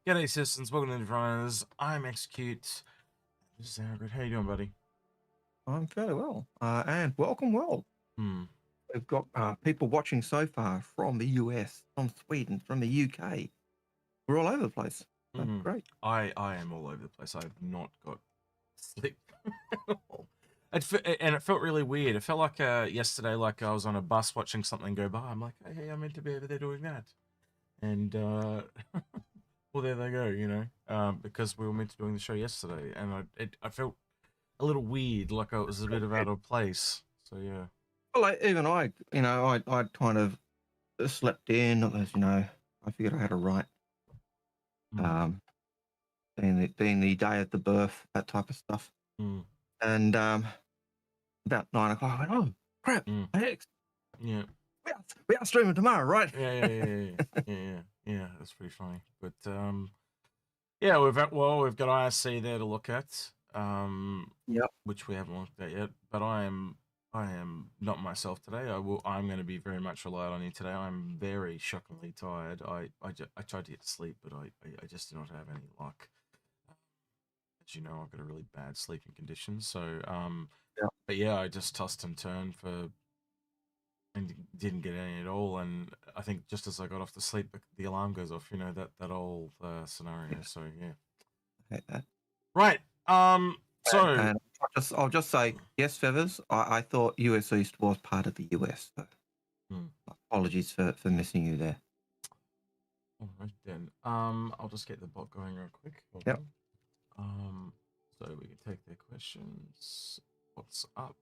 G'day, citizens. Welcome to the Inforunners. I'm Execute. This is Algared. How you doing, buddy? I'm fairly well. And welcome world. We've got people watching so far from the US, from Sweden, from the UK. We're all over the place. So great. I am all over the place. I've not got sleep at all. And it felt really weird. It felt like yesterday, like I was on a bus watching something go by. I'm like, hey, I'm meant to be over there doing that. And, well, there they go, you know, because we were meant to doing the show yesterday. And I felt a little weird, like I was a bit of out of place. So, yeah. Well, even I kind of slept in, as you know, I figured I had a right. Being the day of the birth, that type of stuff. And about 9 o'clock, I went, oh, crap, X. Yeah. We are streaming tomorrow, right? Yeah, that's pretty funny. But yeah, we've got ISC there to look at. Yep. Which we haven't looked at yet. But I am not myself today. I'm going to be very much relied on you today. I'm very shockingly tired. I tried to get to sleep, but I just did not have any luck. As you know, I've got a really bad sleeping condition. So but yeah, I just tossed and turned and didn't get any at all. And I think just as I got off to sleep, the alarm goes off. You know, that old scenario. So yeah. I hate that. Right. So and I'll just say yes, Feathers. I thought US East was part of the US. So apologies for missing you there. All right then. I'll just get the bot going real quick. Yep. So we can take their questions. What's up?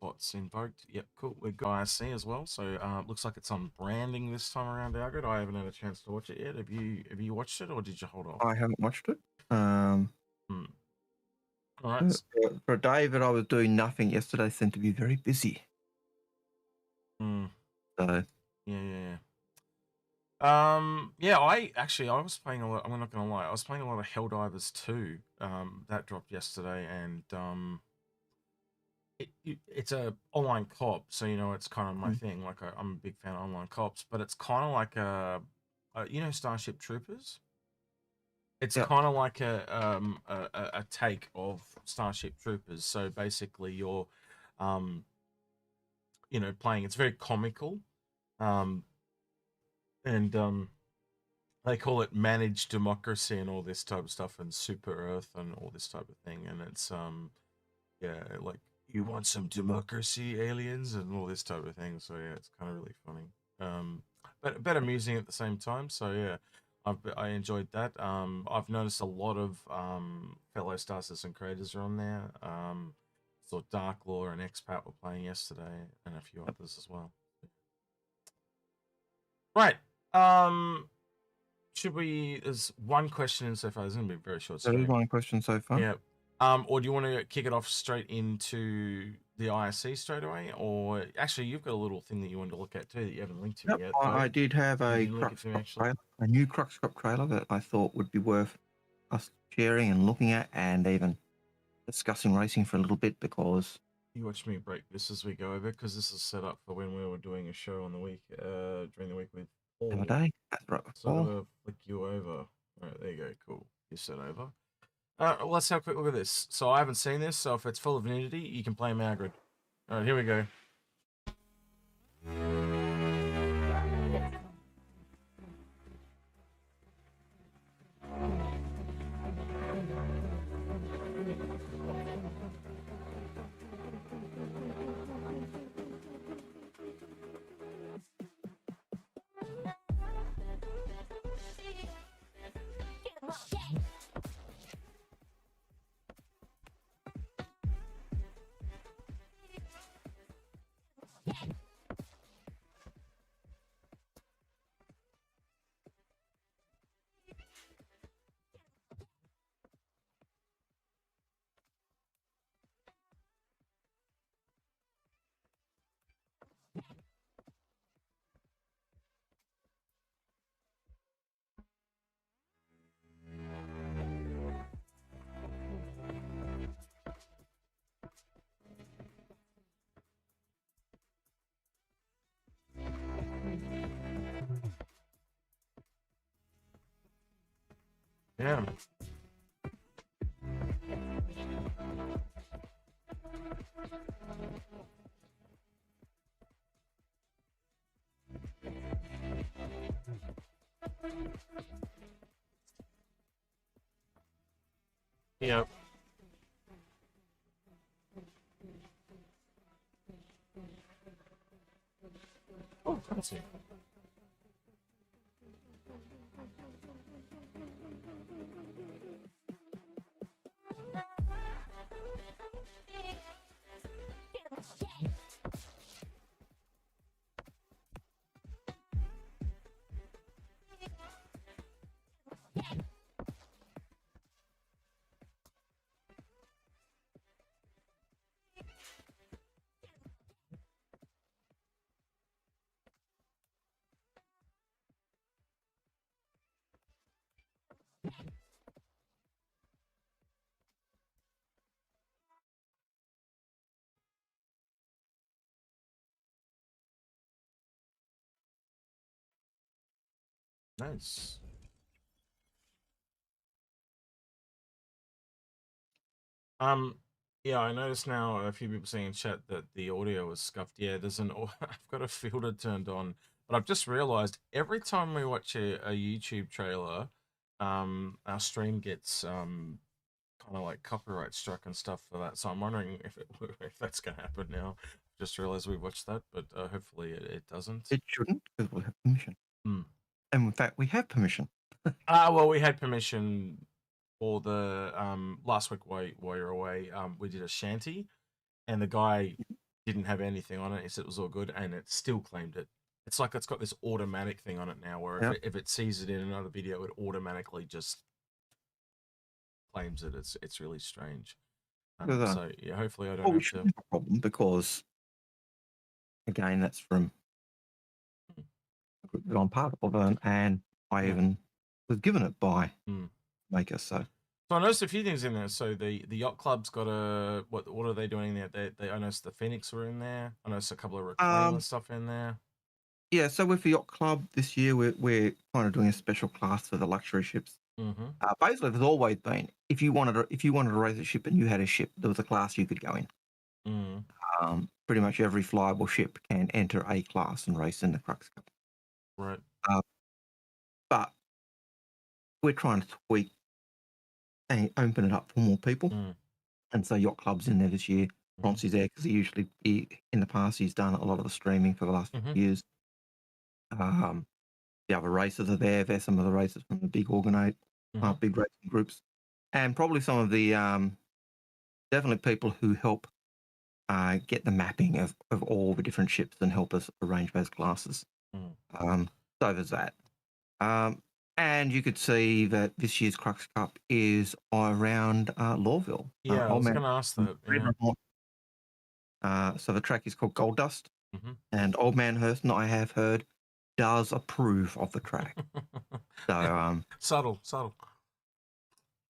Bots invoked. Yep, cool. We've got ISC as well. So looks like it's on branding this time around, Algared. I haven't had a chance to watch it yet. Have you watched it or did you hold off? I haven't watched it. All right. For a day that I was doing nothing yesterday, seemed to be very busy. So yeah. I was playing a lot. I'm not gonna lie, I was playing a lot of Helldivers 2. That dropped yesterday, and it's a online co-op, so you know it's kind of my thing. Like I'm a big fan of online co-ops, but it's kind of like you know, Starship Troopers. It's kind of like a take of Starship Troopers. So basically, you're you know, playing. It's very comical. They call it managed democracy and all this type of stuff, and super Earth and all this type of thing. And it's yeah, like, you want some democracy, aliens, and all this type of thing. So yeah, it's kind of really funny. But amusing at the same time. So yeah, I enjoyed that. I've noticed a lot of fellow Star Citizen creators are on there. So Dark Law and Expat were playing yesterday, and a few others as well. Right. Should we? There's one question in so far. There's gonna be a very short. There's one question so far. Yeah. Or do you want to kick it off straight into the ISC straight away, or actually you've got a little thing that you wanted to look at too that you haven't linked to yet? I did have a new Crux Cup trailer that I thought would be worth us sharing and looking at, and even discussing racing for a little bit, because you watch me break this as we go over, because this is set up for when we were doing a show on the week during the week with Paul. Day. That's right. So I'm gonna flick you over. All right, there you go. Cool. You're set over. Let's have a quick look at this. So I haven't seen this, so if it's full of nudity, you can play Algared. All right, here we go. Yeah. Yep. Oh, fancy. Nice. Yeah, I noticed now a few people saying in chat that the audio was scuffed. Yeah, there's an I've got a filter turned on, but I've just realized every time we watch a YouTube trailer, our stream gets kind of like copyright struck and stuff for that. So I'm wondering if that's gonna happen now. Just realized we watched that, but hopefully it doesn't. It shouldn't, because we'll have permission. And in fact, we have permission. Well, we had permission for the last week while you're away. We did a shanty, and the guy didn't have anything on it. He said it was all good, and it still claimed it. It's like it's got this automatic thing on it now, where if it sees it in another video, it automatically just claims it. It's really strange. So yeah, hopefully I don't have to. Have a problem, because again, that's from a group that I'm part of, and I even was given it by Maker. So I noticed a few things in there. So the yacht club's got a what are they doing there? I noticed the Phoenix were in there. I noticed a couple of reclaimer stuff in there. Yeah, so with the yacht club this year, we're kind of doing a special class for the luxury ships. Basically, there's always been, if you wanted to raise a ship and you had a ship, there was a class you could go in. Pretty much every flyable ship can enter a class and race in the Crux Cup. Right. But we're trying to tweak and open it up for more people. And so yacht club's in there this year. Bronzy's there because in the past he's done a lot of the streaming for the last few years. The other racers are there. There's some of the racers from the big big racing groups, and probably some of the definitely people who help get the mapping of all the different ships and help us arrange those classes. So there's that. And you could see that this year's Crux Cup is around Lawville. Yeah, I was going to ask that. Yeah. So the track is called Gold Dust, and Old Man Hurst, I have heard, does approve of the track. So subtle.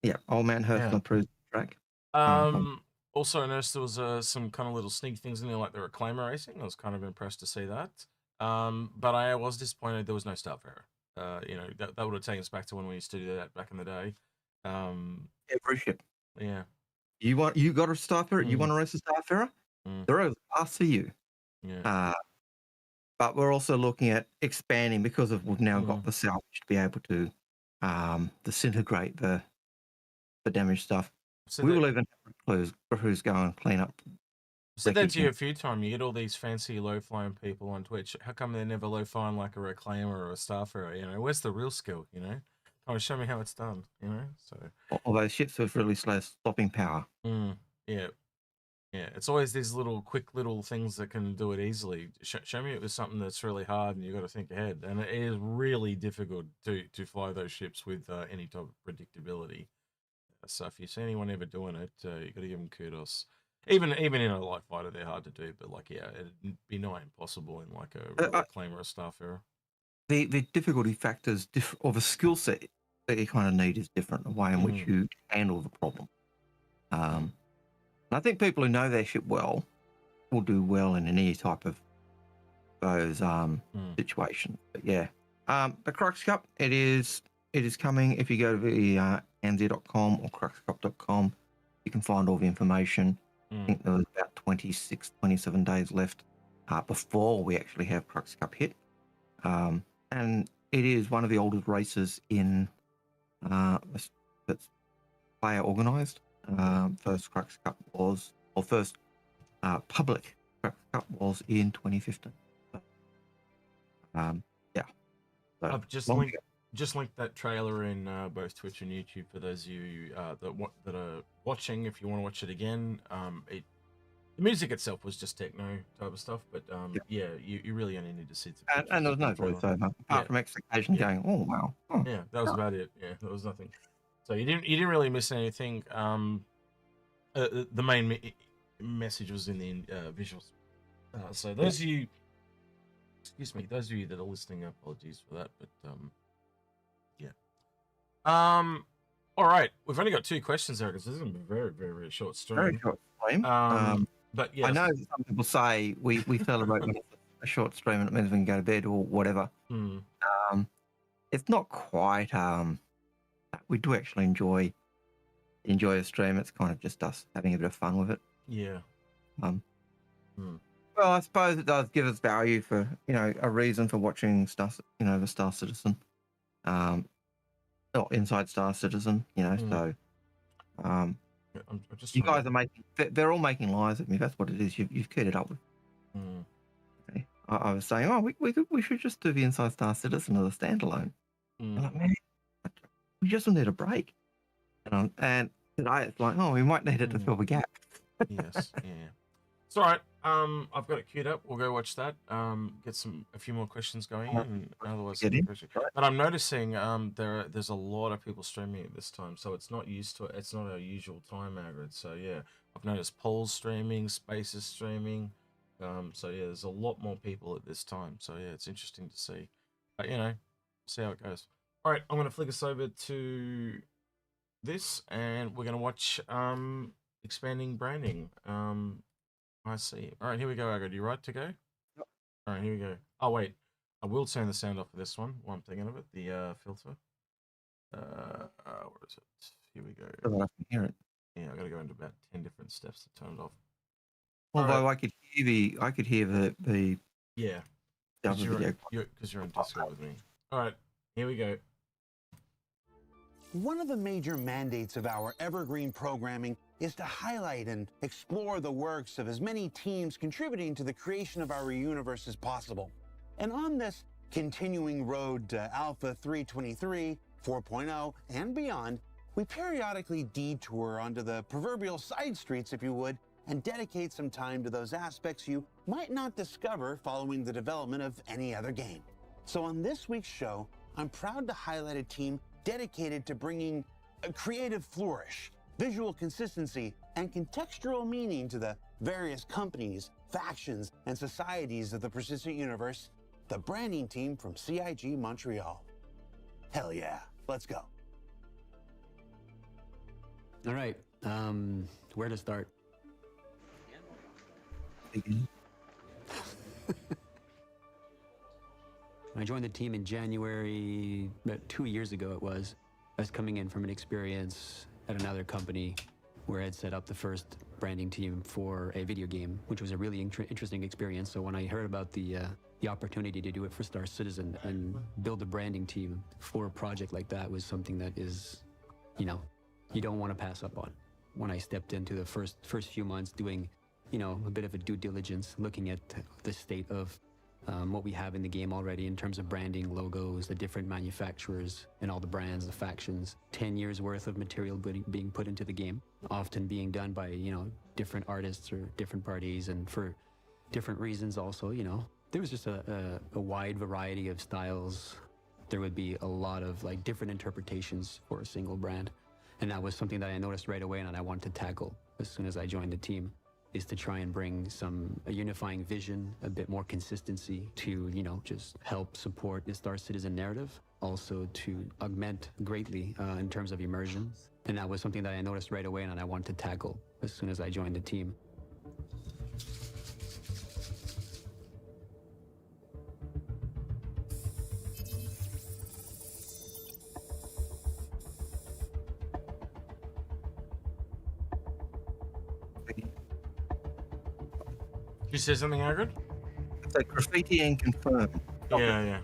Yeah, Old Man Hurst approves the track. Also, I noticed there was some kind of little sneak things in there, like the reclaimer racing. I was kind of impressed to see that. But I was disappointed there was no Starfarer. That would have taken us back to when we used to do that back in the day. Every ship. Yeah. You got a Starfarer? You want to race a Starfarer? There is a pass for you. Yeah. But we're also looking at expanding, because we've now got the salvage to be able to disintegrate the damaged stuff. So we will even have crews go and clean up. I said that to you a few times. You get all these fancy low-flying people on Twitch. How come they're never low-flying like a reclaimer or a Starfarer? Where's the real skill? Come on, show me how it's done. So all those ships with really slow stopping power. Yeah. It's always these quick little things that can do it easily. Show me it was something that's really hard, and you got to think ahead. And it is really difficult to fly those ships with any type of predictability. So if you see anyone ever doing it, you got to give them kudos. Even in a light fighter, they're hard to do. But it'd be nigh impossible in like a reclaimer or Starfarer. The difficulty factors or the skill set that you kind of need is different. The way in which you handle the problem. I think people who know their ship well will do well in any type of those situations. But yeah, the Crux Cup, it is coming. If you go to the anz.com or cruxcup.com. You can find all the information. I think there was about 26, 27 days left before we actually have Crux Cup hit. And it is one of the oldest races in that's player organised. First Crux Cup was, or first public Crux Cup was in 2015. Yeah. So I've just linked that trailer in both Twitch and YouTube for those of you that are watching. If you want to watch it again, the music itself was just techno type of stuff, but yeah, you really only need to see it. And there was no voiceover apart from expectation going, oh wow. Oh. Yeah, that was about it. Yeah, there was nothing. So you didn't really miss anything. The main message was in the visuals. So those of you, excuse me, those of you that are listening, apologies for that, but yeah. All right, we've only got 2 questions there because this is a very, very, very short stream. Very short stream. But yeah, I know some people say we celebrate when it's a short stream and it means we can go to bed or whatever. It's not quite. We do actually enjoy a stream. It's kind of just us having a bit of fun with it. Yeah. Well, I suppose it does give us value for a reason for watching Star, the Star Citizen, or Inside Star Citizen. So. You guys are they're all making lies of me. That's what it is. You've cleared it up with. Okay. I was saying, we should just do the Inside Star Citizen as a standalone. I'm like, man, we just need a break. And today it's like, we might need it to fill the gap. Yes, yeah. It's all right. I've got it queued up. We'll go watch that. Get a few more questions going in, and otherwise. But I'm noticing there's a lot of people streaming at this time, so it's not our usual time, Algared. So yeah, I've noticed Paul's streaming, Space's streaming. So yeah, there's a lot more people at this time. So yeah, it's interesting to see. But see how it goes. All right, I'm gonna flick us over to this, and we're gonna watch expanding branding. I see. All right, here we go, Algared. You right to go? Yep. All right, here we go. Oh, wait. I will turn the sound off for this one while I'm thinking of it. The filter. Where is it? Here we go. I can hear it. Yeah, I got to go into about 10 different steps to turn it off. Although I could hear the yeah. Because you're in Discord with me. All right, here we go. One of the major mandates of our evergreen programming is to highlight and explore the works of as many teams contributing to the creation of our universe as possible. And on this continuing road to Alpha 323, 4.0, and beyond, we periodically detour onto the proverbial side streets, if you would, and dedicate some time to those aspects you might not discover following the development of any other game. So on this week's show, I'm proud to highlight a team dedicated to bringing a creative flourish, visual consistency, and contextual meaning to the various companies, factions, and societies of the persistent universe, the branding team from CIG Montreal. Hell yeah, let's go. All right, where to start? I joined the team in January, about 2 years ago it was. I was coming in from an experience at another company where I had set up the first branding team for a video game, which was a really interesting experience. So when I heard about the opportunity to do it for Star Citizen and build a branding team for a project like that was something that is, you don't want to pass up on. When I stepped into the first few months doing, a bit of a due diligence, looking at the state of what we have in the game already in terms of branding, logos, the different manufacturers and all the brands, the factions, 10 years worth of material being put into the game, often being done by, different artists or different parties and for different reasons also, There was just a wide variety of styles. There would be a lot of different interpretations for a single brand. And that was something that I noticed right away and that I wanted to tackle as soon as I joined the team, is to try and bring a unifying vision, a bit more consistency to, just help support the Star Citizen narrative, also to augment greatly in terms of immersion. And that was something that I noticed right away and that I wanted to tackle as soon as I joined the team. You say something, Algared? So graffiti and confirmed. Yeah.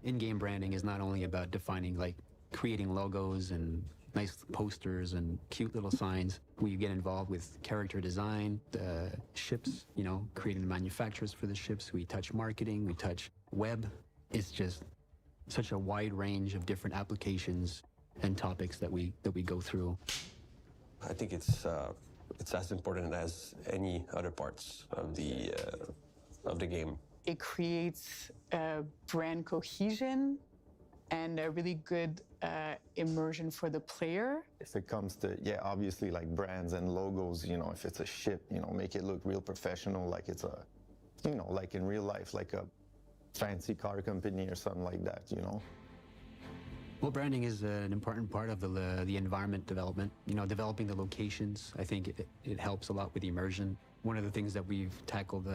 In-game branding is not only about defining, like creating logos and nice posters and cute little signs. We get involved with character design, the ships, you know, creating the manufacturers for the ships. We touch marketing, we touch web. It's just such a wide range of different applications and topics that we go through. I think it's as important as any other parts of the game. It creates brand cohesion and a really good immersion for the player. If it comes to, obviously like brands and logos, you know, if it's a ship, you know, make it look real professional, like it's a, you know, like in real life, like a fancy car company or something like that, you know. Well, branding is an important part of the environment development. You know, developing the locations, I think it helps a lot with immersion. One of the things that we've tackled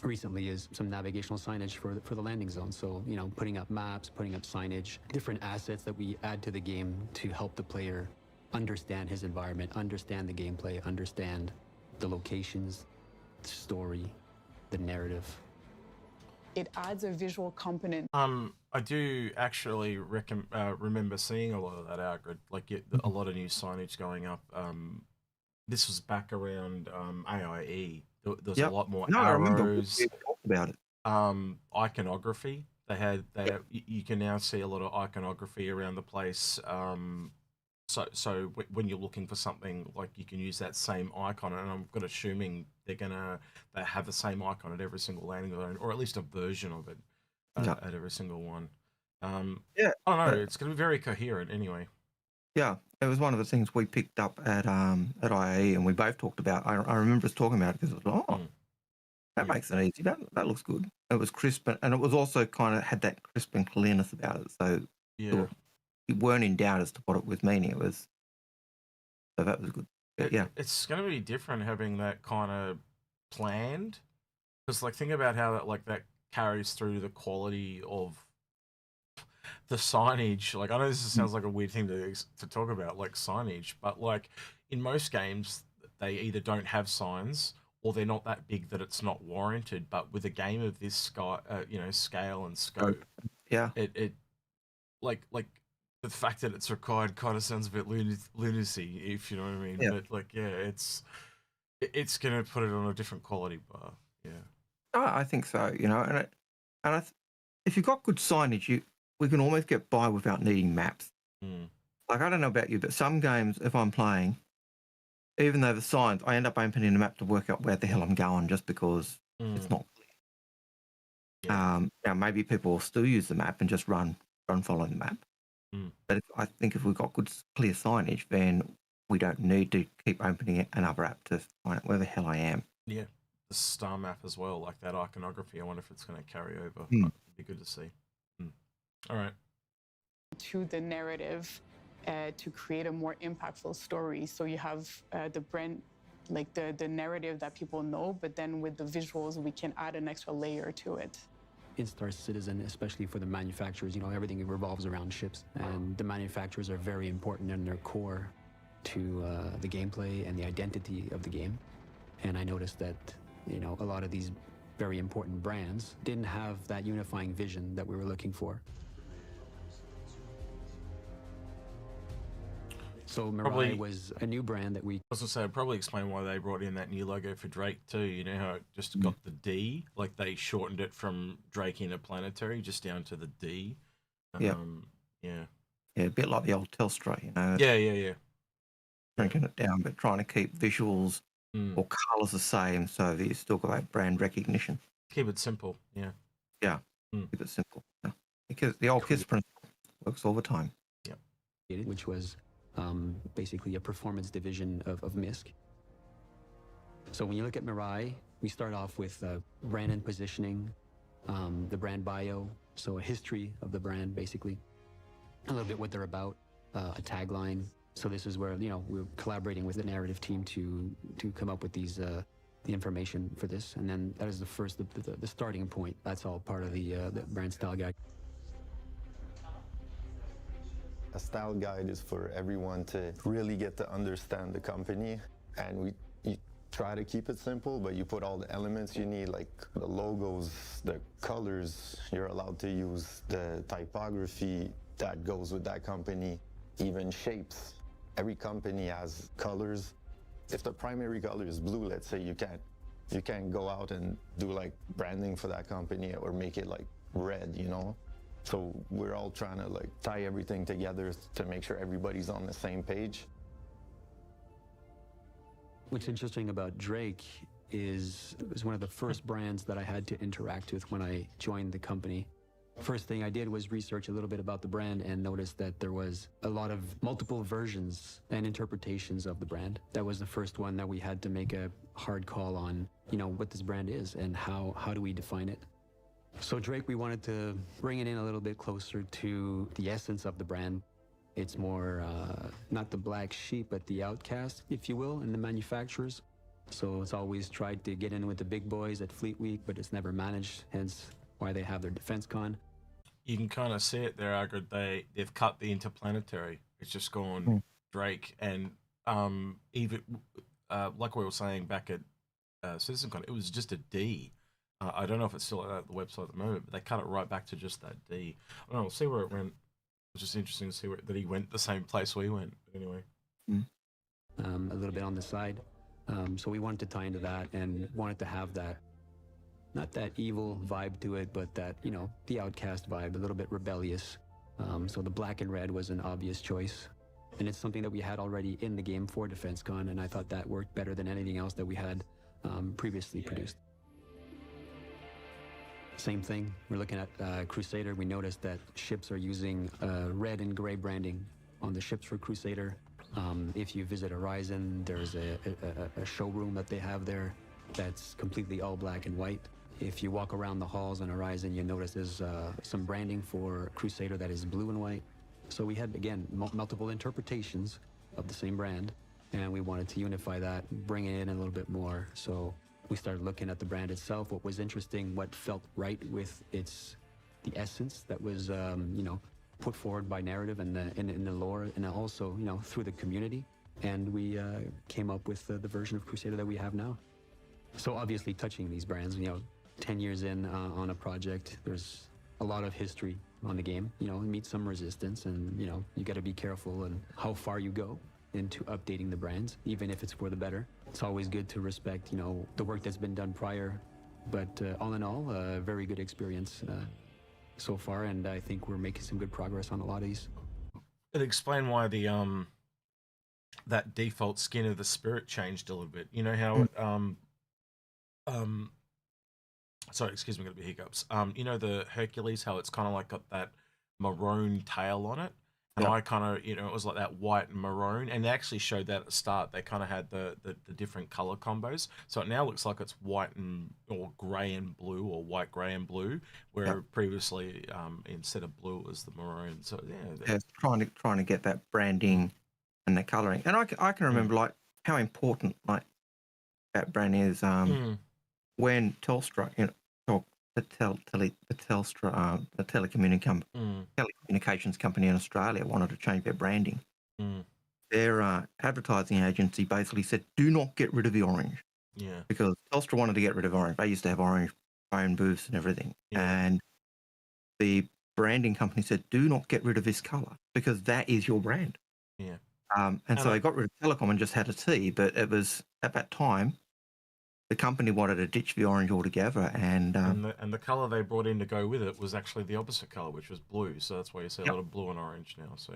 recently is some navigational signage for the landing zone. So, you know, putting up maps, putting up signage, different assets that we add to the game to help the player understand his environment, understand the gameplay, understand the locations, the story, the narrative. It adds a visual component. I do actually remember seeing a lot of that, Algared. Like a lot of new signage going up. This was back around AIE. There's a lot more I remember we arrows. talked about it. Iconography. They had you can now see a lot of iconography around the place. So when you're looking for something, like you can use that same icon, and I'm assuming they have the same icon at every single landing zone, or at least a version of it at every single one. I don't know. It's going to be very coherent anyway. Yeah, it was one of the things we picked up at IAE, and we both talked about. I remember us talking about it because it was that makes it easy. That looks good. It was crisp, and it was also kind of had that crisp and clearness about it. So you weren't in doubt as to what it was meaning. So that was good. It's going to be different having that kind of planned, because like think about how that carries through the quality of the signage. Like I know this sounds like a weird thing to talk about, like signage, but like in most games they either don't have signs or they're not that big that it's not warranted. But with a game of this scale and scope, it like the fact that it's required kind of sounds a bit lunacy, if you know what I mean. But like it's gonna put it on a different quality bar. I think so. You know, if you've got good signage, we can almost get by without needing maps. Like, I don't know about you, but some games, if I'm playing, even though the signs, I end up opening the map to work out where the hell I'm going just because it's not clear. Now, maybe people will still use the map and just run following the map. But I think if we've got good, clear signage, then we don't need to keep opening another app to find out where the hell I am. Yeah, the star map as well, like that iconography. I wonder if it's going to carry over. It'd be good to see. All right. To the narrative to create a more impactful story. So you have the brand, like the narrative that people know, but then with the visuals, we can add an extra layer to it. In Star Citizen, especially for the manufacturers, you know, everything revolves around ships, and the manufacturers are very important in their core to the gameplay and the identity of the game. And I noticed that, you know, a lot of these very important brands didn't have that unifying vision that we were looking for. So Mirai was a new brand that we... I was going to say, I'd probably explain why they brought in that new logo for Drake too. You know how it just got the D? Like they shortened it from Drake Interplanetary just down to the D. Yeah, a bit like the old Telstra, you know. Yeah. Drinking it down, but trying to keep visuals or colours the same so that you still got that brand recognition. Keep it simple, yeah. Keep it simple. Yeah. Because the old KISS principle works all the time. Which was basically a performance division of MISC. So when you look at Mirai, we start off with brand and positioning, the brand bio, so a history of the brand, basically, a little bit what they're about, a tagline. So this is where, you know, we're collaborating with the narrative team to come up with these the information for this, and then that is the starting point. That's all part of the brand style guide. A style guide is for everyone to really get to understand the company, and you try to keep it simple, but you put all the elements you need, like the logos, the colors you're allowed to use, the typography that goes with that company, even shapes. Every company has colors. If the primary color is blue, let's say, you can't go out and do like branding for that company or make it like red, you know? So we're all trying to like tie everything together to make sure everybody's on the same page. What's interesting about Drake is it was one of the first brands that I had to interact with when I joined the company. First thing I did was research a little bit about the brand and noticed that there was a lot of multiple versions and interpretations of the brand. That was the first one that we had to make a hard call on, you know, what this brand is and how do we define it. So Drake, we wanted to bring it in a little bit closer to the essence of the brand. It's more, not the black sheep, but the outcast, if you will, in the manufacturers. So it's always tried to get in with the big boys at Fleet Week, but it's never managed, hence why they have their DefenseCon. You can kind of see it there, Algared. They've cut the interplanetary. It's just gone Drake. And even, like we were saying back at CitizenCon, it was just a D. I don't know if it's still at the website at the moment, but they cut it right back to just that D. I don't know, we'll see where it went. It's just interesting to see that he went the same place we went. But anyway. A little bit on the side. So we wanted to tie into that and wanted to have that, not that evil vibe to it, but that, you know, the outcast vibe, a little bit rebellious. So the black and red was an obvious choice. And it's something that we had already in the game for DefenseCon, and I thought that worked better than anything else that we had previously produced. Same thing, we're looking at Crusader. We noticed that ships are using red and gray branding on the ships for Crusader. If you visit Horizon, there's a showroom that they have there that's completely all black and white. If you walk around the halls on Horizon, you notice there's some branding for Crusader that is blue and white. So we had, again, multiple interpretations of the same brand, and we wanted to unify that, bring it in a little bit more. So we started looking at the brand itself, what was interesting, what felt right with the essence that was, you know, put forward by narrative and in the lore, and also, you know, through the community. And we came up with the version of Crusader that we have now. So obviously touching these brands, you know, 10 years in on a project, there's a lot of history on the game, you know, meet some resistance, and, you know, you got to be careful and how far you go into updating the brands, even if it's for the better. It's always good to respect, you know, the work that's been done prior, but all in all, a very good experience so far, and I think we're making some good progress on a lot of these. It explain why the that default skin of the spirit changed a little bit. You know how sorry, excuse me, got a bit of hiccups. You know the Hercules, how it's kind of like got that maroon tail on it, and I kind of, you know, it was like that white and maroon, and they actually showed that at the start. They kind of had the different color combos, so it now looks like it's white and or gray and blue, or white, gray and blue, where previously instead of blue it was the maroon. So yeah, it's trying to get that branding and the coloring, and I can remember like how important like that brand is. When Telstra, you know, the telecommunications company in Australia wanted to change their branding. Their advertising agency basically said, "Do not get rid of the orange." Yeah. Because Telstra wanted to get rid of orange. They used to have orange phone booths and everything, and the branding company said, "Do not get rid of this color because that is your brand." Yeah. And so they got rid of telecom and just had a T. But it was at that time, the company wanted to ditch the orange altogether, and the color they brought in to go with it was actually the opposite color, which was blue. So that's why you see a lot of blue and orange now. So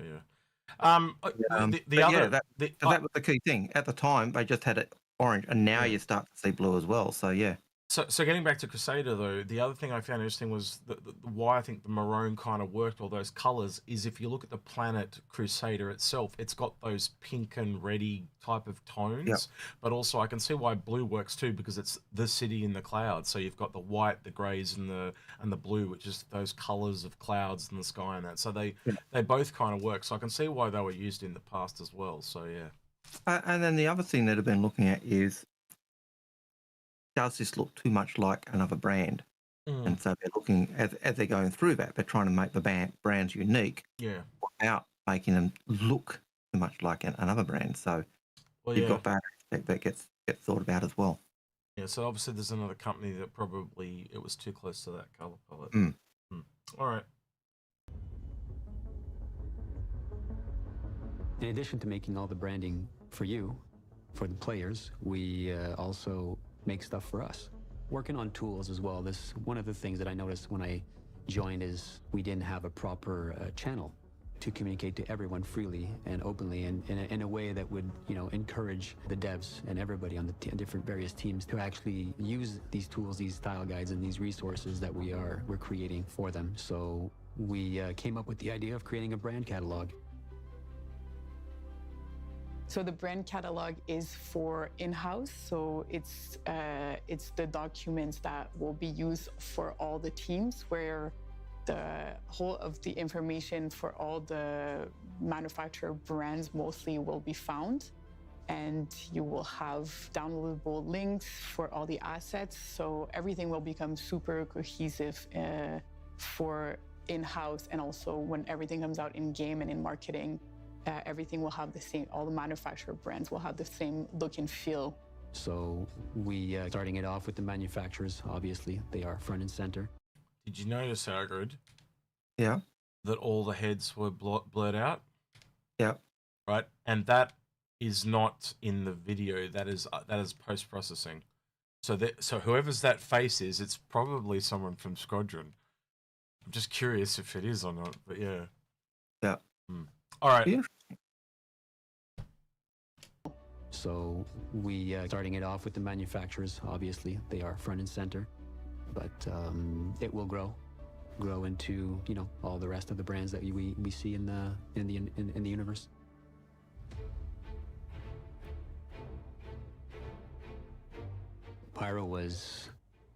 that was the key thing. At the time, they just had it orange, and now you start to see blue as well. So yeah. So getting back to Crusader, though, the other thing I found interesting was why I think the maroon kind of worked, all those colors, is if you look at the planet Crusader itself, it's got those pink and reddy type of tones, but also I can see why blue works too, because it's the city in the clouds. So you've got the white, the greys, and the blue, which is those colors of clouds in the sky and that. So they both kind of work. So I can see why they were used in the past as well. So yeah. And then the other thing that I've been looking at is, does this look too much like another brand? And so they're looking, as they're going through that, they're trying to make the brands unique without making them look too much like another brand. So you've got that aspect that gets get thought about as well. Yeah, so obviously there's another company that probably it was too close to that color palette. All right. In addition to making all the branding for you, for the players, we also make stuff for us. Working on tools as well. This one of the things that I noticed when I joined is we didn't have a proper channel to communicate to everyone freely and openly, and in a way that would, encourage the devs and everybody on the different various teams to actually use these tools, these style guides, and these resources that we're creating for them. So we came up with the idea of creating a brand catalog. So the brand catalog is for in-house. So it's the documents that will be used for all the teams, where the whole of the information for all the manufacturer brands mostly will be found. And you will have downloadable links for all the assets. So everything will become super cohesive for in-house, and also when everything comes out in game and in marketing. Everything will have the same, all the manufacturer brands will have the same look and feel. So we, starting it off with the manufacturers, obviously, they are front and center. Did you notice, Algared? Yeah. That all the heads were blurred out? Yeah. Right? And that is not in the video. That is post-processing. So whoever's that face is, it's probably someone from Squadron. I'm just curious if it is or not, but yeah. Yeah. All right. Yeah. So we, starting it off with the manufacturers, obviously, they are front and center, but it will grow into, all the rest of the brands that we see in the universe. Pyro was,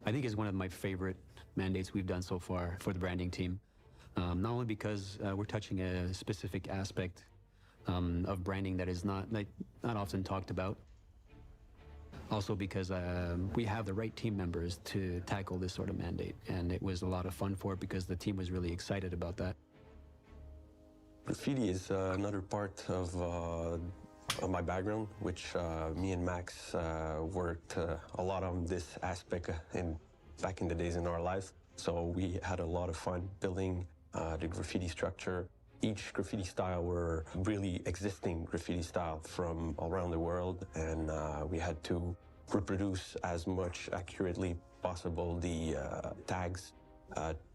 I think, is one of my favorite mandates we've done so far for the branding team. Not only because we're touching a specific aspect of branding that is not often talked about, also because we have the right team members to tackle this sort of mandate, and it was a lot of fun for it because the team was really excited about that. Graffiti is another part of my background, which me and Max worked a lot on this aspect back in the days in our life. So we had a lot of fun building the graffiti structure. Each graffiti style were really existing graffiti style from around the world, and we had to reproduce as much accurately possible the tags,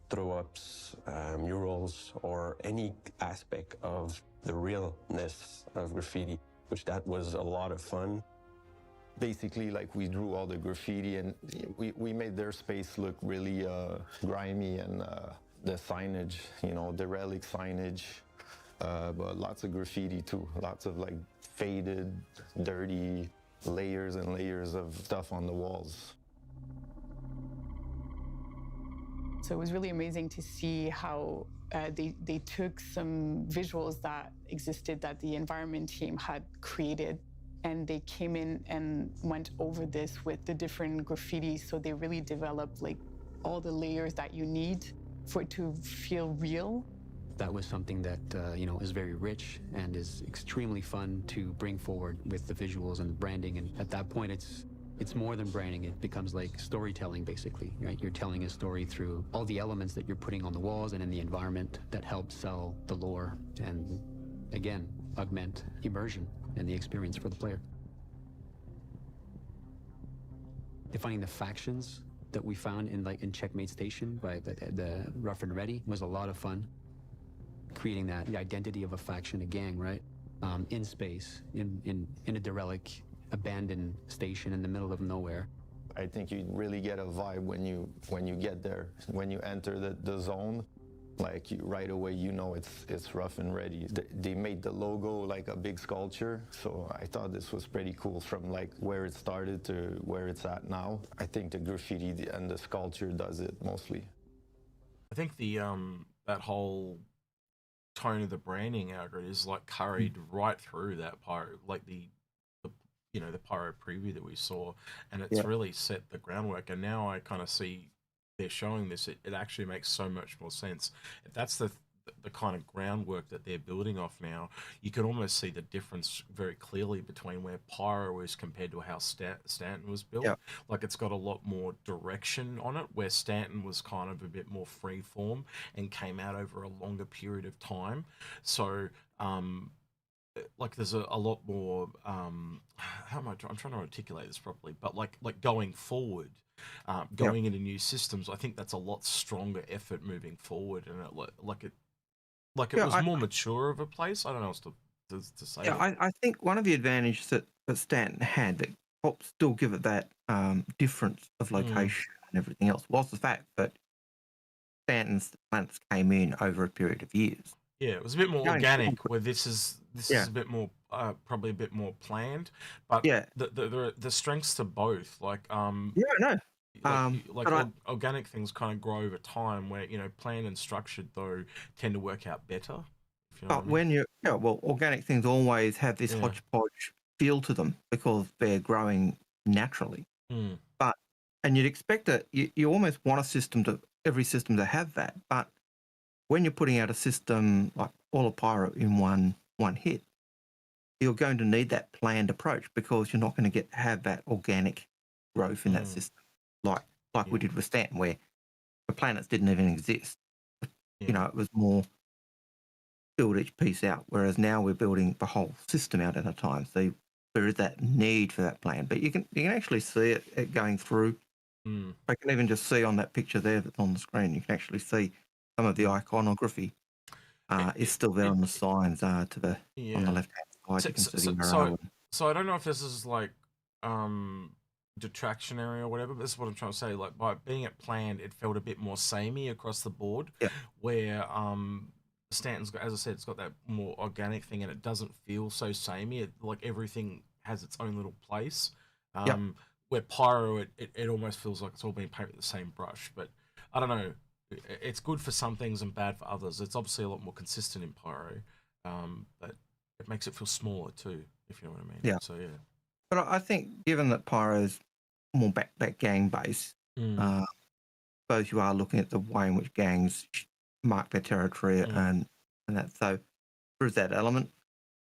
throw-ups, murals, or any aspect of the realness of graffiti, which that was a lot of fun. Basically, like, we drew all the graffiti, and we made their space look really grimy, and the signage, the relic signage, but lots of graffiti too. Lots of like faded, dirty layers and layers of stuff on the walls. So it was really amazing to see how they took some visuals that existed that the environment team had created, and they came in and went over this with the different graffiti. So they really developed like all the layers that you need for it to feel real. That was something that, is very rich and is extremely fun to bring forward with the visuals and the branding. And at that point, it's more than branding. It becomes like storytelling, basically, right? You're telling a story through all the elements that you're putting on the walls and in the environment that help sell the lore and, again, augment immersion and the experience for the player. Defining the factions that we found in Checkmate Station by the Rough and Ready was a lot of fun. Creating the identity of a faction, a gang, right? In space, in a derelict, abandoned station in the middle of nowhere. I think you really get a vibe when you get there. When you enter the zone, like, right away it's Rough and Ready. They made the logo like a big sculpture, so I thought this was pretty cool from like where it started to where it's at now. I think the graffiti and the sculpture does it mostly. I think the that whole tone of the branding, Algared, is like carried right through that Pyro, like the Pyro preview that we saw, and it's really set the groundwork. And now I kind of see they're showing this, it actually makes so much more sense. If that's the kind of groundwork that they're building off now, you can almost see the difference very clearly between where Pyro is compared to how Stanton was built. Yeah. Like it's got a lot more direction on it, where Stanton was kind of a bit more free form and came out over a longer period of time. So like there's a lot more how am I'm trying to articulate this properly, but like going forward, going into new systems, I think that's a lot stronger effort moving forward, and it was more mature of a place. I don't know what else to say. Yeah, I think one of the advantages that Stanton had that helped still give it that difference of location and everything else was the fact that Stanton's planets came in over a period of years. Yeah, it was a bit more organic. Where this is a bit more probably a bit more planned, but the strengths to both, like organic things kind of grow over time, where planned and structured though tend to work out better. If you know what I mean. Organic things always have this hodgepodge feel to them because they're growing naturally. And you'd expect that you almost want every system to have that, but when you're putting out a system like all of Pyro in one hit, you're going to need that planned approach because you're not going to have that organic growth in that system like we did with Stanton, where the planets didn't even exist. It was more build each piece out, whereas now we're building the whole system out at a time. So there is that need for that plan, but you can actually see it going through. I can even just see on that picture there that's on the screen, you can actually see some of the iconography is still there on the signs on the left-hand side. So I don't know if this is like detractionary or whatever, but this is what I'm trying to say. Like by being it planned, it felt a bit more samey across the board. Where Stanton's got, as I said, it's got that more organic thing, and it doesn't feel so samey. Like everything has its own little place. Where Pyro, it almost feels like it's all being painted with the same brush. But I don't know. It's good for some things and bad for others. It's obviously a lot more consistent in Pyro, but it makes it feel smaller too, if you know what I mean. Yeah. So yeah. But I think given that Pyro's more back gang based, suppose you are looking at the way in which gangs mark their territory and that. So there's that element.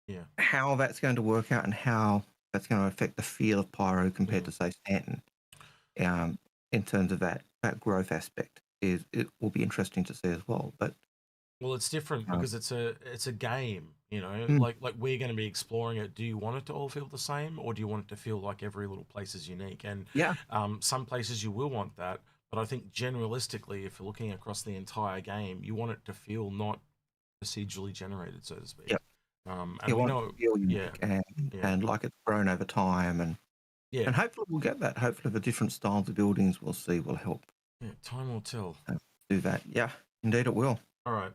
Yeah. How that's going to work out and how that's going to affect the feel of Pyro compared to say Stanton, in terms of that growth aspect. It will be interesting to see as well, but it's different because it's a game, like we're going to be exploring it. Do you want it to all feel the same, or do you want it to feel like every little place is unique? And some places you will want that, but I think generalistically, if you're looking across the entire game, you want it to feel not procedurally generated, so to speak. And you we want know it to feel unique and like it's grown over time, and hopefully we'll get that. Hopefully the different styles of buildings we'll see will help. Yeah, time will tell. Do that. Yeah, indeed it will. All right.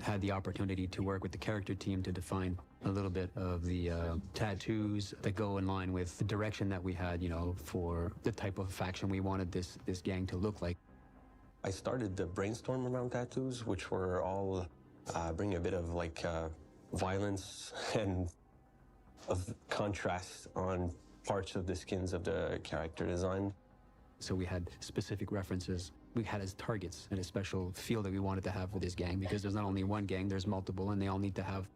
Had the opportunity to work with the character team to define a little bit of the tattoos that go in line with the direction that we had, for the type of faction we wanted this gang to look like. I started the brainstorm around tattoos, which were all bring a bit of violence and of contrast on parts of the skins of the character design. So we had specific references we had as targets and a special feel that we wanted to have with this gang, because there's not only one gang, there's multiple, and they all need to have,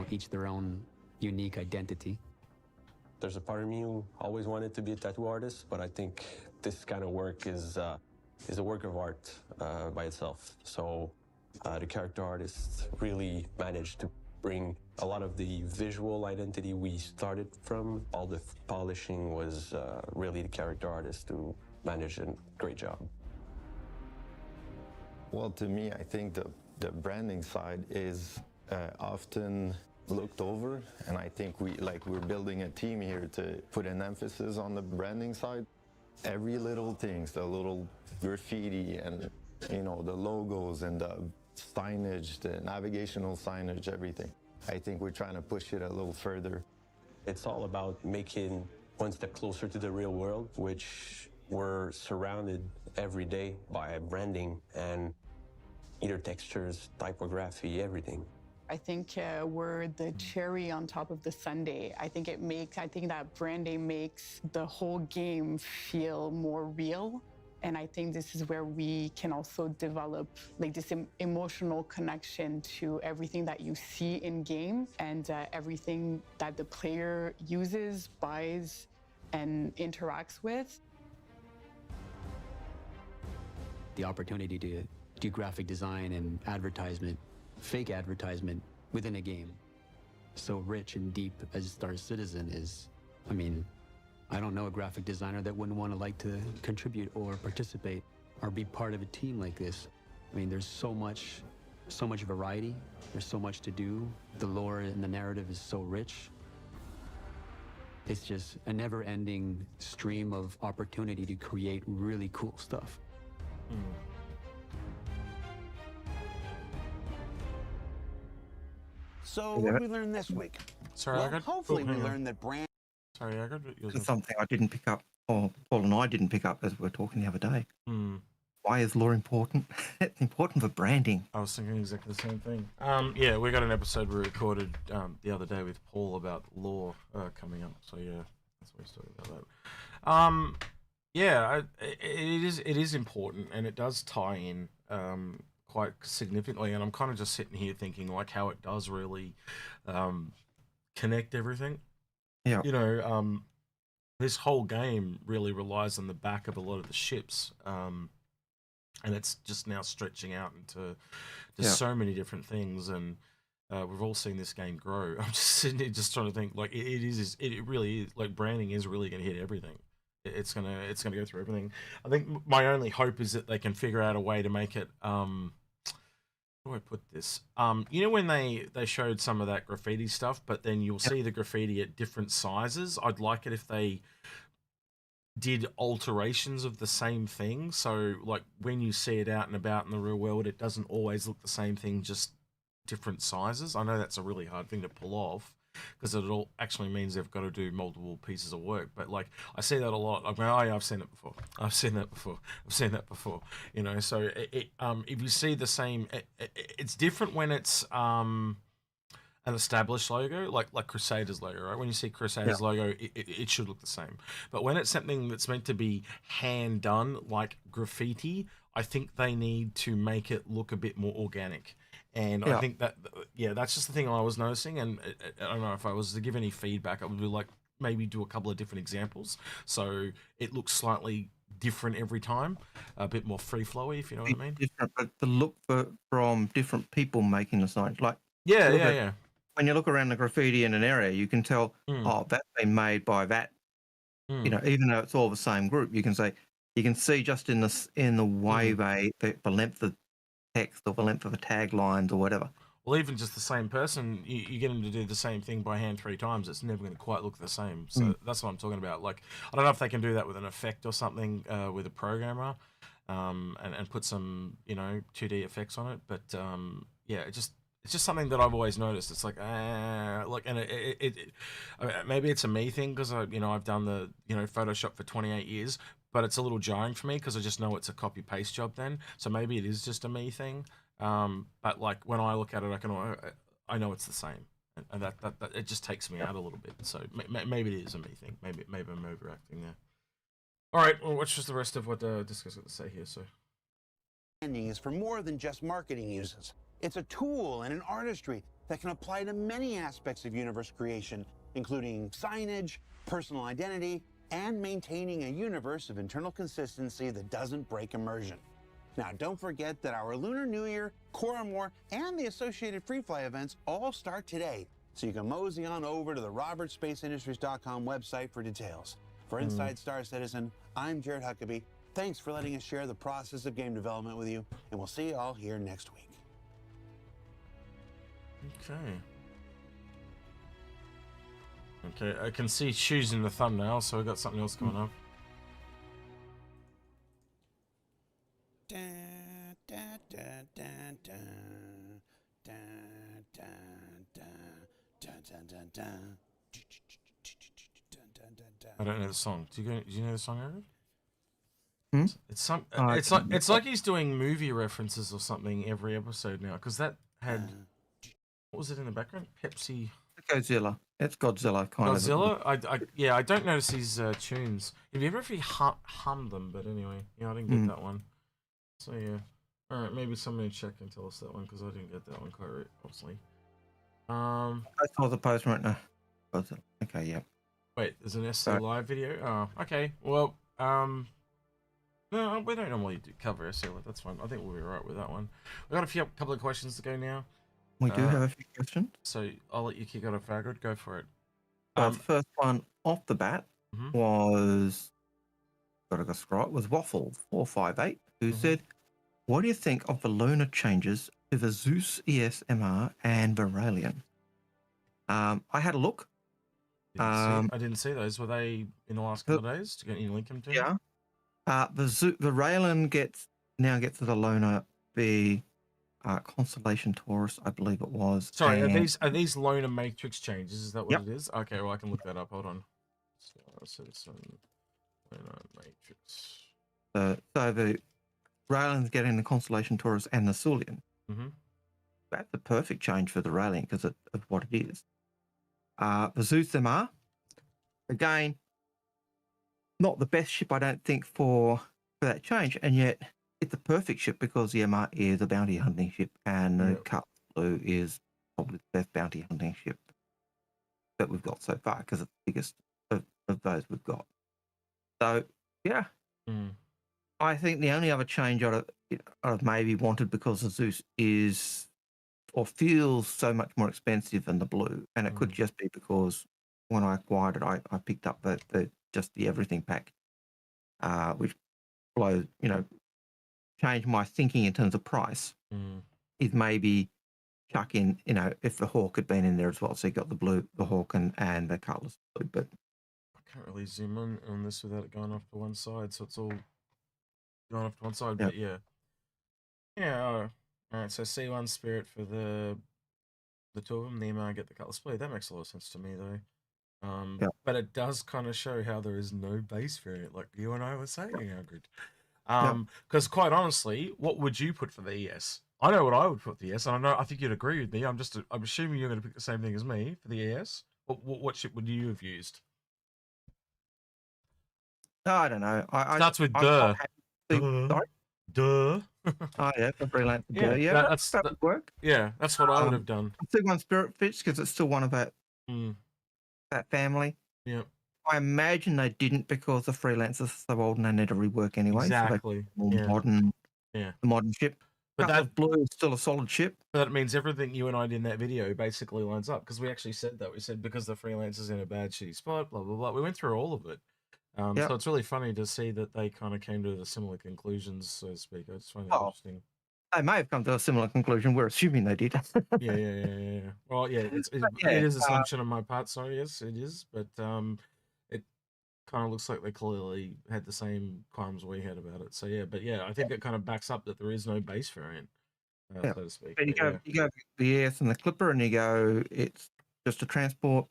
each their own unique identity. There's a part of me who always wanted to be a tattoo artist, but I think this kind of work is a work of art by itself. So the character artist really managed to bring a lot of the visual identity we started from. All the polishing was really the character artist who managed a great job. Well, to me, I think the branding side is often looked over, and I think we're building a team here to put an emphasis on the branding side. Every little things, the little graffiti and the logos and the signage, the navigational signage, everything. I think we're trying to push it a little further. It's all about making one step closer to the real world, which we're surrounded every day by branding and either textures, typography, everything. I think we're the cherry on top of the sundae. I think that branding makes the whole game feel more real And I think this is where we can also develop like this emotional connection to everything that you see in game and everything that the player uses, buys, and interacts with. The opportunity to do graphic design and advertisement, fake advertisement within a game, so rich and deep as Star Citizen is. I mean, I don't know a graphic designer that wouldn't want to like to contribute or participate or be part of a team like this. I mean, there's so much variety. There's so much to do. The lore and the narrative is so rich. It's just a never-ending stream of opportunity to create really cool stuff. So what did we learn this week? Sorry, Well, hopefully we learned that brand. Sorry, I got something I didn't pick up, or Paul and I didn't pick up as we were talking the other day. Why is lore important? It's important for branding. I was thinking exactly the same thing. Yeah, we got an episode we recorded the other day with Paul about lore coming up. So yeah, that's what he's talking about. Yeah, it is important, and it does tie in quite significantly. And I'm kind of just sitting here thinking like how it does really connect everything. Yeah. You know, this whole game really relies on the back of a lot of the ships. And it's just now stretching out into so many different things, and we've all seen this game grow. I'm just sitting here just trying to think, like it really is, like branding is really going to hit everything. It's gonna go through everything. I think my only hope is that they can figure out a way to make it. How do I put this? You know when they showed some of that graffiti stuff, but then you'll see the graffiti at different sizes. I'd like it if they did alterations of the same thing, so like when you see it out and about in the real world, it doesn't always look the same thing, just different sizes. I know that's a really hard thing to pull off because it all actually means they've got to do multiple pieces of work, but like I see that a lot. I'm going, oh yeah, I've seen it before, I've seen that before, you know. So if you see the same, it's different when it's an established logo, like Crusaders logo, right? When you see Crusaders logo, it should look the same. But when it's something that's meant to be hand done, like graffiti, I think they need to make it look a bit more organic. And I think that, that's just the thing I was noticing. And I don't know if I was to give any feedback, I would be like, maybe do a couple of different examples. So it looks slightly different every time, a bit more free flowy, if you know what I mean. Different, but the look from different people making the signs, like when you look around the graffiti in an area, you can tell, oh, that's been made by that. You know, even though it's all the same group, you can see just in the way the length of text or the length of the taglines or whatever. Well, even just the same person, you get them to do the same thing by hand 3 times. It's never going to quite look the same. So that's what I'm talking about. Like, I don't know if they can do that with an effect or something with a programmer, and put some 2D effects on it. But it's just something that I've always noticed. It's like, and maybe it's a me thing because I've done the Photoshop for 28 years, but it's a little jarring for me because I just know it's a copy paste job then. So maybe it is just a me thing. But like when I look at it, I know it's the same, and that it just takes me out a little bit. So maybe it is a me thing. Maybe I'm overacting there. All right, well, what's just the rest of what Disco's got to say here? So Branding is for more than just marketing uses. It's a tool and an artistry that can apply to many aspects of universe creation, including signage, personal identity, and maintaining a universe of internal consistency that doesn't break immersion. Now, don't forget that our Lunar New Year, Quorum War, and the associated Free Fly events all start today, so you can mosey on over to the robertsspaceindustries.com website for details. For Inside Star Citizen, I'm Jared Huckabee. Thanks for letting us share the process of game development with you, and we'll see you all here next week. Okay, I can see shoes in the thumbnail, so we got something else coming up. I don't know the song. Do you know the song, Aaron? It's like he's doing movie references or something every episode now, because that had what was it in the background? Pepsi. Godzilla. It's Godzilla kind of. Godzilla? I don't notice his tunes. Have you ever actually hummed them? But anyway, yeah, I didn't get that one. So yeah, all right, maybe somebody check and tell us that one because I didn't get that one quite right, obviously. I saw the post right now. Godzilla. Okay, yeah. Wait, there's an SC live video. Oh, okay. Well, no, we don't normally cover SC live. That's fine. I think we'll be alright with that one. We got a couple of questions to go now. We do have a few questions. So I'll let you kick out a Algared. Go for it. The first one off the bat was was Waffle458, who said, "What do you think of the loaner changes to the Zeus ESMR and Viralian?" I had a look. I didn't see those. Were they in the last couple of days? Can you link them to? Yeah. The Viralian now gets to the loaner the Constellation Taurus, I believe it was. Sorry, are these loaner matrix changes? Is that what it is? Okay, well I can look that up. Hold on. Citizen loaner matrix. So the Viralian's getting the Constellation Taurus and the Sulian. That's a perfect change for the Viralian because of what it is. The Zeus MR, again, not the best ship, I don't think, for that change, and yet it's a perfect ship because the MR is a bounty hunting ship, and the Cut Blue is probably the best bounty hunting ship that we've got so far because it's the biggest of those we've got. So, yeah. I think the only other change I'd have maybe wanted because the Zeus is or feels so much more expensive than the blue, and it could just be because when I acquired it, I picked up the everything pack, which blows, changed my thinking in terms of price. Is maybe chuck in, if the Hawk had been in there as well, so you got the blue, the Hawk, and the colours blue. But I can't really zoom in on this without it going off to one side, so it's all going off to one side. But yeah. All right, so C1 Spirit for the two of them. The MR get the colour split. That makes a lot of sense to me, though. But it does kind of show how there is no base variant, like you and I were saying, Algared. Because quite honestly, what would you put for the ES? I know what I would put for the ES, and I think you'd agree with me. I'm assuming you're going to pick the same thing as me for the ES. What ship would you have used? I don't know. Starts with duh. Sorry? Duh. Oh yeah, for freelance. Yeah, that would work. Yeah, that's what I would have done. C1 Spirit fits because it's still one of that family. Yeah. I imagine they didn't because the freelancers are so old and they need to rework anyway. Exactly. So the modern ship. But that blue is still a solid ship. But that means everything you and I did in that video basically lines up because we actually said that. We said because the freelancer's in a bad shitty spot, blah blah blah. We went through all of it. So it's really funny to see that they kind of came to the similar conclusions, so to speak. I just find it interesting. They may have come to a similar conclusion. We're assuming they did. Yeah. Well, yeah, it is assumption on my part. Sorry, yes, it is. But it kind of looks like they clearly had the same qualms we had about it. So yeah, but yeah, I think it kind of backs up that there is no base variant, so to speak. But you go the ES and the Clipper, and you go, it's just a transport.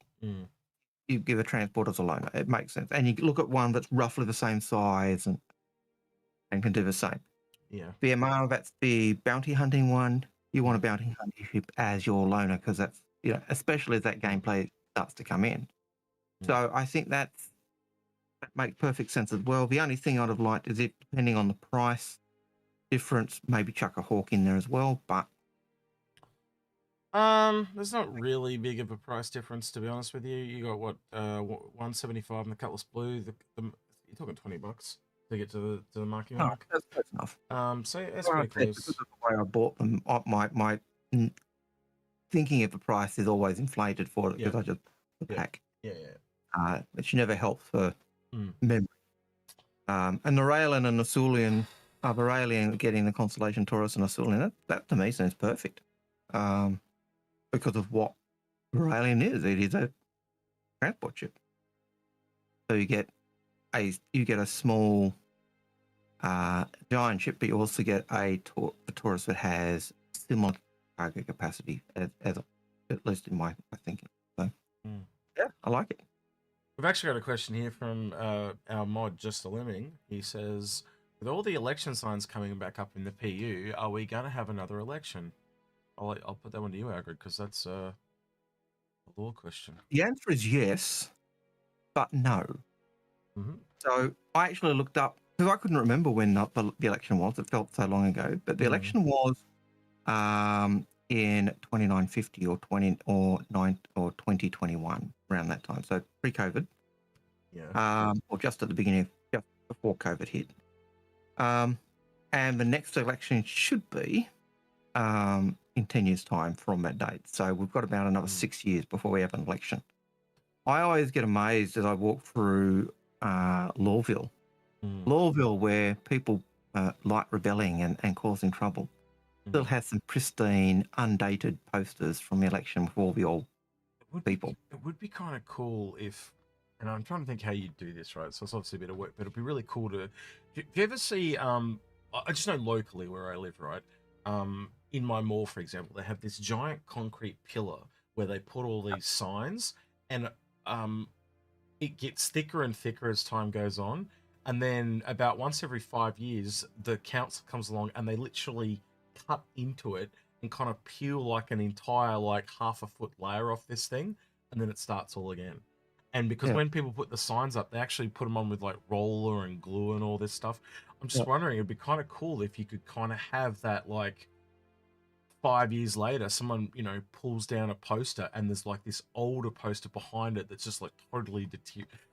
You give a transport as a loaner. It makes sense. And you look at one that's roughly the same size and can do the same. Yeah. The MR, that's the bounty hunting one. You want a bounty hunting ship as your loaner because that's, especially as that gameplay starts to come in. So I think that makes perfect sense as well. The only thing I'd have liked is if, depending on the price difference, maybe chuck a Hawk in there as well, but there's not really big of a price difference, to be honest with you. You got what, 175 in the Cutlass Blue. You're talking $20 to get to the marking mark. That's close enough. So that's pretty close. Because of the way I bought them, my thinking of the price is always inflated for it because I just the pack. Yeah. Which never helps for memory. And the Raelin and the Sulian, the Raelian getting the Constellation Taurus and the Sulian, that to me seems perfect. Because of what Raelin is. It is a transport ship. So you get a small giant ship, but you also get a Taurus that has similar cargo capacity as at least in my thinking. So yeah, I like it. We've actually got a question here from our mod, Just a Lemming. He says, with all the election signs coming back up in the PU, are we going to have another election? I'll put that one to you, Algared, because that's A law question. The answer is yes, but no. Mm-hmm. So I actually looked up, because I couldn't remember when the election was. It felt so long ago. But the election was in 2950 or 2021, around that time. So pre-COVID. Yeah. Or just at the beginning, just before COVID hit. And the next election should be in 10 years' time from that date. So we've got about another 6 years before we have an election. I always get amazed as I walk through Lawville, where people like rebelling and causing trouble, still has some pristine, undated posters from the election with all the old people. It would be kind of cool if, and I'm trying to think how you'd do this, right? So it's obviously a bit of work, but it'd be really cool to, if you ever see, I just know locally where I live, right? In my mall, for example, they have this giant concrete pillar where they put all these signs, and it gets thicker and thicker as time goes on. And then about once every 5 years, the council comes along and they literally cut into it and kind of peel like an entire, like, half a foot layer off this thing, and then it starts all again. And because when people put the signs up, they actually put them on with like roller and glue and all this stuff. I'm just wondering, it'd be kind of cool if you could kind of have that, like, 5 years later, someone, you know, pulls down a poster and there's like this older poster behind it that's just like totally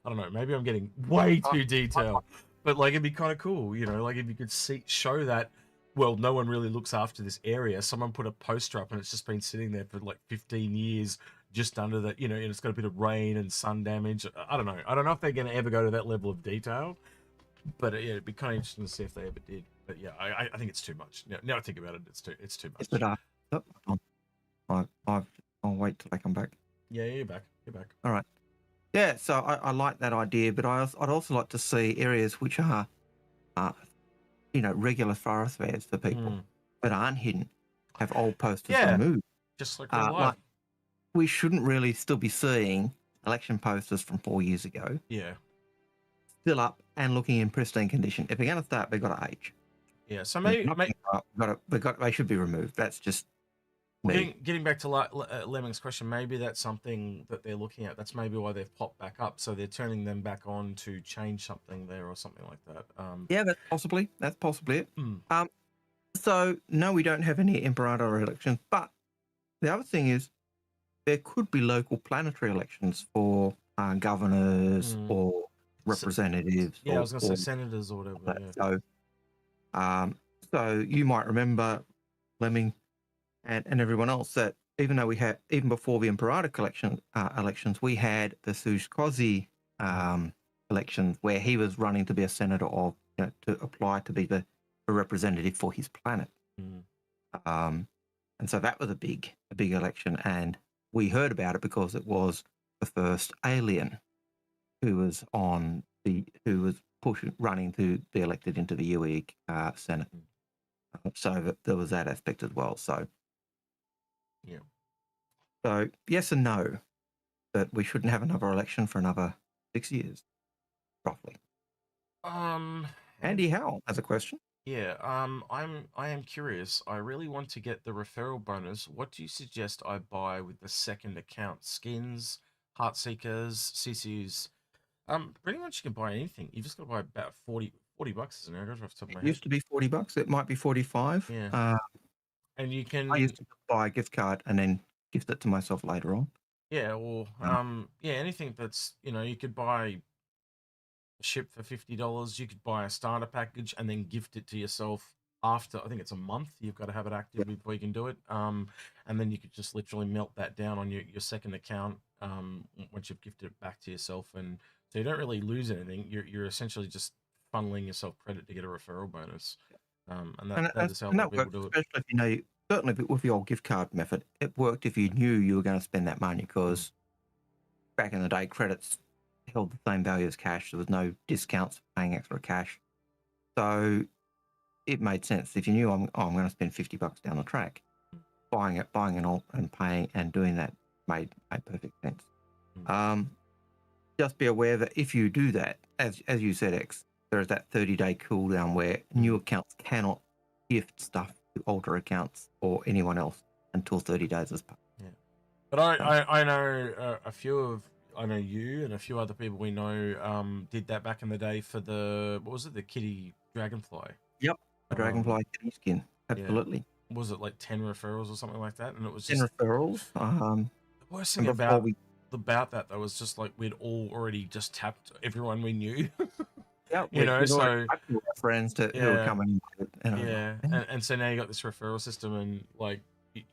I don't know, maybe I'm getting way too detailed, but like it'd be kind of cool, you know, like if you could show that, well, no one really looks after this area. Someone put a poster up and it's just been sitting there for like 15 years just under that, you know, and it's got a bit of rain and sun damage. I don't know. I don't know if they're going to ever go to that level of detail, but yeah, it'd be kind of interesting to see if they ever did. But yeah, I think it's too much. Now I think about it, it's too much. But I'll wait till I come back. Yeah, you're back. All right. Yeah, so I like that idea, but I'd also like to see areas which are, you know, regular thoroughfares for people that aren't hidden, have old posters removed. Just like real life. We shouldn't really still be seeing election posters from 4 years ago. Yeah. Still up and looking in pristine condition. If they're going to start, they've got to age. Yeah, so maybe they should be removed. That's just me. Getting back to Lemming's question, maybe that's something that they're looking at. That's maybe why they've popped back up. So they're turning them back on to change something there or something like that. Yeah, that's possibly it. So no, we don't have any imperator elections. But the other thing is, there could be local planetary elections for governors or representatives. Yeah, I was going to say senators or whatever. Yeah. So you might remember, Lemming and everyone else, that even though we had, even before the imperator elections, we had the Suzkozy elections where he was running to be a senator or, you know, to apply to be the representative for his planet. And so that was a big election, and we heard about it because it was the first alien who was running to be elected into the UE Senate. So there was that aspect as well. So yeah. So yes and no, but we shouldn't have another election for another 6 years, roughly. Andy Howell has a question. Yeah, I am curious. I really want to get the referral bonus. What do you suggest I buy with the second account? Skins, Heartseekers, CCUs. Pretty much you can buy anything. You just got to buy about 40 bucks, isn't it? Off the top of my head. Used to be $40. It might be 45. Yeah. And you can. I used to buy a gift card and then gift it to myself later on. Yeah, or yeah, anything that's, you know, you could buy a ship for $50. You could buy a starter package and then gift it to yourself after, I think it's a month. You've got to have it active before you can do it. And then you could just literally melt that down on your second account once you've gifted it back to yourself, and so you don't really lose anything. You're essentially just funneling yourself credit to get a referral bonus. And that is how people works, do it. especially if you know, certainly with the old gift card method, it worked if you knew you were going to spend that money, because back in the day, credits held the same value as cash. There was no discounts for paying extra cash. So it made sense. If you knew I'm going to spend $50 down the track, buying an alt and paying and doing that made perfect sense. Just be aware that if you do that, as you said, X, there is that 30-day cooldown where new accounts cannot gift stuff to older accounts or anyone else until 30 days has passed. But I know a few of I know you and a few other people we know did that back in the day for the what was it, the kitty dragonfly? Yep, the dragonfly kitty skin. Absolutely. Yeah. Was it like 10 referrals or something like that? And it was 10 just referrals. the worst thing about that though was just like we'd all already just tapped everyone we knew. Yeah, you know, so friends who were coming. And so now you got this referral system, and like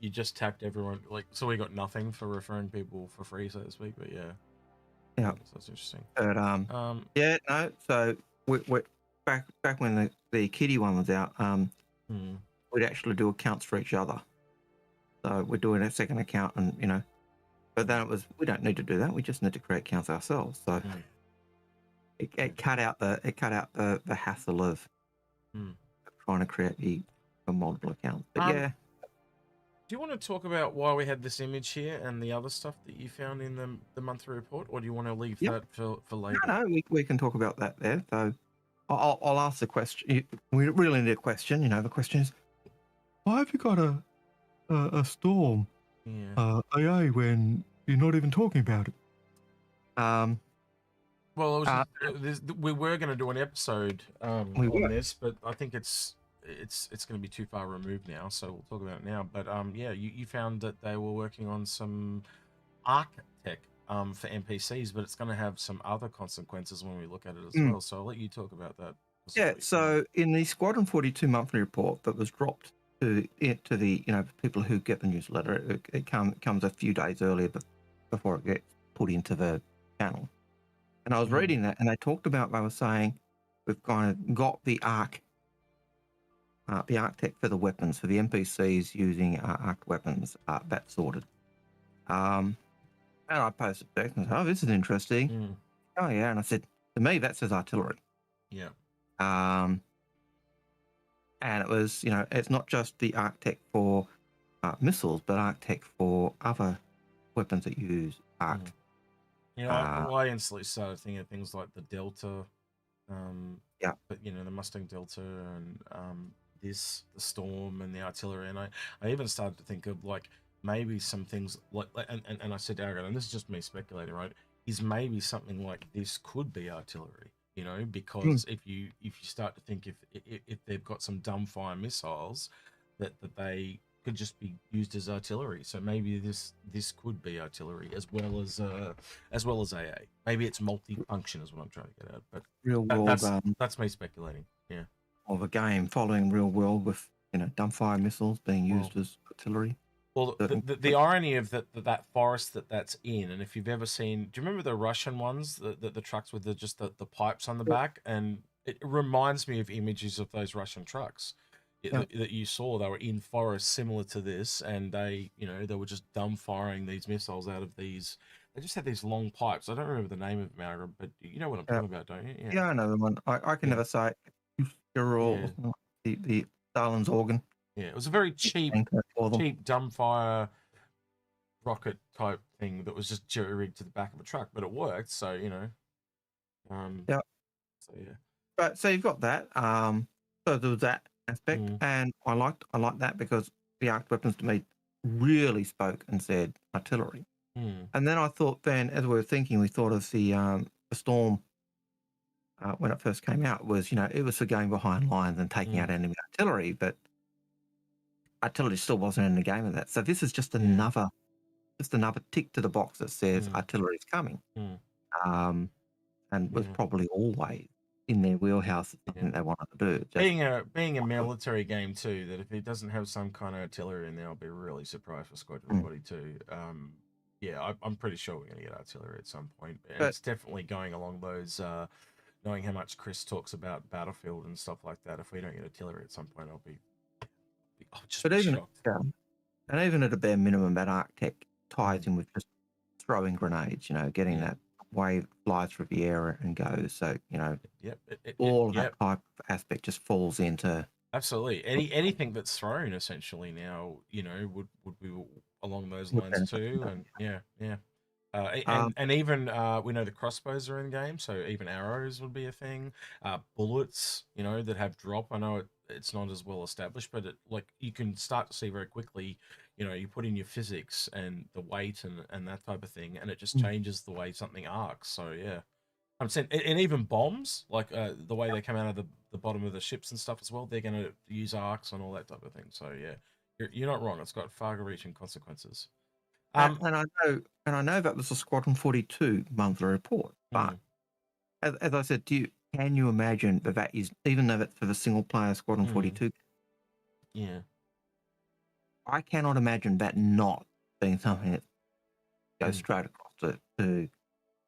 you just tapped everyone. Like, so we got nothing for referring people for free, so to speak. But yeah, yeah, so that's interesting. But yeah, no. So we back when the kitty one was out, we'd actually do accounts for each other. So we're doing a second account, and but then it was we don't need to do that. We just need to create accounts ourselves. So. It cut out the hassle of trying to create the multiple accounts. But yeah. Do you want to talk about why we had this image here and the other stuff that you found in the monthly report, or do you want to leave that for later? No, we can talk about that there. So I'll ask the question. We really need a question. The question is, why have you got a storm AA when you're not even talking about it? Well, we were going to do an episode on this, but I think it's going to be too far removed now, so we'll talk about it now. But yeah, you found that they were working on some arc tech for NPCs, but it's going to have some other consequences when we look at it as well. So I'll let you talk about that. Yeah. So in the Squadron 42 monthly report that was dropped to the people who get the newsletter, it comes a few days earlier before it gets put into the channel. And I was reading that, and they were saying, we've kind of got the arc tech for the weapons, for the NPCs using arc weapons, that's sorted. And I posted back and said, oh, this is interesting. Oh, yeah. And I said, to me, that says artillery. Yeah. And it was, it's not just the arc tech for missiles, but arc tech for other weapons that use arc. I instantly started thinking of things like the Delta, but the Mustang Delta and the Storm and the artillery, and I even started to think of like maybe some things like and I said, and this is just me speculating, right? Is maybe something like this could be artillery, because if you start to think if they've got some dumbfire missiles that they could just be used as artillery, so maybe this could be artillery as well as AA. Maybe it's multi-function is what I'm trying to get at. But real world, that's me speculating. Yeah, of a game following real world with dumbfire missiles being used as artillery. Well, the irony of that forest that's in, and if you've ever seen, do you remember the Russian ones, the trucks with the pipes on the back, and it reminds me of images of those Russian trucks. That you saw. They were in forests similar to this, and they were just firing these missiles out of these. They just had these long pipes. I don't remember the name of them, Aaron, but you know what I'm talking about, don't you? Yeah, I know the one. I can never say it. The Stalin's organ. Yeah, it was a very cheap dumbfire rocket type thing that was just jerry-rigged to the back of a truck, but it worked. So yeah. So yeah. But so you've got that. So there was that aspect, and I liked that because the arc weapons to me really spoke and said artillery. And then I thought, as we were thinking, we thought of the Storm when it first came out was it was for going behind lines and taking out enemy artillery, but artillery still wasn't in the game of that. So this is just another tick to the box that says artillery is coming, and was probably always in their wheelhouse something they wanted to do. Being a military game too, that if it doesn't have some kind of artillery in there, I'll be really surprised for Squadron 42. Yeah, I'm pretty sure we're going to get artillery at some point. And it's definitely going along those, knowing how much Chris talks about Battlefield and stuff like that. If we don't get artillery at some point, I'll be shocked. And even at a bare minimum, that arc tech ties in with just throwing grenades, getting that wave flies through the air and goes. So, all of that type of aspect just falls into... Absolutely. Anything that's thrown, essentially, now, would be along those lines too. And and even we know the crossbows are in the game, so even arrows would be a thing. Bullets, that have drop. I know it's not as well established, but you can start to see very quickly, you know, you put in your physics and the weight and that type of thing, and it just changes the way something arcs. So yeah, I'm saying, and even bombs, like the way they come out of the bottom of the ships and stuff as well, they're going to use arcs and all that type of thing. So yeah, you're not wrong. It's got far-reaching consequences. And I know that was a Squadron 42 monthly report, but as I said, can you imagine that is, even though it's for the single player Squadron 42? Yeah. I cannot imagine that not being something that goes straight across to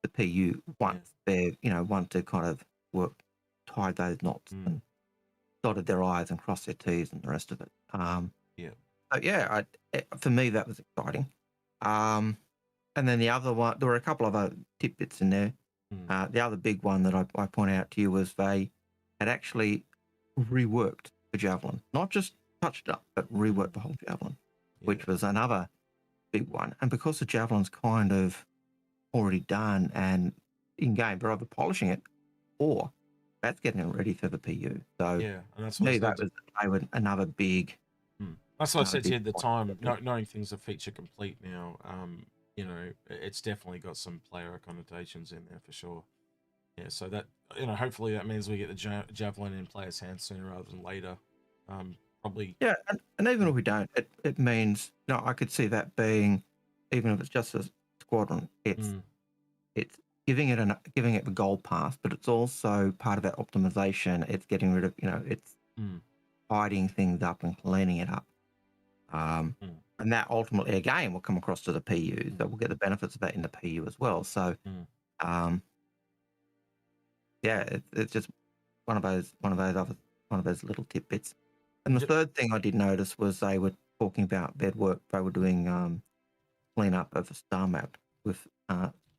the PU once they've kind of tied those knots and dotted their I's and crossed their T's and the rest of it. So yeah, for me that was exciting. And then the other one, there were a couple of other tidbits in there. The other big one that I point out to you was they had actually reworked the Javelin, not just touched it up, but reworked the whole Javelin, which was another big one. And because the Javelin's kind of already done and in game, they're either polishing it or that's getting it ready for the PU. So yeah, and that's me, that was another big. That's what I said to you at the time. Knowing things are feature complete now, you know, it's definitely got some player connotations in there for sure. Yeah, so that, you know, hopefully that means we get the Javelin in players' hands sooner rather than later. Probably. Yeah, and even if we don't, it means, you know, I could see that being, even if it's just a Squadron, it's giving it the gold pass, but it's also part of that optimization. It's getting rid of, you know, it's tidying things up and cleaning it up. And that ultimately again will come across to the PU, so we'll get the benefits of that in the PU as well. So yeah, it's just one of those little tidbits. And the third thing I did notice was they were talking about they were doing cleanup of a star map with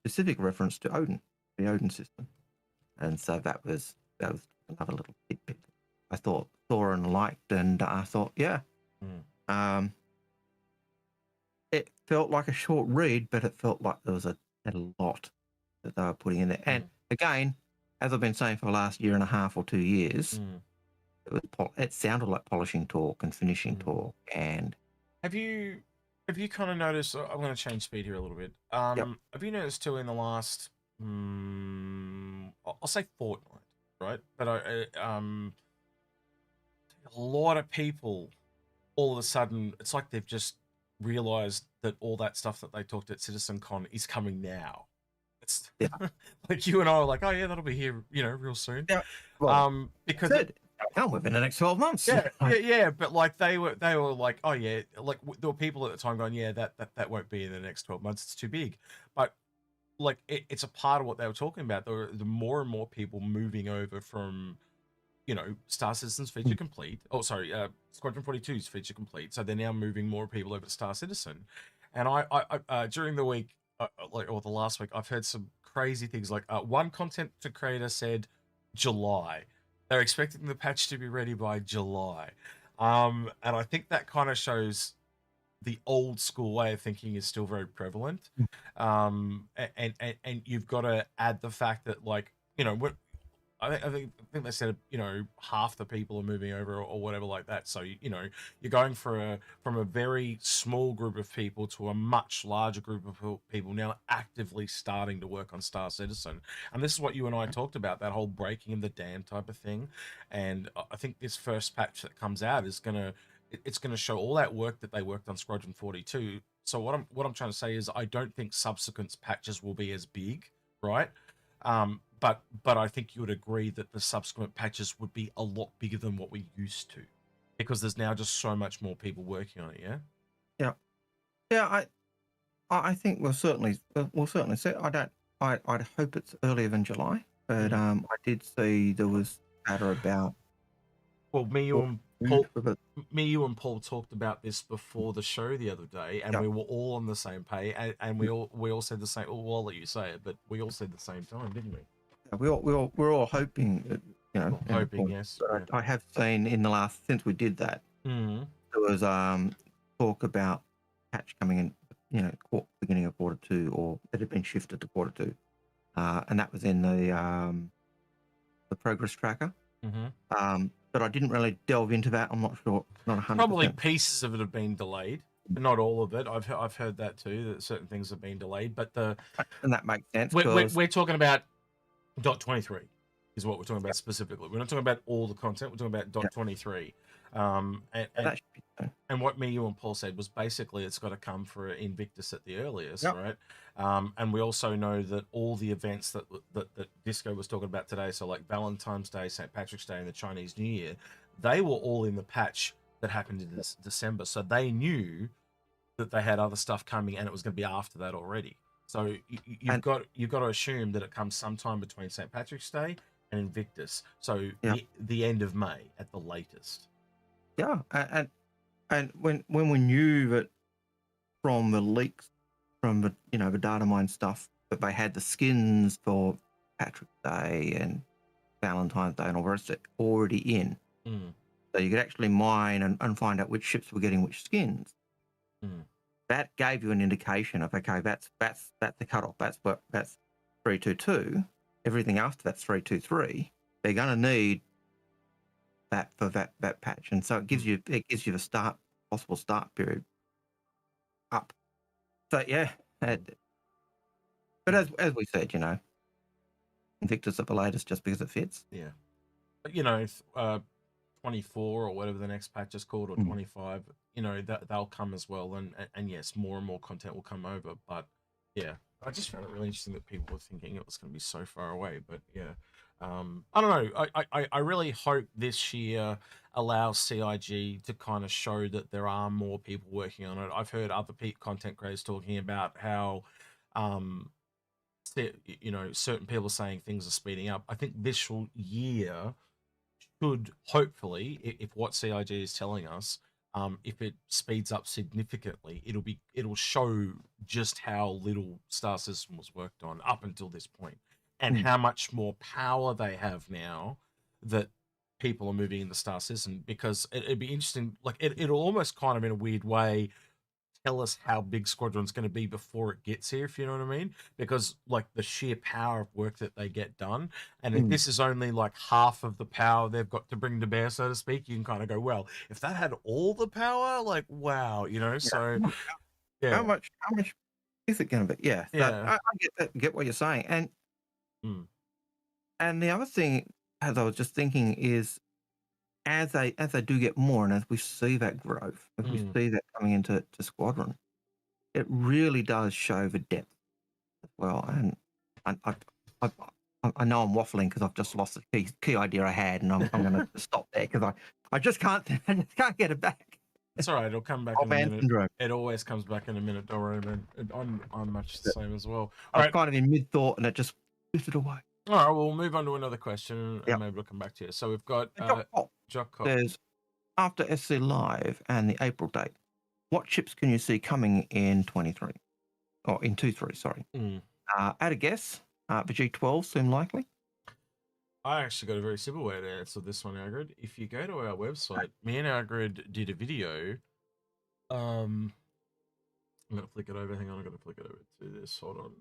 specific reference to Odin, the Odin system. And so that was another little tidbit I thought saw and liked, and I thought, yeah. It felt like a short read, but it felt like there was a lot that they were putting in there. And again, as I've been saying for the last year and a half or 2 years, it sounded like polishing talk and finishing talk. And have you kind of noticed? I'm going to change speed here a little bit. Have you noticed too in the last, I'll say fortnight, right? But a lot of people, all of a sudden, it's like they've just realized that all that stuff that they talked at CitizenCon is coming now. It's like you and I were like, oh yeah, that'll be here, you know, real soon. Yeah. Well, because come within the next 12 months. Yeah. But like they were like, oh yeah, like there were people at the time going, yeah, that won't be in the next 12 months. It's too big. But like it's a part of what they were talking about. There were the more and more people moving over from, you know, Star Citizen's feature complete. Oh, sorry, Squadron 42's feature complete. So they're now moving more people over to Star Citizen. And I during the week, or the last week, I've heard some crazy things. Like one content creator said July. They're expecting the patch to be ready by July. And I think that kind of shows the old school way of thinking is still very prevalent. And you've got to add the fact that, like, you know, I think they said, you know, half the people are moving over or whatever like that. So, you know, you're going from a very small group of people to a much larger group of people now actively starting to work on Star Citizen. And this is what you and I talked about, that whole breaking of the dam type of thing. And I think this first patch that comes out is it's gonna show all that work that they worked on Squadron 42. So what I'm trying to say is I don't think subsequent patches will be as big, right? But I think you would agree that the subsequent patches would be a lot bigger than what we used to, because there's now just so much more people working on it. Yeah. I think we'll certainly see. I'd hope it's earlier than July, but I did see there was chatter about. Well, me, you and Paul talked about this before the show the other day, and we were all on the same page, and we all said the same. Well, I'll let you say it, but we all said the same time, didn't we? Yeah, we're all hoping that, you know. Hoping, yes. But I have seen since we did that, there was talk about patch coming in, you know, beginning of quarter 2, or it had been shifted to quarter 2, and that was in the progress tracker. But I didn't really delve into that. I'm not sure. Not 100%. Probably pieces of it have been delayed. not all of it. I've heard that too, that certain things have been delayed. But and that makes sense. We're talking about .23 is what we're talking about specifically. We're not talking about all the content. We're talking about .23. And what me, you, and Paul said was basically it's got to come for Invictus at the earliest, right? And we also know that all the events that Disco was talking about today, so like Valentine's Day, St. Patrick's Day, and the Chinese New Year, they were all in the patch that happened in December. So they knew that they had other stuff coming, and it was going to be after that already. So you've got to assume that it comes sometime between St. Patrick's Day and Invictus. So the end of May at the latest. Yeah, and when we knew that from the leaks, from the the data mine stuff, that they had the skins for Patrick's Day and Valentine's Day and all the rest of it already in, so you could actually mine and find out which ships were getting which skins. That gave you an indication of, okay, that's the cutoff. That's 322. Everything after that's 323. They're going to need that for that patch, and so it gives you the possible start period up. So yeah, but as we said, Invictus at the latest just because it fits. Yeah, but 24 or whatever the next patch is called, or 25, they'll come as well, and yes, more and more content will come over. But yeah, I just found it really interesting that people were thinking it was going to be so far away. But yeah, I don't know. I really hope this year allows CIG to kind of show that there are more people working on it. I've heard other content creators talking about how certain people saying things are speeding up. I think this year should hopefully, if what CIG is telling us, if it speeds up significantly, it'll show just how little Star System was worked on up until this point, and how much more power they have now that people are moving in the Star System. Because it'd be interesting, like it'll almost kind of in a weird way tell us how big Squadron's going to be before it gets here, if you know what I mean, because like the sheer power of work that they get done, and if this is only like half of the power they've got to bring to bear, so to speak, you can kind of go, well, if that had all the power, like wow, so yeah, how much is it going to be? Yeah, I get what you're saying, and the other thing, as I was just thinking, is as they do get more, and as we see that growth, as we see that coming into Squadron, it really does show the depth as well. And I know I'm waffling because I've just lost the key idea I had, and I'm going to stop there because I just can't get it back. It's all right. It'll come back in a minute. Syndrome. It always comes back in a minute. Don't worry, man. I'm much the same as well. I was kind of in mid thought, and it just drifted away. All right, we'll move on to another question, and maybe we'll come back to you. So we've got Jock Cop. There's after SC Live and the April date, what chips can you see coming in 23? Or in 23, sorry. At a guess, the G12 seem likely. I actually got a very simple way to answer this one, Algared. If you go to our website, me and Algared did a video. I'm going to flick it over. Hang on, I'm going to flick it over to this. Hold on.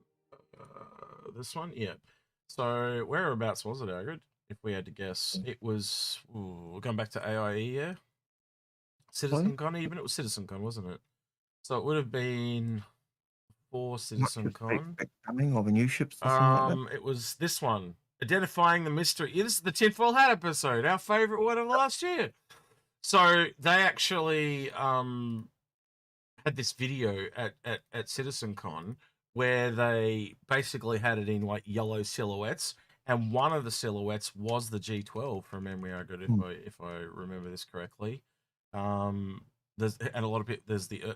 This one? Yeah. So whereabouts was it, Algared? If we had to guess, it was. We're going back to AIE, yeah. CitizenCon, even it was CitizenCon, wasn't it? So it would have been for CitizenCon. Coming of a new ships. Like it was this one, identifying the mystery. This is the tinfoil hat episode, our favorite one of last year. So they actually had this video at CitizenCon where they basically had it in like yellow silhouettes, and one of the silhouettes was the G12 from memory. I got if I remember this correctly. There's a lot of people. There's the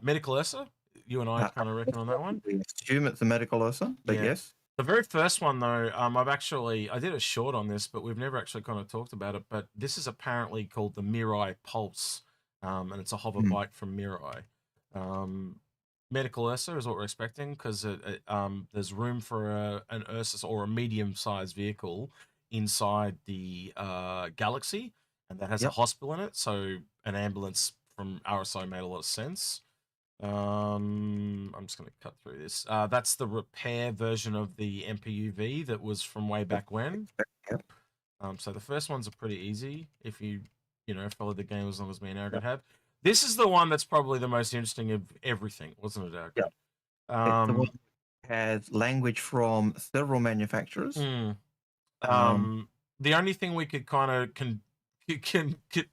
medical Ursa. You and I kind of reckon on that one. We assume it's a medical Ursa, but yes. The very first one though, I did a short on this, but we've never actually kind of talked about it. But this is apparently called the Mirai Pulse, and it's a hover bike from Mirai. Medical Ursa is what we're expecting, because there's room for an Ursa or a medium-sized vehicle inside the Galaxy, and that has a hospital in it, so an ambulance from RSO made a lot of sense. I'm just going to cut through this. That's the repair version of the MPUV that was from way back when. So the first ones are pretty easy if you follow the game as long as me and Algared have. This is the one that's probably the most interesting of everything, wasn't it, Algared? Yeah. It's the one that has language from several manufacturers. The only thing we could kind of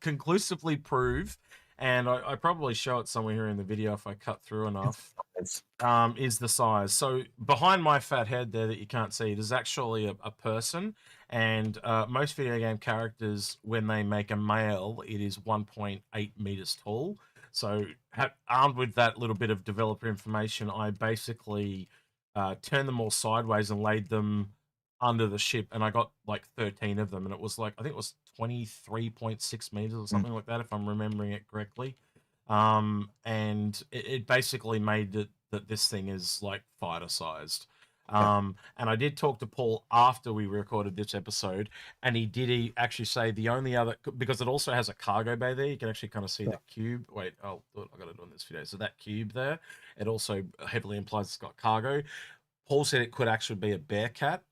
conclusively prove, and I probably show it somewhere here in the video if I cut through enough, is the size. So behind my fat head there that you can't see, there's actually a person, and most video game characters, when they make a male, it is 1.8 meters tall. So armed with that little bit of developer information, I basically turned them all sideways and laid them under the ship, and I got like 13 of them, and it was like, I think it was 23.6 meters or something like that, if I'm remembering it correctly. And it basically made it that this thing is like fighter sized. And I did talk to Paul after we recorded this episode, and he did actually say the only other, because it also has a cargo bay there, you can actually kind of see the cube. Wait, I got it on this video. So that cube there, it also heavily implies it's got cargo. Paul said it could actually be a Bearcat,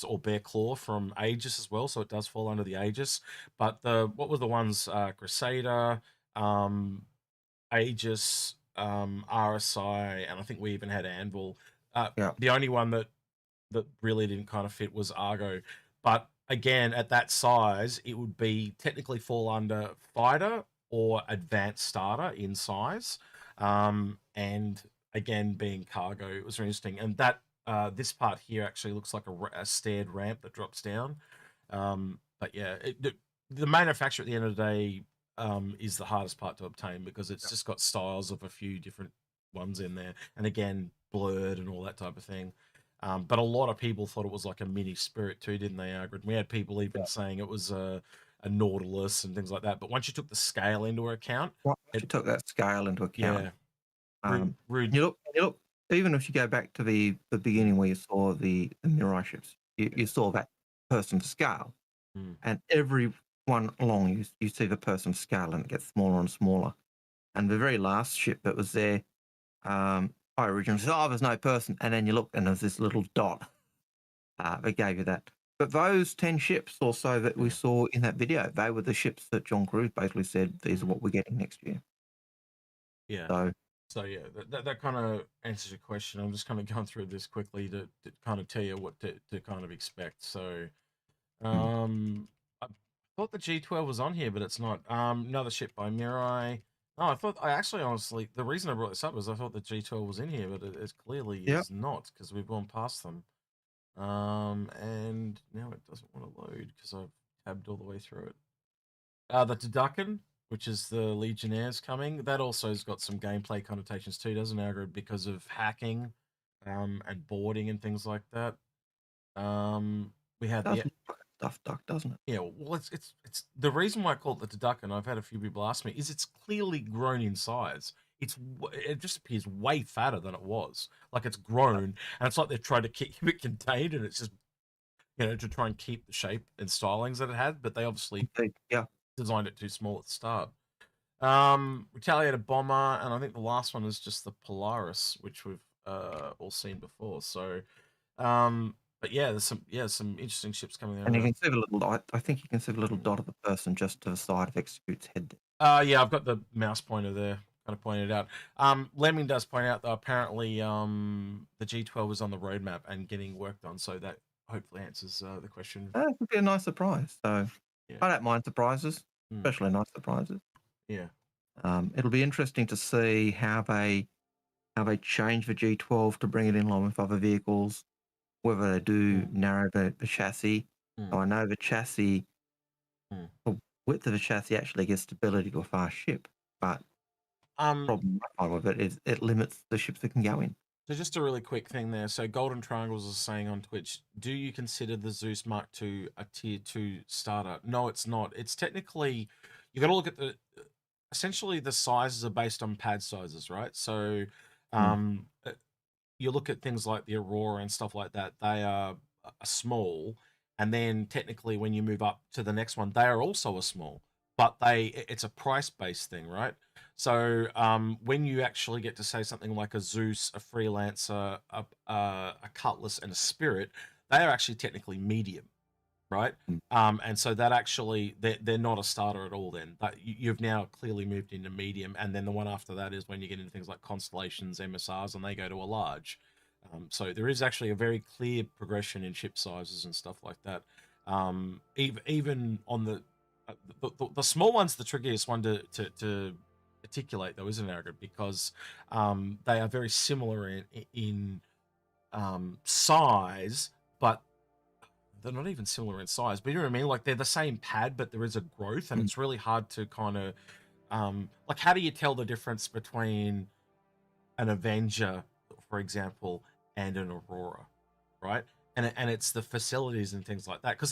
or Bear Claw from Aegis as well, so it does fall under the Aegis. But what were the ones? Crusader, Aegis, RSI, and I think we even had Anvil. The only one that really didn't kind of fit was Argo. But again, at that size, it would be technically fall under fighter or advanced starter in size. And again, being cargo, it was interesting. And that this part here actually looks like a staired ramp that drops down. But yeah, the manufacturer at the end of the day is the hardest part to obtain, because it's just got styles of a few different ones in there, and again, blurred and all that type of thing. But a lot of people thought it was like a mini Spirit too, didn't they, Algared? We had people even saying it was a Nautilus and things like that. But once you took the scale into account, you took that scale into account. Yeah. You look. Even if you go back to the beginning where you saw the Mirai ships, you saw that person scale, and every one along you see the person scale, and it gets smaller and smaller. And the very last ship that was there, I originally said, "Oh, there's no person," and then you look and there's this little dot. They gave you that. But those 10 ships or so that we saw in that video, they were the ships that John Cruz basically said, "These are what we're getting next year." Yeah. So yeah, that kind of answers your question. I'm just kind of going through this quickly to kind of tell you what to kind of expect. So, I thought the G12 was on here, but it's not. Another ship by Mirai. No, honestly, the reason I brought this up was I thought the G12 was in here, but it clearly is not, because we've gone past them. And now it doesn't want to load because I've tabbed all the way through it. The Tadakan, which is the Legionnaires coming, that also has got some gameplay connotations too, doesn't it, Algared? Because of hacking, and boarding and things like that. We had the stuff duck, doesn't it? Yeah, well, it's the reason why I call it the Tadakan, I've had a few people ask me, is it's clearly grown in size. It just appears way fatter than it was. Like it's grown, and it's like they're trying to keep it contained, and it's just, to try and keep the shape and stylings that it had, but they obviously designed it too small at the start. Retaliator Bomber, and I think the last one is just the Polaris, which we've all seen before. So, but yeah, there's some interesting ships coming out. And you can see the little dot. I think you can see the little dot of the person just to the side of Execute's head. Yeah, I've got the mouse pointer there, kind of pointed out. Lemming does point out that apparently the G12 is on the roadmap and getting worked on, so that hopefully answers the question. That would be a nice surprise. So I don't mind surprises, especially nice surprises. Yeah. It'll be interesting to see how they change the G12 to bring it in line with other vehicles, whether they do narrow the chassis. So I know the chassis, the width of the chassis actually gives stability to a fast ship, but the problem I find with it is it limits the ships that can go in. So just a really quick thing there. So Golden Triangles is saying on Twitch, do you consider the Zeus Mark II a tier 2 starter? No, it's not. It's technically, you got to look at essentially the sizes are based on pad sizes, right? So you look at things like the Aurora and stuff like that, they are small. And then technically when you move up to the next one, they are also a small, but it's a price-based thing, right? So when you actually get to say something like a Zeus, a Freelancer, a Cutlass, and a Spirit, they are actually technically medium, right? And so that actually, they're not a starter at all then. But you've now clearly moved into medium, and then the one after that is when you get into things like constellations, MSRs, and they go to a large. So there is actually a very clear progression in ship sizes and stuff like that. Even on the small one's the trickiest one to articulate, though, isn't it, because they are very similar in size, but they're not even similar in size. But you know what I mean? Like, they're the same pad, but there is a growth, and it's really hard to kind of like, how do you tell the difference between an Avenger, for example, and an Aurora, right? And it's the facilities and things like that, because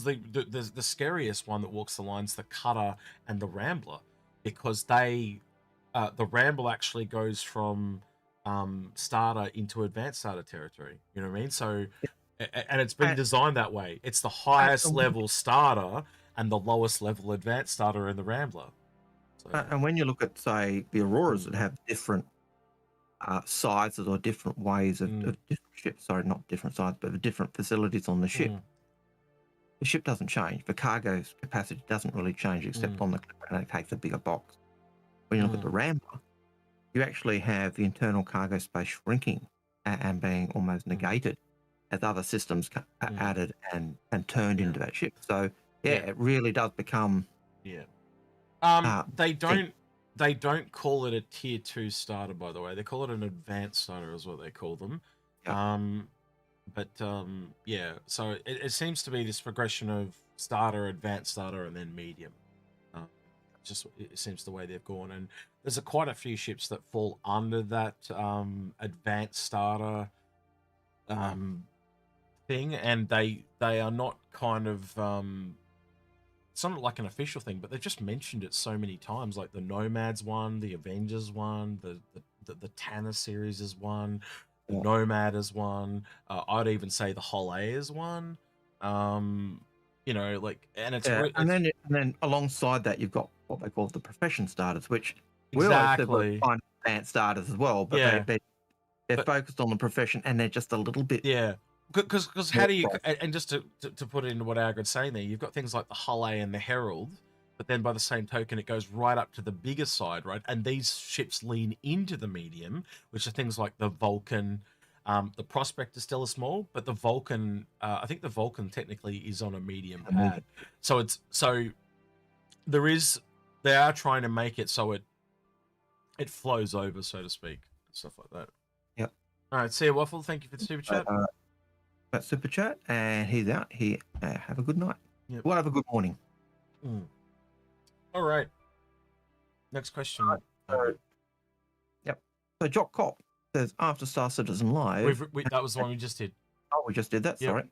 the scariest one that walks the line's the Cutter and the Rambler, because the Rambler actually goes from starter into advanced starter territory. You know what I mean? So, and it's been designed that way. It's the highest level starter and the lowest level advanced starter in the Rambler. So, and when you look at, say, the Auroras that have different sizes or different ways of different ships, sorry, not different sizes, but the different facilities on the ship, the ship doesn't change. The cargo's capacity doesn't really change, except on the clip, and it takes a bigger box. When you look at the Rambler, you actually have the internal cargo space shrinking and being almost negated as other systems are added and turned into that ship. So it really does become they don't call it a tier 2 starter, by the way. They call it an advanced starter, is what they call them. So it seems to be this progression of starter, advanced starter, and then medium. It seems the way they've gone, and there's quite a few ships that fall under that advanced starter thing, and they are not kind of it's not like an official thing, but they've just mentioned it so many times, like the Nomads one, the Avengers one, the Tanner series is one, the Nomad is one. I'd even say the Hull A is one. You know, like, and it's and then alongside that, you've got what they call the profession starters, which exactly we find advanced starters as well, but they're focused on the profession, and they're just a little bit because how do you, and just to put it into what Algared's saying there, you've got things like the Hull A and the Herald, but then by the same token, it goes right up to the bigger side, right? And these ships lean into the medium, which are things like the Vulcan. The Prospect is still a small, but the Vulcan, I think the Vulcan technically is on a medium pad. So they are trying to make it so it flows over, so to speak, stuff like that. Yep. All right, see you, Waffle. Thank you for the super chat. That super chat, and he's out here. Have a good night. Yep. Well, have a good morning. All right. Next question. Yep. So Jock Cop says, after Star Citizen Live. That was the one we just did. Oh, we just did that. Sorry.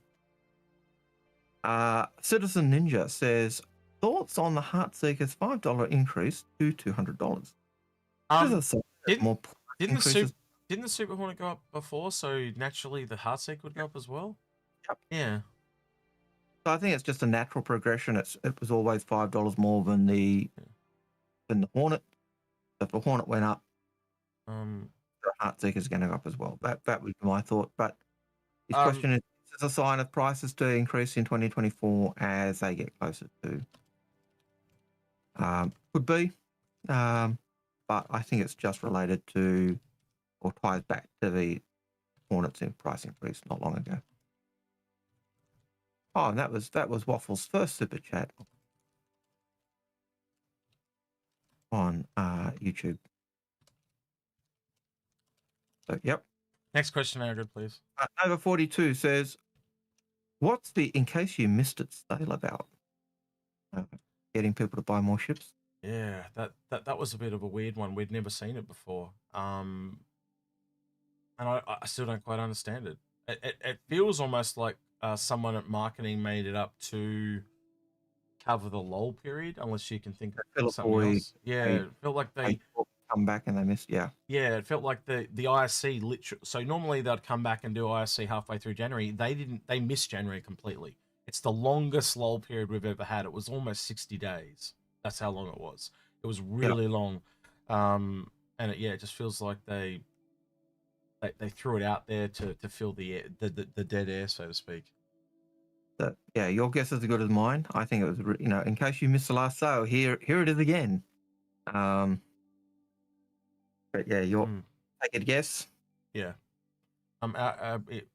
Citizen Ninja says, thoughts on the Heartseeker's $5 increase to $200? Didn't the Super Hornet go up before, so naturally the Heartseeker would go up as well? Yep. Yeah. So I think it's just a natural progression. It was always $5 more than the Hornet. If the Hornet went up, the Heartseeker is going to go up as well. That would be my thought. But his question is a sign of prices to increase in 2024 as they get closer to. Could be, but I think it's just related to, or ties back to the Hornets in price increase not long ago. Oh, and that was Waffle's first super chat on YouTube. So, yep. Next question, Algared, please. Over 42 says, what's the in case you missed it sale about? Getting people to buy more ships? Yeah, that was a bit of a weird one. We'd never seen it before. And I still don't quite understand it. It feels almost like someone at marketing made it up to cover the lull period, unless you can think of something else. Yeah, it felt like they come back and they missed. Yeah, it felt like the ISC literally. So normally they'd come back and do ISC halfway through January. They missed January completely. It's the longest lull period we've ever had. It was almost 60 days. That's how long it was. It was really long. And it just feels like they threw it out there to fill the dead air, so to speak. So, yeah, your guess is as good as mine. I think it was, in case you missed the last sale, here it is again. But yeah, take a guess. Yeah.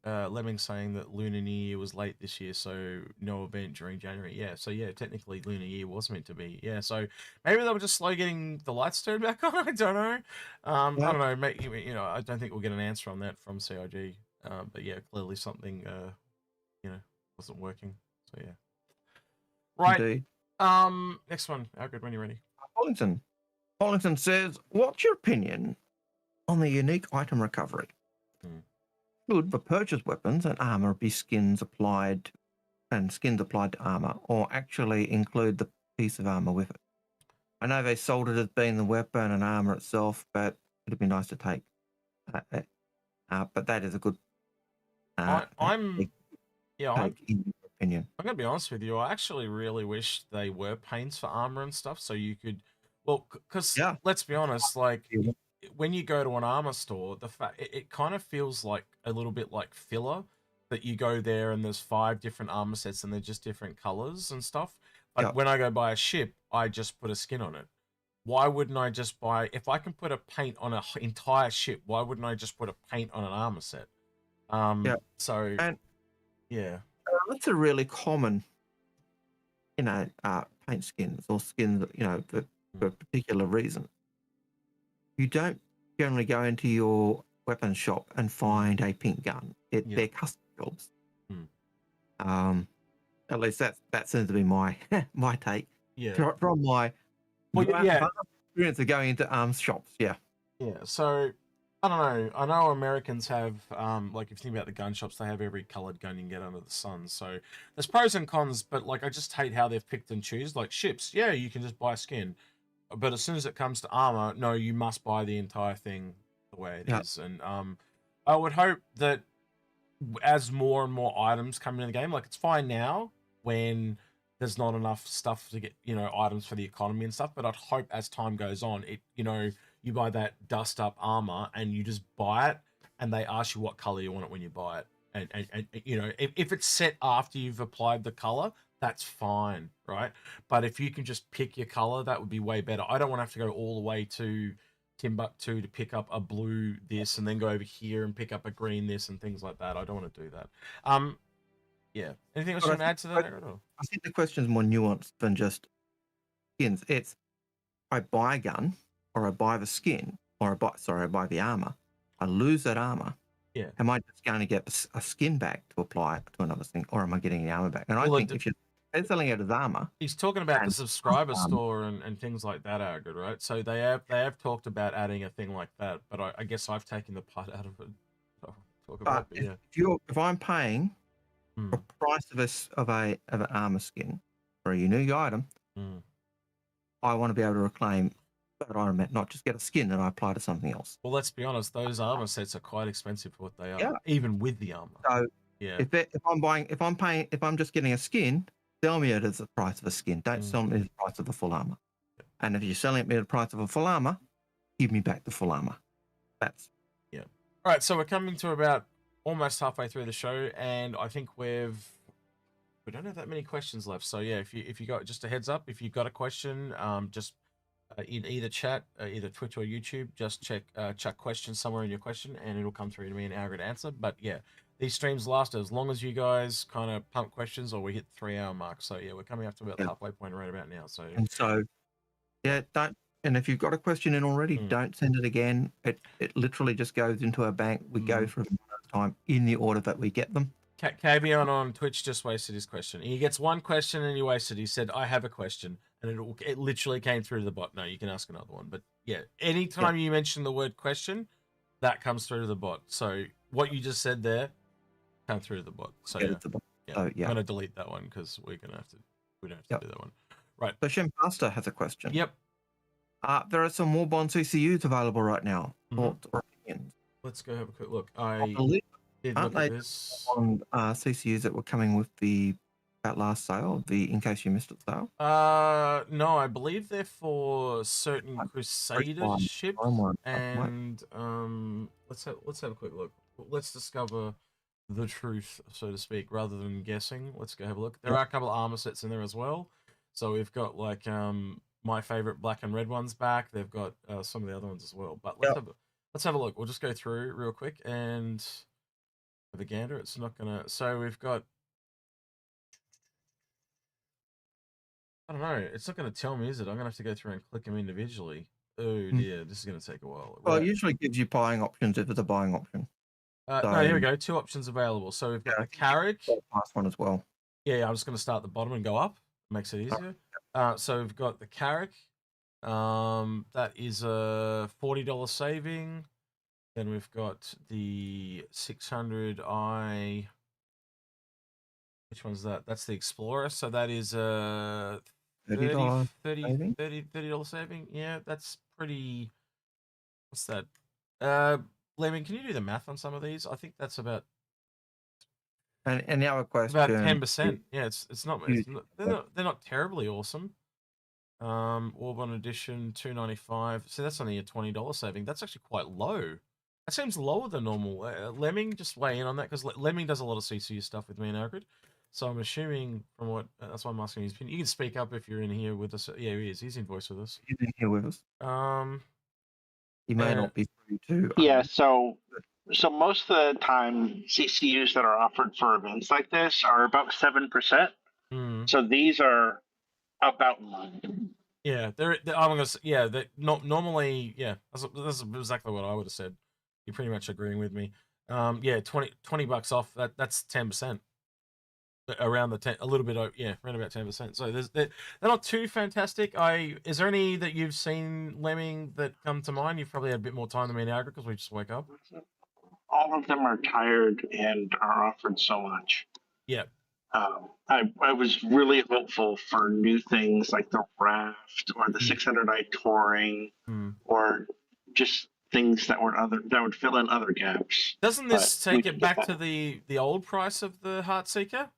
Lemming saying that Lunar New Year was late this year, so no event during January. Yeah, so yeah, technically Lunar Year was meant to be. Yeah, so maybe they were just slow getting the lights turned back on. I don't know. I don't know. I don't think we'll get an answer on that from CIG. But yeah, clearly something wasn't working. So yeah. Right. Indeed. Next one. Algared, when you're ready. Hollington says, "What's your opinion on the unique item recovery? Should the purchased weapons and armor be skins applied to armor, or actually include the piece of armor with it? I know they sold it as being the weapon and armor itself, but it'd be nice to take. But that is a good. In your opinion. I'm gonna be honest with you. I actually really wish they were paints for armor and stuff, so you could. Well, because let's be honest, like when you go to an armor store, it kind of feels like a little bit like filler that you go there and there's 5 different armor sets and they're just different colors and stuff. But when I go buy a ship, I just put a skin on it. Why wouldn't I just buy, if I can put a paint on an entire ship, why wouldn't I just put a paint on an armor set? So, that's a really common, paint skins or skins, for a particular reason. You don't generally go into your weapons shop and find a pink gun. They're custom jobs. At least that seems to be my my take. Yeah. From my experience of going into arms shops. Yeah. Yeah. So I don't know. I know Americans have like if you think about the gun shops, they have every colored gun you can get under the sun. So there's pros and cons, but like I just hate how they've picked and choose. Like ships, yeah, you can just buy a skin. But as soon as it comes to armor, no, you must buy the entire thing the way it is. And I would hope that as more and more items come into the game, like it's fine now when there's not enough stuff to get, items for the economy and stuff. But I'd hope as time goes on, you buy that dust up armor and you just buy it and they ask you what color you want it when you buy it. And if it's set after you've applied the color, that's fine, right? But if you can just pick your color, that would be way better. I don't want to have to go all the way to Timbuktu to pick up a blue this and then go over here and pick up a green this and things like that. I don't want to do that. Yeah. Anything else you want to add to that? I think the question is more nuanced than just skins. It's I buy a gun or I buy the skin or I buy the armor. I lose that armor. Yeah. Am I just going to get a skin back to apply it to another thing, or am I getting the armor back? And I think if you're selling it as armor, he's talking about the subscriber store and things like that, Algared, right? So they have talked about adding a thing like that, but I guess I've taken the part out of it. Talk about it, if I'm paying the price of an armor skin for a unique item, I want to be able to reclaim that item, not just get a skin that I apply to something else. Well, let's be honest; those armor sets are quite expensive for what they are, even with the armor. So, if I'm just getting a skin, sell me it as the price of a skin. Don't sell me the price of the full armor. And if you're selling it me the price of a full armor, give me back the full armor. All right. So we're coming to about almost halfway through the show, and I think we don't have that many questions left. So yeah, if you got just a heads up, if you've got a question, just in either chat, either Twitch or YouTube, just chuck questions somewhere in your question, and it'll come through to me and Algared answer. But yeah, these streams last as long as you guys kind of pump questions, or we hit the 3-hour mark. So yeah, we're coming up to about the halfway point right about now. So and if you've got a question in already, don't send it again. It literally just goes into a bank. We go through them one at a time in the order that we get them. Cavion on Twitch just wasted his question. He gets one question and he wasted. He said, "I have a question," and it literally came through the bot. No, you can ask another one. But yeah, anytime you mention the word question, that comes through to the bot. So what you just said there, come through to the bot. So I'm gonna delete that one because we don't have to do that one. Right. So Shempasta has a question. Yep. There are some Warbond CCUs available right now. Thoughts or opinions? Let's go have a quick look. I believe Aren't they on CCUs that were coming with that last sale, in case you missed it sale? No, I believe they're for certain Crusader ships. And let's have a quick look. Let's discover the truth, so to speak, rather than guessing. Let's go have a look. There are a couple of armor sets in there as well. So we've got like my favorite black and red ones back. They've got some of the other ones as well. But let's have a look. We'll just go through real quick and have a gander. It's not gonna. So we've got. I don't know. It's not going to tell me, is it? I'm going to have to go through and click them individually. Oh dear, this is going to take a while. Well, it usually gives you buying options if it's a buying option. No, here we go. 2 options available. So we've got the Carrick. Last one as well. Yeah, I'm just going to start at the bottom and go up. Makes it easier. So we've got the Carrick. That is a $40 saving. Then we've got the 600i. Which one's that? That's the Explorer. So that is a $30 saving. Yeah, that's pretty. What's that? Lemming, can you do the math on some of these? I think that's about. And the other question. About 10%. Yeah, it's not. They're not terribly awesome. Warbond Edition $295. So that's only a $20 saving. That's actually quite low. That seems lower than normal. Lemming, just weigh in on that because Lemming does a lot of CCU stuff with me and Algared. So I'm assuming from what that's why I'm asking his opinion. You can speak up if you're in here with us. Yeah, he is. He's in voice with us. He's in here with us. He may not be free to. Yeah. So most of the time, CCUs that are offered for events like this are about 7%. So these are about 9. Yeah, I'm gonna. Yeah, that not normally. Yeah, that's exactly what I would have said. You're pretty much agreeing with me. Yeah, $20 off. That's 10%. Around the 10, a little bit, yeah, around about 10%. So they're not too fantastic. Is there any that you've seen, Lemming, that come to mind? You've probably had a bit more time than me and Algared because we just wake up. All of them are tired and are offered so much. Yeah. I was really hopeful for new things like the raft or the 600i touring or just things that would fill in other gaps. Doesn't this take it back to the old price of the Heartseeker?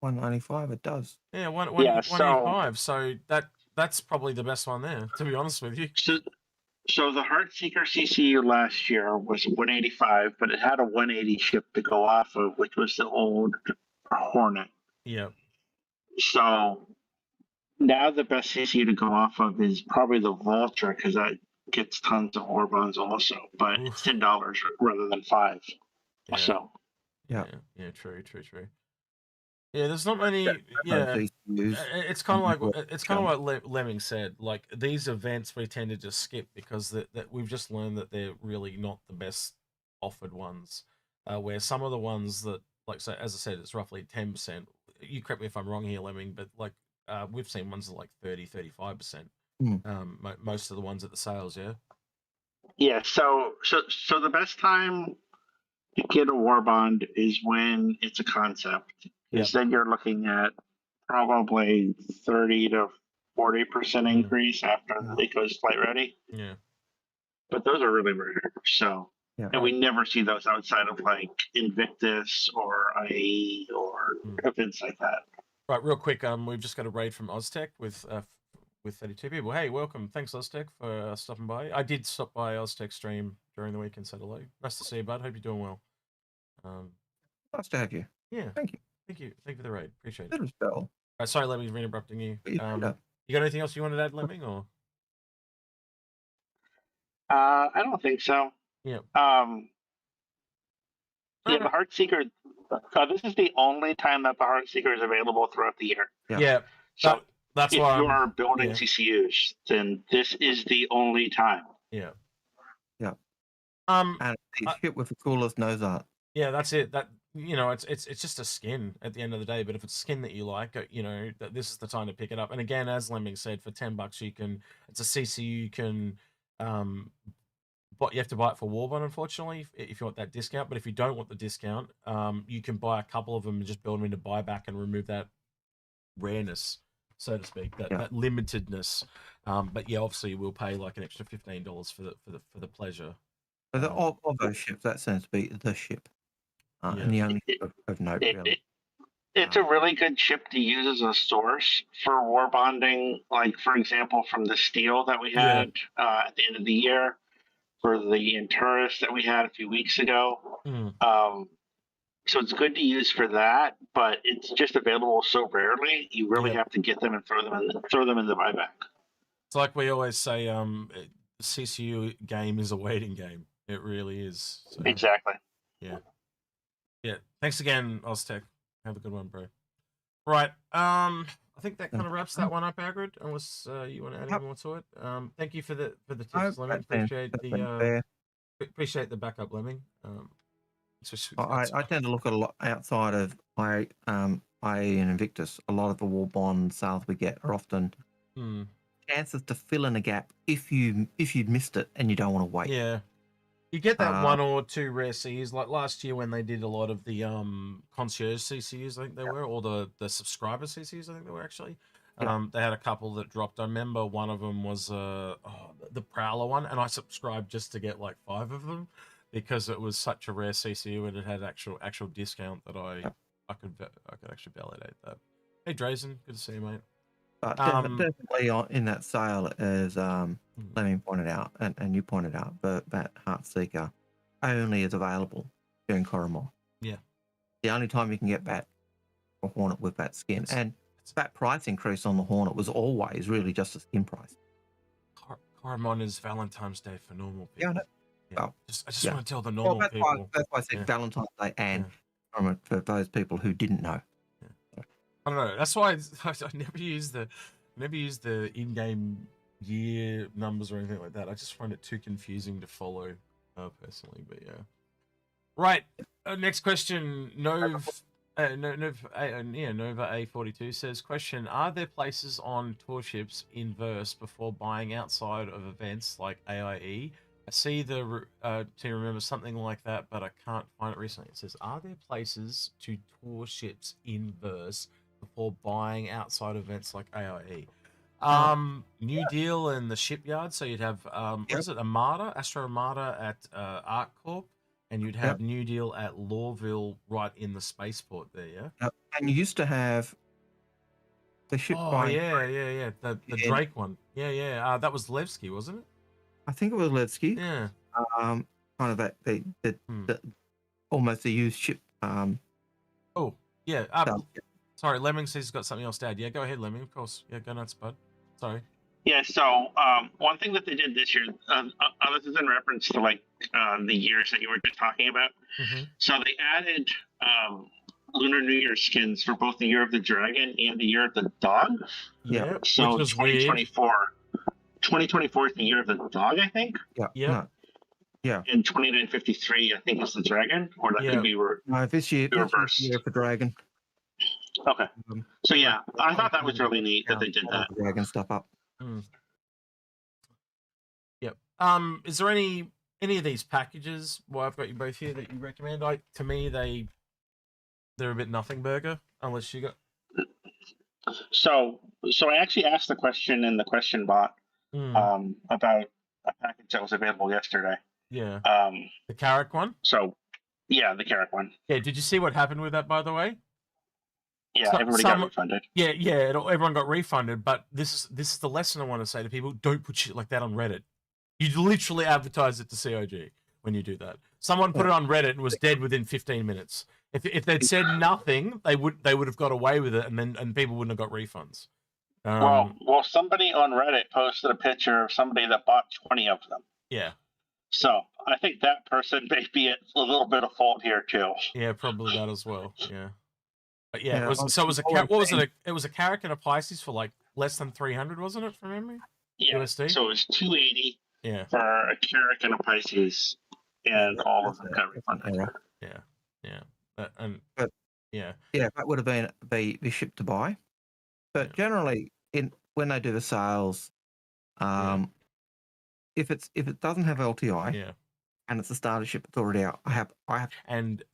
$195. It does. Yeah, $195. So that's probably the best one there, to be honest with you. So the Heartseeker CCU last year was $185, but it had a 180 ship to go off of, which was the old Hornet. Yeah. So now the best CCU to go off of is probably the Vulture because that gets tons of Orbons also, but it's $10 rather than $5. Yeah. So yeah, true. Yeah, there's not many. Yeah, it's kind of like what Lemming said. Like these events, we tend to just skip because that we've just learned that they're really not the best offered ones. Where some of the ones that, like, so as I said, it's roughly 10%. You correct me if I'm wrong here, Lemming, but like we've seen ones that like 30-35%. Most of the ones at the sales, yeah. Yeah. So the best time to get a Warbond is when it's a concept. Because then you're looking at probably 30 to 40% increase after it goes flight ready. Yeah. But those are really rare. So, and we never see those outside of like Invictus or IE or events like that. Right, real quick. We've just got a raid from Oztech with 32 people. Hey, welcome. Thanks, Oztech, for stopping by. I did stop by Oztech stream during the week and said hello. Nice to see you, bud. Hope you're doing well. Nice to have you. Yeah. Thank you. Thank you for the raid. Appreciate it. Little spell. Sorry, Lemming, for interrupting you. You got anything else you wanted to add, Lemming, or? I don't think so. Yeah. The Heartseeker. This is the only time that the Heartseeker is available throughout the year. Yeah. So that's if why you are building CCUs, then this is the only time. Yeah. And it's shit with the coolest nose art. Yeah, that's it. That it's just a skin at the end of the day. But if it's a skin that you like, that this is the time to pick it up. And again, as Lemming said, for $10 you can. It's a CCU. You can, but you have to buy it for Warbond, unfortunately, if you want that discount. But if you don't want the discount, you can buy a couple of them and just build them into buyback and remove that rareness, so to speak, that limitedness. But yeah, obviously you will pay like an extra $15 for the pleasure. Of those ships, that seems to be the ship. And the only ship of note, really. It's a really good ship to use as a source for war bonding. Like, for example, from the steel that we had at the end of the year, for the Inforunners that we had a few weeks ago. So it's good to use for that, but it's just available so rarely. You really have to get them and throw them in the buyback. It's like we always say, CCU game is a waiting game. It really is. So, exactly. Yeah. Yeah. Thanks again, Oztech. Have a good one, bro. Right. I think that kind of wraps that one up, Algared, unless you want to add any more to it. Thank you for the tips, Lemming. Appreciate the backup, Lemming. I tend to look at a lot outside of IE and Invictus. A lot of the war bond sales we get are often chances to fill in a gap if you'd missed it and you don't want to wait. Yeah. You get that one or two rare CUs, like last year when they did a lot of the concierge CCUs, I think they were, or the subscriber CCUs, I think they were actually. They had a couple that dropped. I remember one of them was the Prowler one, and I subscribed just to get like 5 of them because it was such a rare CCU and it had actual discount that I could actually validate that. Hey Drazen, good to see you, mate. Definitely in that sale, as Lemming pointed out, and you pointed out, but that Heartseeker only is available during Coromore. Yeah. The only time you can get that Hornet with that skin. And that price increase on the Hornet was always really just a skin price. Coromon is Valentine's Day for normal people. Yeah, I just want to tell the normal people. That's why I said Valentine's Day and for those people who didn't know. I don't know. That's why I never use the in-game year numbers or anything like that. I just find it too confusing to follow personally. But yeah. Right. Next question. Nova A42 says, question, are there places on tour ships in verse before buying outside of events like AIE? I see to remember something like that, but I can't find it recently. It says, are there places to tour ships in verse before buying outside events like AIE? New Deal and the shipyard. So you'd have, what is it, Astro Armada at ArcCorp, and you'd have New Deal at Lawville right in the spaceport there, yeah? And you used to have the ship buying. The Drake one. That was Levski, wasn't it? I think it was Levski. Yeah. Kind of that, almost a used ship. Sorry, Lemming says he's got something else to add. Yeah, go ahead, Lemming, of course. Yeah, go nuts, bud. Sorry. Yeah, so one thing that they did this year, this is in reference to like the years that you were just talking about. So they added Lunar New Year skins for both the Year of the Dragon and the Year of the Dog. Yeah. So 2024. 2024 is the Year of the Dog, I think. Yeah. And 2953, I think, is the Dragon, or that could be this year for Dragon. Okay. So yeah, I thought that was really neat that they did that. Dragon stuff up. Yep. Is there any of these packages? Well, I've got you both here that you recommend. To me, they're a bit nothing burger, unless you got. So I actually asked the question in the question bot about a package that was available yesterday. Yeah. The Carrick one. So, yeah, the Carrick one. Yeah. Did you see what happened with that, by the way? Yeah, everybody got refunded. Yeah, everyone got refunded. But this is the lesson I want to say to people: don't put shit like that on Reddit. You literally advertise it to COG when you do that. Someone put it on Reddit and was dead within 15 minutes. If they'd said nothing, they would have got away with it, and people wouldn't have got refunds. Well, somebody on Reddit posted a picture of somebody that bought 20 of them. Yeah. So I think that person may be at a little bit of fault here too. Yeah, probably that as well. Yeah. But yeah, it was what was it? It was a Carrick and a Pisces for like less than 300, wasn't it, from memory? Yeah. USD? So it was 280. Yeah. For a Carrick and a Pisces, and all of them got refunded. Yeah. That would have been the ship to buy. But generally, when they do the sales, if it doesn't have LTI, and it's a starter ship that's already out, I have, and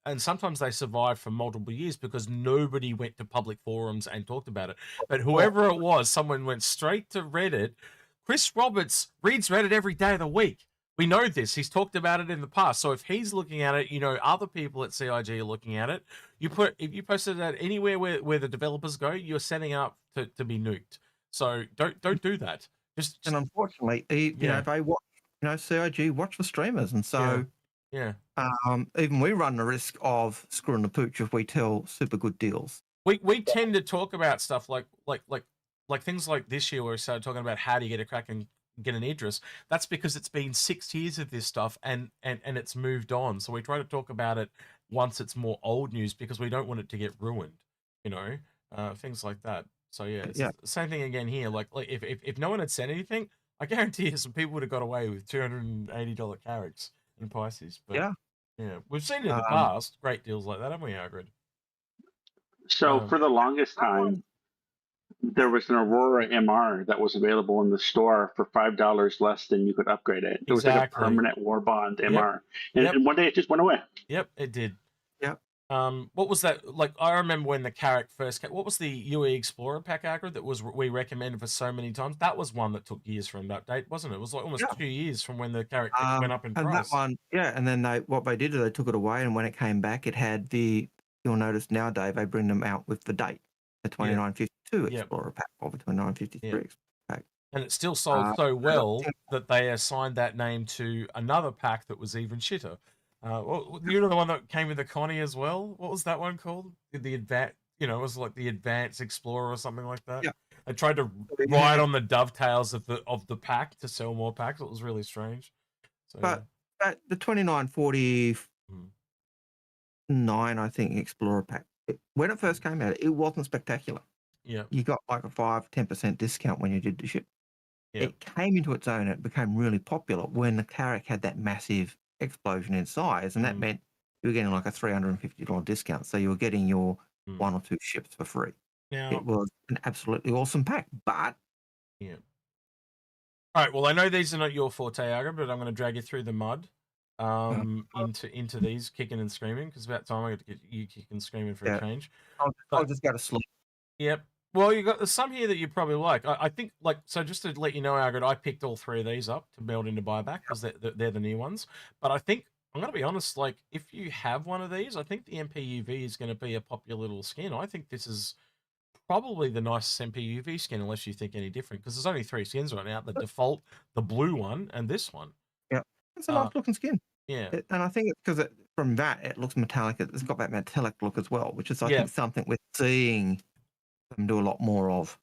and sometimes they survive for multiple years because nobody went to public forums and talked about it. But whoever it was, someone went straight to Reddit. Chris Roberts reads Reddit every day of the week. We know this. He's talked about it in the past. So if he's looking at it, other people at CIG are looking at it. If you posted that anywhere where the developers go, you're setting up to be nuked. So don't do that. And unfortunately, they watch, CIG watch the streamers, and so even we run the risk of screwing the pooch if we tell super good deals. We tend to talk about stuff like things like this year where we started talking about how do you get a crack and get an Idris. That's because it's been 6 years of this stuff and it's moved on. So we try to talk about it once it's more old news because we don't want it to get ruined, things like that. So yeah, it's the same thing again here. Like if no one had said anything, I guarantee you some people would have got away with $280 carrics and Pisces. But yeah, we've seen it in the past. Great deals like that, haven't we, Algared? So for the longest time, there was an Aurora MR that was available in the store for $5 less than you could upgrade it. It was like a permanent war bond MR, and one day it just went away. Yep, it did. Yep. What was that? Like, I remember when the Carrack first came. What was the UE Explorer pack, Algared, that we recommended for so many times? That was one that took years for an update, wasn't it? It was like almost 2 years from when the Carrack went up in price. And that one, and then what they did is they took it away, and when it came back, it had you'll notice now, Dave, they bring them out with the date, the 2952 Explorer pack or the 2953 Explorer pack. And it still sold so well that they assigned that name to another pack that was even shitter. You know the one that came with the Connie as well? What was that one called? The Advanced, it was like the Advanced Explorer or something like that. Yeah. They tried to ride on the dovetails of the pack to sell more packs. It was really strange. So, but the 2949, I think, Explorer pack, when it first came out, it wasn't spectacular. Yeah. You got like a 5-10% discount when you did the ship. Yeah. It came into its own. It became really popular when the Carrack had that massive explosion in size, and that meant you were getting like a $350 discount. So you were getting your 1 or 2 ships for free. Now, it was an absolutely awesome pack, but all right. Well, I know these are not your forte, Algared, but I'm going to drag you through the mud into these kicking and screaming because about time I got to get you kicking and screaming for a change. I'll just go to sleep. Yep. Well, you got some here that you probably like. I think, so just to let you know, Algared, I picked all 3 of these up to build into buyback because they're the new ones. But I think, I'm going to be honest, like, if you have one of these, I think the MPUV is going to be a popular little skin. I think this is probably the nicest MPUV skin, unless you think any different, because there's only 3 skins right now. The default, the blue one, and this one. Yeah, it's a nice looking skin. Yeah. And I think it's because from that, it looks metallic. It's got that metallic look as well, which is, I think, something we're seeing them do a lot more of.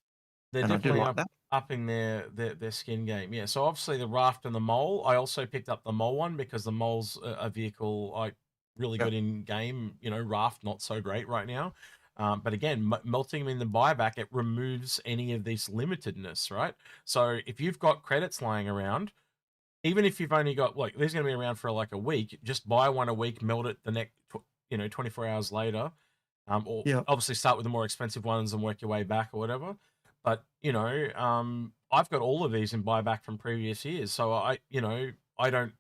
They're definitely upping their skin game. Yeah, so obviously the Raft and the Mole. I also picked up the Mole one because the Mole's a vehicle really good in game. Raft not so great right now. But again, melting them in the buyback, it removes any of this limitedness, right? So if you've got credits lying around, even if you've only got these are going to be around for like a week, just buy one a week, melt it the next 24 hours later. Or obviously start with the more expensive ones and work your way back or whatever. But, I've got all of these in buyback from previous years. So I don't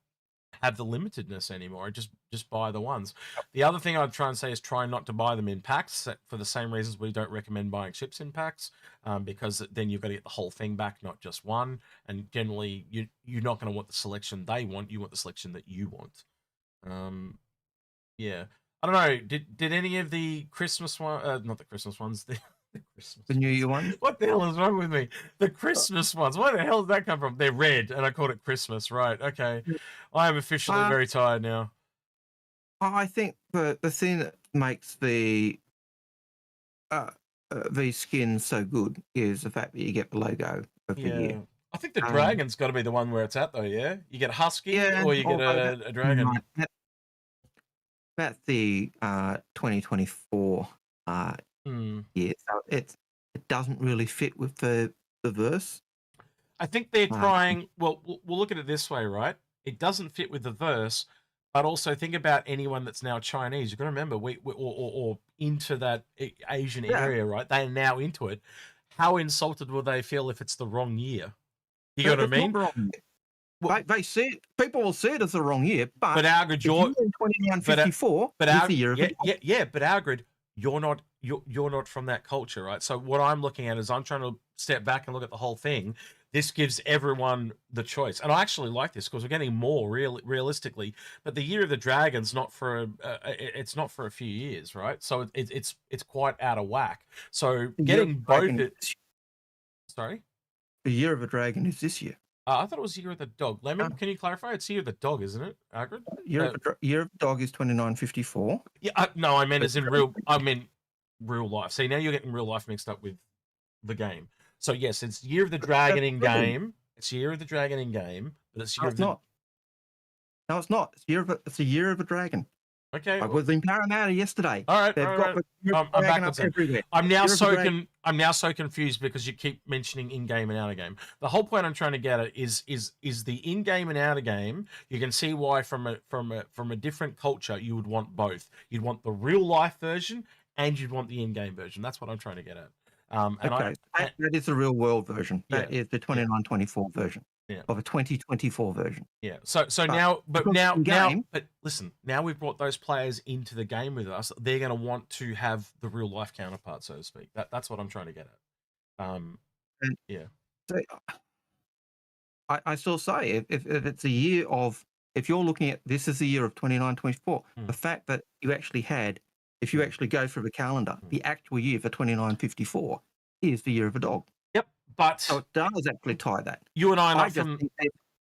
have the limitedness anymore. I just buy the ones. The other thing I'd try and say is try not to buy them in packs for the same reasons we don't recommend buying ships in packs, because then you've got to get the whole thing back, not just one. And generally you're not going to want the selection they want. You want the selection that you want. Yeah. I don't know. Did any of the Christmas one? Not the Christmas ones. The New Year ones. What the hell is wrong with me? The Christmas ones. Where the hell did that come from? They're red, and I called it Christmas. Right? Okay. I am officially very tired now. I think the thing that makes these skins so good is the fact that you get the logo of the year. I think the dragon's got to be the one where it's at, though. Yeah, you get a husky or you get a dragon. That's the 2024 year, so it doesn't really fit with the verse. I think they're trying. Well, we'll look at it this way, right? It doesn't fit with the verse, but also think about anyone that's now Chinese. You've got to remember, or into that Asian area, right? They are now into it. How insulted will they feel if it's the wrong year? You know what I mean? They see it. People will see it as the wrong year, but Algared, you're in 2154. But Algared, you're not from that culture, right? So what I'm looking at is I'm trying to step back and look at the whole thing. This gives everyone the choice, and I actually like this because we're getting more realistically. But the Year of the Dragon's not for it's not for a few years, right? So it's quite out of whack. So getting both. Sorry, the Year of the Dragon is this year. I thought it was Year of the Dog. Lemon, can you clarify? It's Year of the Dog, isn't it? Algared? Year of the Dog is 2954. Yeah, no, I meant as in real. I mean real life. See, now you're getting real life mixed up with the game. So yes, it's Year of the Dragon in game. It's Year of the Dragon in game, but it's Year of the... not. No, it's not. It's a Year of a Dragon. Okay. I was in Parramatta yesterday. All right. They've got the Year of I'm Dragon back up everywhere. I'm now so confused because you keep mentioning in-game and out-of-game. The whole point I'm trying to get at is the in-game and out-of-game. You can see why from a different culture you would want both. You'd want the real life version and you'd want the in-game version. That's what I'm trying to get at. That is the real world version. That is the 2924 version. Yeah. Of a 2024 version. Yeah. So now, but listen, now we've brought those players into the game with us. They're going to want to have the real life counterpart, so to speak. That's what I'm trying to get at. Yeah. So I still say if it's a year of, if you're looking at this is the year of 2924, the fact that you actually had, if you actually go through the calendar, the actual year for 2954 is the Year of a Dog. Yep. But so it does actually tie that. You and I are not from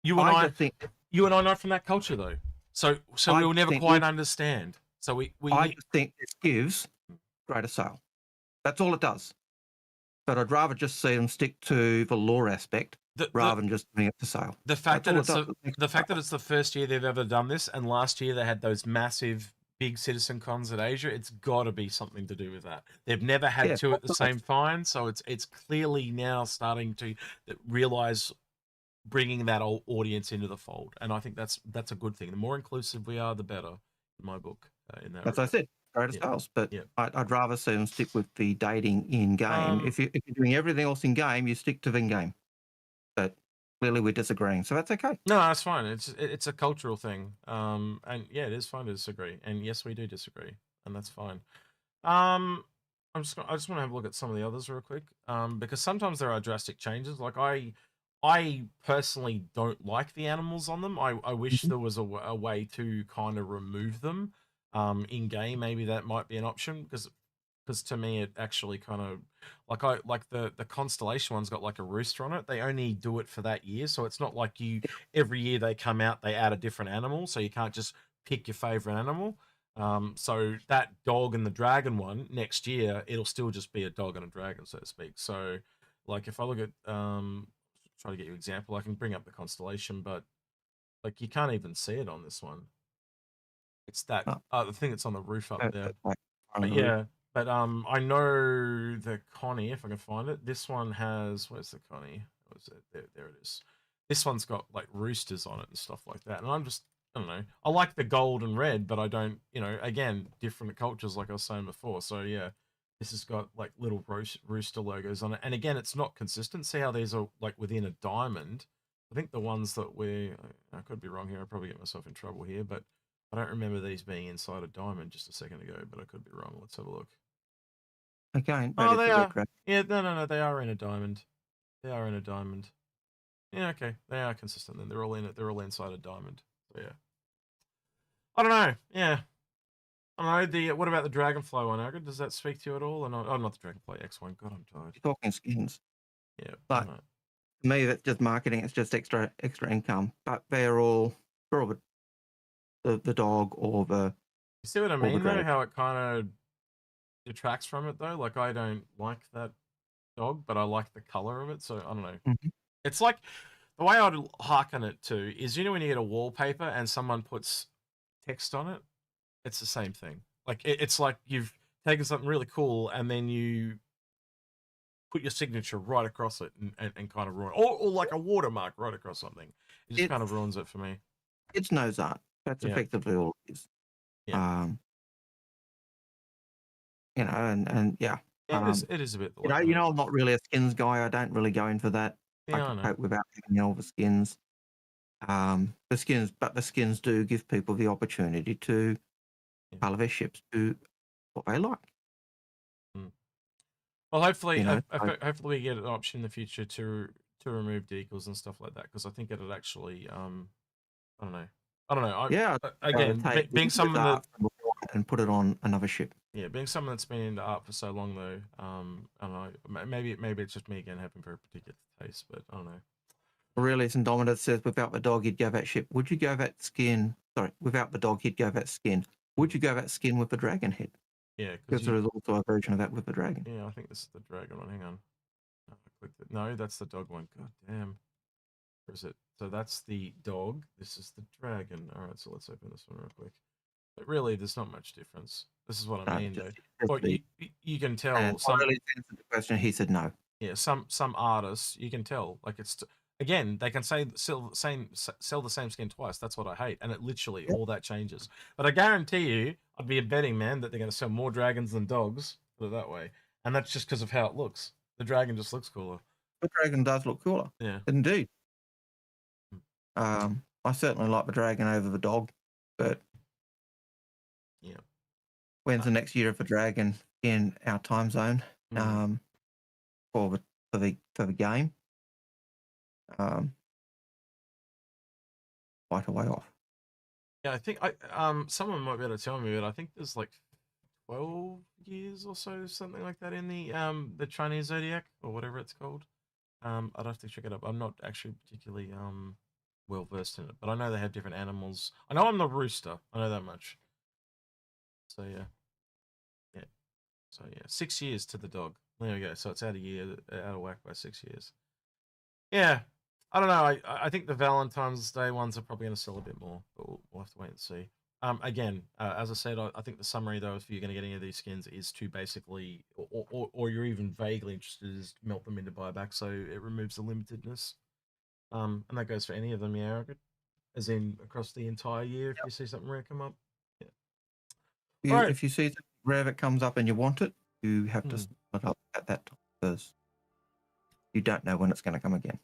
you and I not from that culture though. So we'll never quite understand. So we I just think it gives greater sale. That's all it does. But I'd rather just see them stick to the lore aspect rather than just doing it to sale. The fact that it's the first year they've ever done this, and last year they had those massive big CitizenCons at Asia, it's got to be something to do with that. They've never had two at the same time, so it's clearly now starting to realize bringing that old audience into the fold, and I think that's a good thing. The more inclusive we are, the better, in my book. In that, as I said, greater sales. But I'd rather see them stick with the dating in game. If you're doing everything else in game, you stick to in game. But clearly we're disagreeing, so that's okay. No, that's fine. It's a cultural thing, and yeah, it is fine to disagree. And yes, we do disagree, and that's fine. I just want to have a look at some of the others real quick, because sometimes there are drastic changes. Like I personally don't like the animals on them. I wish there was a way to kind of remove them in game. Maybe that might be an option, because to me it actually kind of like the constellation one's got like a rooster on it. They only do it for that year, so it's not like every year they come out they add a different animal, so you can't just pick your favorite animal. So that dog and the dragon one next year, it'll still just be a dog and a dragon, so to speak. So like if I look at try to get you an example, I can bring up the constellation, but like you can't even see it on this one. It's that the thing that's on the roof up there. But yeah. But I know the Connie, if I can find it. This one has, where's the Connie? Was it? There it is. This one's got like roosters on it and stuff like that. And I don't know. I like the gold and red, but I don't, again, different cultures like I was saying before. So yeah, this has got like little rooster logos on it. And again, it's not consistent. See how these are like within a diamond. I think the ones that I could be wrong here. I'll probably get myself in trouble here, but I don't remember these being inside a diamond just a second ago, but I could be wrong. Let's have a look. Again, oh, they are. Yeah, no, they are in a diamond. They are in a diamond. Yeah, okay, they are consistent. Then they're all in it. They're all inside a diamond. So yeah, I don't know. Yeah, I don't know. What about the dragonfly one, Algared? Does that speak to you at all? Or not? Oh, not the dragonfly X1. God, I'm tired. You're talking skins. Yeah, but to me, that's just marketing. It's just extra income. But they're all the dog or the. You see what I mean though? How it kind of detracts from it though. Like I don't like that dog, but I like the color of it. So I don't know. It's like the way I'd hearken it to is when you get a wallpaper and someone puts text on it, it's the same thing. Like it's like you've taken something really cool and then you put your signature right across it and kind of ruin it. Or like a watermark right across something. It just kind of ruins it for me. It's nose art. That's effectively all it is. Yeah. And yeah. It is a bit. I'm not really a skins guy. I don't really go in for that. Yeah, I can cope without having all the skins. The skins do give people the opportunity to color their ships to what they like. Well, hopefully, hopefully we get an option in the future to remove decals and stuff like that, because I think it'd actually, I don't know. Again, being someone that and put it on another ship. Yeah, being someone that's been into art for so long though, I don't know. Maybe it's just me again having very particular taste, but I don't know. Aurelius Indominus says, without the dog, he'd go that ship. Would you go that skin? Sorry, without the dog, he'd go that skin. Would you go that skin with the dragon head? Yeah, because there is also a version of that with the dragon. Yeah, I think this is the dragon one. Hang on. I clicked it. No, that's the dog one. God damn. Where is it? So that's the dog. This is the dragon. All right, so let's open this one real quick. But really, there's not much difference. This is what I mean, though. Or you can tell. Some really answered the question. He said no. Yeah, some artists you can tell. Like it's again, they can say sell the same skin twice. That's what I hate, and it literally all that changes. But I guarantee you, I'd be a betting man that they're going to sell more dragons than dogs. Put it that way, and that's just because of how it looks. The dragon just looks cooler. The dragon does look cooler. Yeah, indeed. I certainly like the dragon over the dog, but yeah. When's the next year of the dragon in our time zone? For the game? Quite a way off. Yeah, I think someone might be able to tell me, but I think there's like 12 years or so, something like that, in the Chinese zodiac or whatever it's called. I'd have to check it up. I'm not actually particularly well versed in it, but I know they have different animals. I know I'm the rooster. I know that much. So yeah. So yeah, 6 years to the dog. There we go. So it's out of whack by 6 years. Yeah, I don't know. I think the Valentine's Day ones are probably going to sell a bit more, but we'll have to wait and see. Again, as I said, I think the summary though, if you're going to get any of these skins, is to basically, or you're even vaguely interested, is to melt them into buyback, so it removes the limitedness. And that goes for any of them, yeah, as in across the entire year. If you see something rare come up, If you see something rare that comes up and you want it, you have to split it up at that time because you don't know when it's going to come again.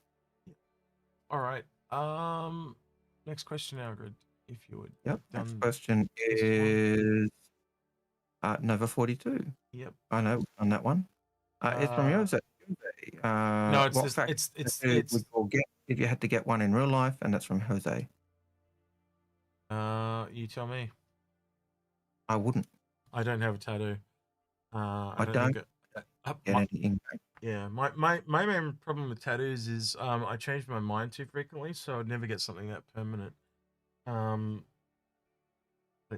All right. Next question, Algared, if you would. Yep. Next question is Nova 42. Yep. I know on that one. It's from Jose. No, it's if you had to get one in real life, and that's from Jose. You tell me. I wouldn't. I don't have a tattoo. I don't get anything. Yeah, my main problem with tattoos is I change my mind too frequently, so I'd never get something that permanent. But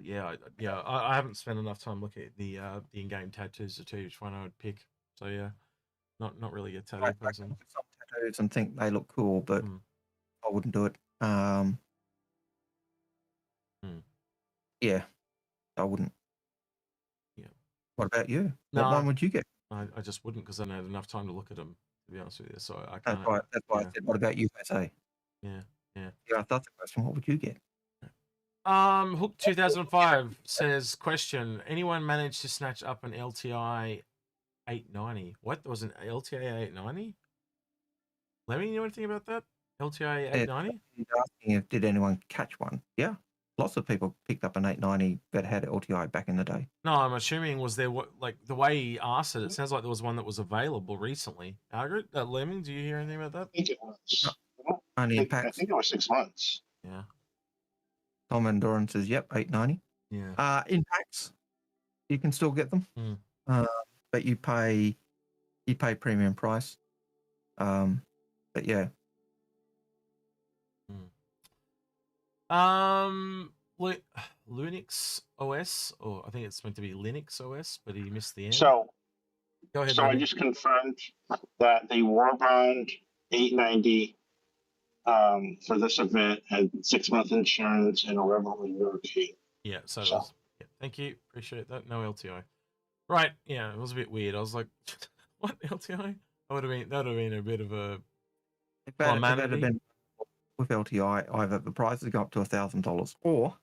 yeah, I haven't spent enough time looking at the in-game tattoos to tell you which one I would pick. So yeah, not really a tattoo person. I look at some tattoos and think they look cool, but I wouldn't do it. Yeah, I wouldn't. Yeah. What about you? What one would you get? I just wouldn't, because I don't have enough time to look at them, to be honest with you. So I can't. That's why I said, what about you, Jose? Yeah. Yeah, that's the question. What would you get? Hook 2005 says, question, anyone managed to snatch up an LTI 890? What? There was an LTI 890? Let me know anything about that? LTI 890? He's asking if did anyone catch one? Yeah. Lots of people picked up an 890 that had LTI back in the day. No, I'm assuming was there like the way he asked it. It sounds like there was one that was available recently. Algared, Lemming, do you hear anything about that? I think it was. Only I impacts. think it was 6 months. Yeah. Tom Endurance says, yep, 890. Yeah. Impacts, you can still get them, but you pay premium price. But yeah. Linux OS, or I think it's meant to be Linux OS, but he missed the end. So, go ahead. So I just confirmed that the Warbond 890 for this event had 6-month insurance and a Referral European. Yeah, so it was, yeah, thank you, appreciate that. No LTI. Right, yeah, it was a bit weird. I was like, what LTI? That would have been a bit of a calamity. With LTI, either the prices go up to $1,000 or,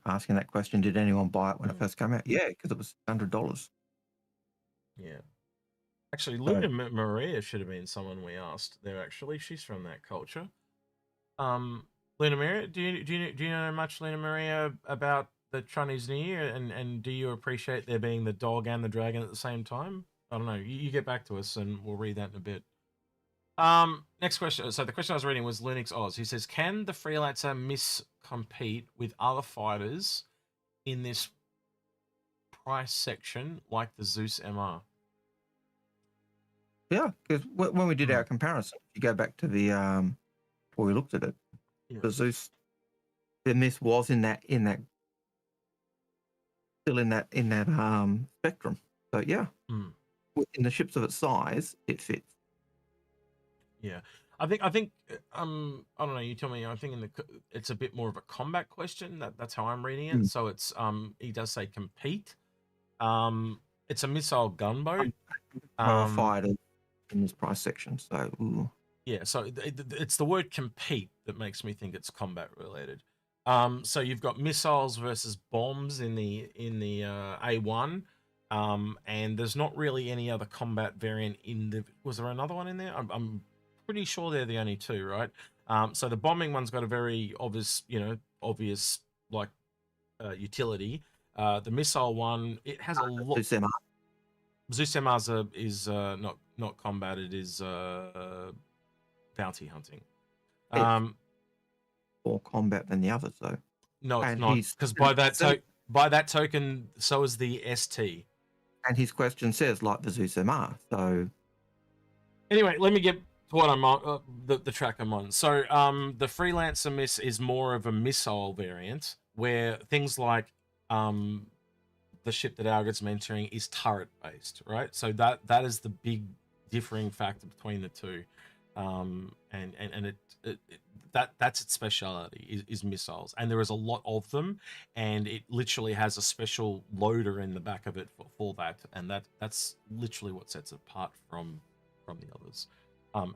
asking that question, did anyone buy it when it first came out? Yeah, because it was $100. Yeah. Actually, Luna Maria should have been someone we asked there, actually. She's from that culture. Luna Maria, do you know much, Luna Maria, about the Chinese New Year, and do you appreciate there being the dog and the dragon at the same time? I don't know. You get back to us and we'll read that in a bit. Next question. So the question I was reading was Linux Oz. He says, can the freelancer compete with other fighters in this price section like the Zeus MR? Yeah, because when we did our comparison, if you go back to the where we looked at it, the Zeus, the miss was in that still in that spectrum. So yeah, in the ships of its size, it fits. Yeah, I think I don't know. You tell me. I think it's a bit more of a combat question. That's how I'm reading it. So it's he does say compete. It's a missile gunboat. Fired in this price section. So yeah, so it's the word compete that makes me think it's combat related. So you've got missiles versus bombs in the A1. And there's not really any other combat variant in the. Was there another one in there? I'm pretty sure they're the only two, right? So the bombing one's got a very obvious like utility. The missile one, it has a lot. Zeus MR is not combat. It is bounty hunting. More combat than the others, though. No, it's not, because by that token, so is the ST. And his question says like the Zeus MR. So anyway, let me get to what I'm on, the track I'm on. So the Freelancer miss is more of a missile variant, where things like the ship that Algared's mentoring is turret based, right? So that is the big differing factor between the two. That's its speciality is missiles, and there is a lot of them, and it literally has a special loader in the back of it for that, and that's literally what sets it apart from the others.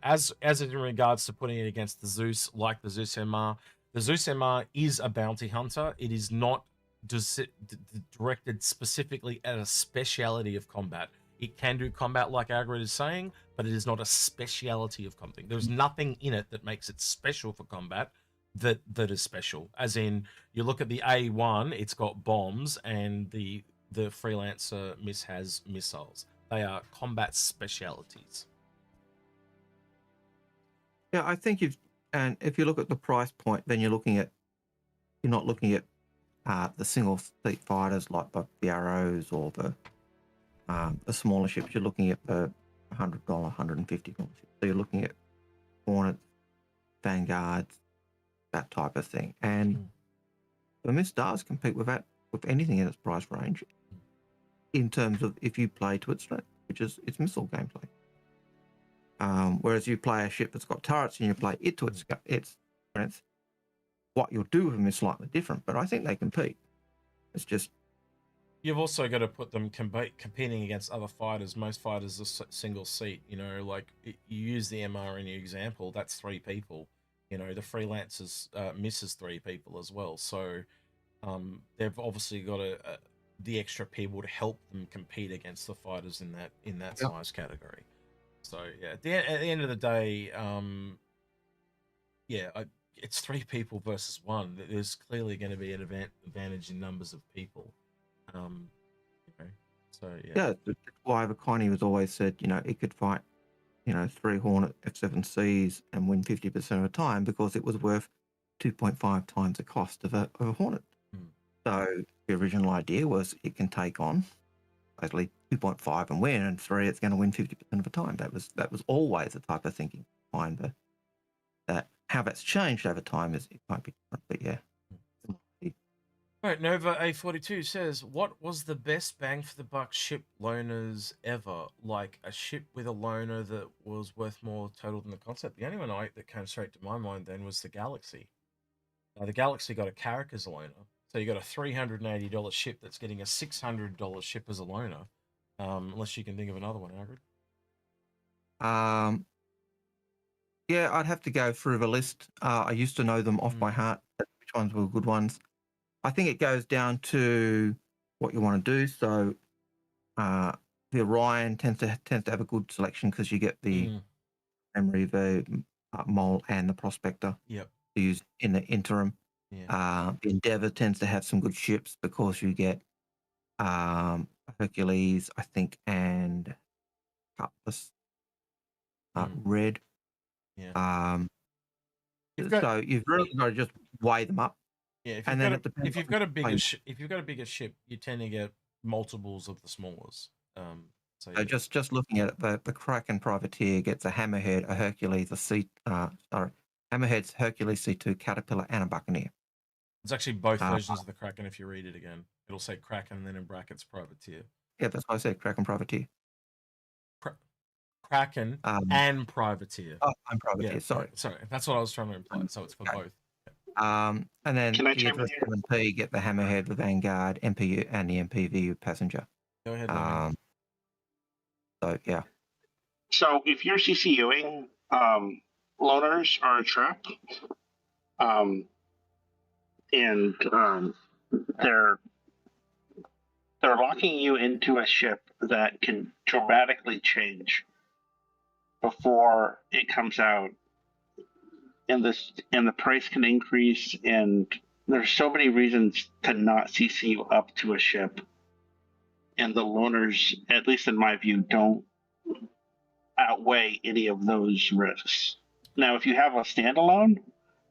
As in regards to putting it against the Zeus, like the Zeus MR is a bounty hunter. It is not directed specifically at a speciality of combat. It can do combat like Algared is saying, but it is not a speciality of combat. There's nothing in it that makes it special for combat that is special. As in, you look at the A1, it's got bombs, and the Freelancer miss has missiles. They are combat specialities. Yeah, I think if you look at the price point, then you're not looking at the single seat fighters like the Arrows or the smaller ships. You're looking at the $100, $150 ships. So you're looking at Hornets, Vanguards, that type of thing. And the Miss does compete with anything in its price range in terms of if you play to its strength, which is its missile gameplay. Whereas you play a ship that's got turrets and you play it to its strength, what you'll do with them is slightly different. But I think they compete. It's just you've also got to put them competing against other fighters. Most fighters are single seat. Like you use the MR in your example. That's 3 people. The Freelancers misses 3 people as well. So they've obviously got the extra people to help them compete against the fighters in that size category. So yeah, at the end of the day, it's 3 people versus 1. There's clearly going to be an advantage in numbers of people. So yeah. Yeah, that's why Connie was always said, it could fight, 3 Hornet F7Cs and win 50% of the time because it was worth 2.5 times the cost of a Hornet. So the original idea was it can take on basically 2.5 and win, and 3 it's going to win 50% of the time. That was always the type of thinking behind that. How that's changed over time it might be different, but yeah. Right, Nova A42 says, what was the best bang for the buck ship loaners ever? Like a ship with a loaner that was worth more total than the concept? The only one that came straight to my mind then was the Galaxy. The Galaxy got a Carrack as a loaner. So you got a $380 ship that's getting a $600 ship as a loaner. Unless you can think of another one, Algared. Yeah, I'd have to go through the list. I used to know them off by heart, which ones were good ones. I think it goes down to what you want to do. So the Orion tends to have a good selection because you get the memory, the mole, and the prospector to use in the interim. The Endeavour tends to have some good ships because you get Hercules, I think, and Cutlass, Red. Yeah. So you've really got to just weigh them up. Yeah, if you've got a bigger ship, you tend to get multiples of the smallest. So, So just looking at it, the Kraken Privateer gets a Hammerhead, a Hercules, Hammerhead's Hercules C2 Caterpillar, and a Buccaneer. it's actually both versions of the Kraken. If you read it again, it'll say Kraken and then in brackets Privateer. Yeah, that's what I said. Kraken Privateer. Kraken and Privateer. Oh, I'm Privateer. Yeah, sorry. That's what I was trying to imply. So it's for both. And then Can I you get chime in the 7P, get the Hammerhead, the Vanguard, MPU, and the MPV passenger. Go ahead. Lemmy. So yeah. So if you're CCUing, loaners are a trap. And they're locking you into a ship that can dramatically change before it comes out, and the price can increase, and there's so many reasons to not CC you up to a ship, and the loaners, at least in my view, don't outweigh any of those risks. Now, if you have a standalone,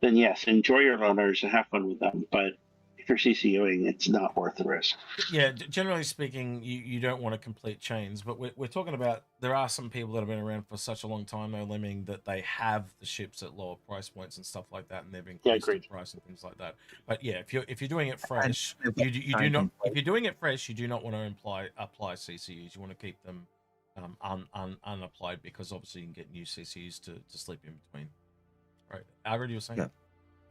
then yes, enjoy your loaners and have fun with them, but if you're CCUing, it's not worth the risk. Yeah, generally speaking, you don't want to complete chains, but we're talking about, there are some people that have been around for such a long time, though, Lemming, that they have the ships at lower price points and stuff like that, and they've increased in price and things like that. But yeah, if you're doing it fresh, you do not. If you're doing it fresh, you do not want to apply CCUs. You want to keep them unapplied, because obviously you can get new CCUs to sleep in between. Right, Algared, you were saying? Yeah.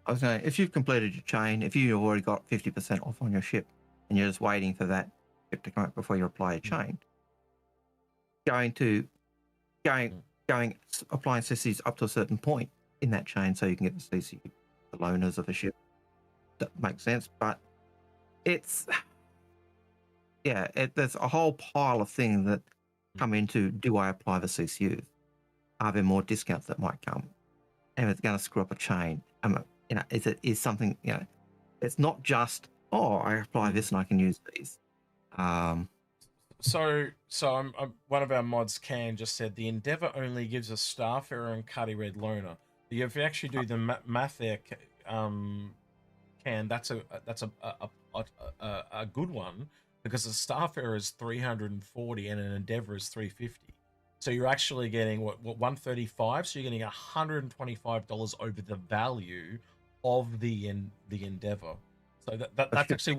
I was saying, if you've completed your chain, if you've already got 50% off on your ship, and you're just waiting for that ship to come out before you apply a chain, applying CCUs up to a certain point in that chain, so you can get the CCU, the loaners of a ship. That makes sense, but it's there's a whole pile of things that come into, do I apply the CCUs? Are there more discounts that might come? And it's going to screw up a chain. Is something, it's not just, I apply this and I can use these. So one of our mods, Can, just said the Endeavor only gives a Starfarer and Cuddy Red loaner. If you actually do the math there, Can, that's a good one, because a Starfarer is 340 and an Endeavor is 350. So you're actually getting what 135. So you're getting $125 over the value of the Endeavor. So that's actually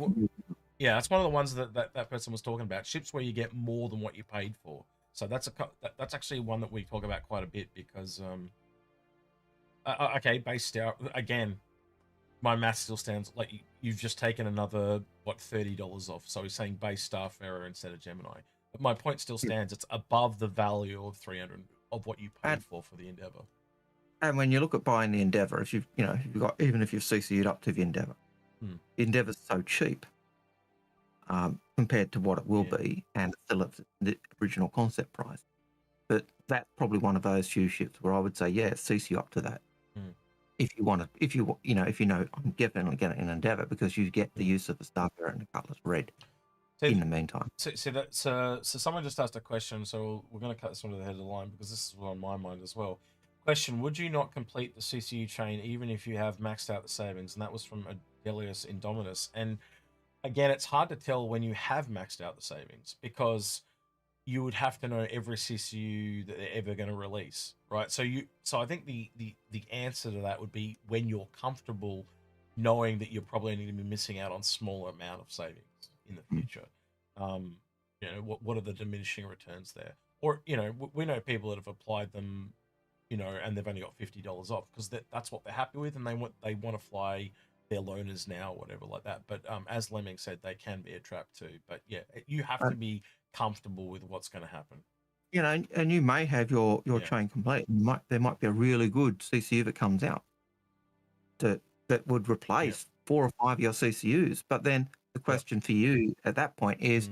that's one of the ones that person was talking about. Ships where you get more than what you paid for. So that's actually one that we talk about quite a bit, because based out again, my math still stands. Like you've just taken another $30 off. So he's saying base Starfarer instead of Gemini. But my point still stands. It's above the value of 300 of what you paid for the Endeavor. And when you look at buying the Endeavor, if you've got, even if you've CC'd up to the Endeavor, the Endeavor's so cheap compared to what it will be, and it's still at the original concept price. But that's probably one of those few ships where I would say, CC up to that. If you want to, if you know, I'm definitely getting an Endeavor, because you get the use of the Starfarer and the Cutlass Red. In the meantime. So someone just asked a question, so we're going to cut this one to the head of the line, because this is on my mind as well. Question: would you not complete the CCU chain even if you have maxed out the savings? And that was from Adelius Indominus. And again, it's hard to tell when you have maxed out the savings, because you would have to know every CCU that they're ever going to release, right? So I think the answer to that would be when you're comfortable knowing that you're probably going to be missing out on smaller amount of savings in the future. What are the diminishing returns there? Or, we know people that have applied them, and they've only got $50 off, because that's what they're happy with, and they want to fly their loaners now, or whatever like that. But as Lemming said, they can be a trap too. But yeah, you have to be comfortable with what's going to happen. And you may have your chain complete. There might be a really good CCU that comes out that would replace 4 or 5 of your CCUs. But then the question for you at that point is,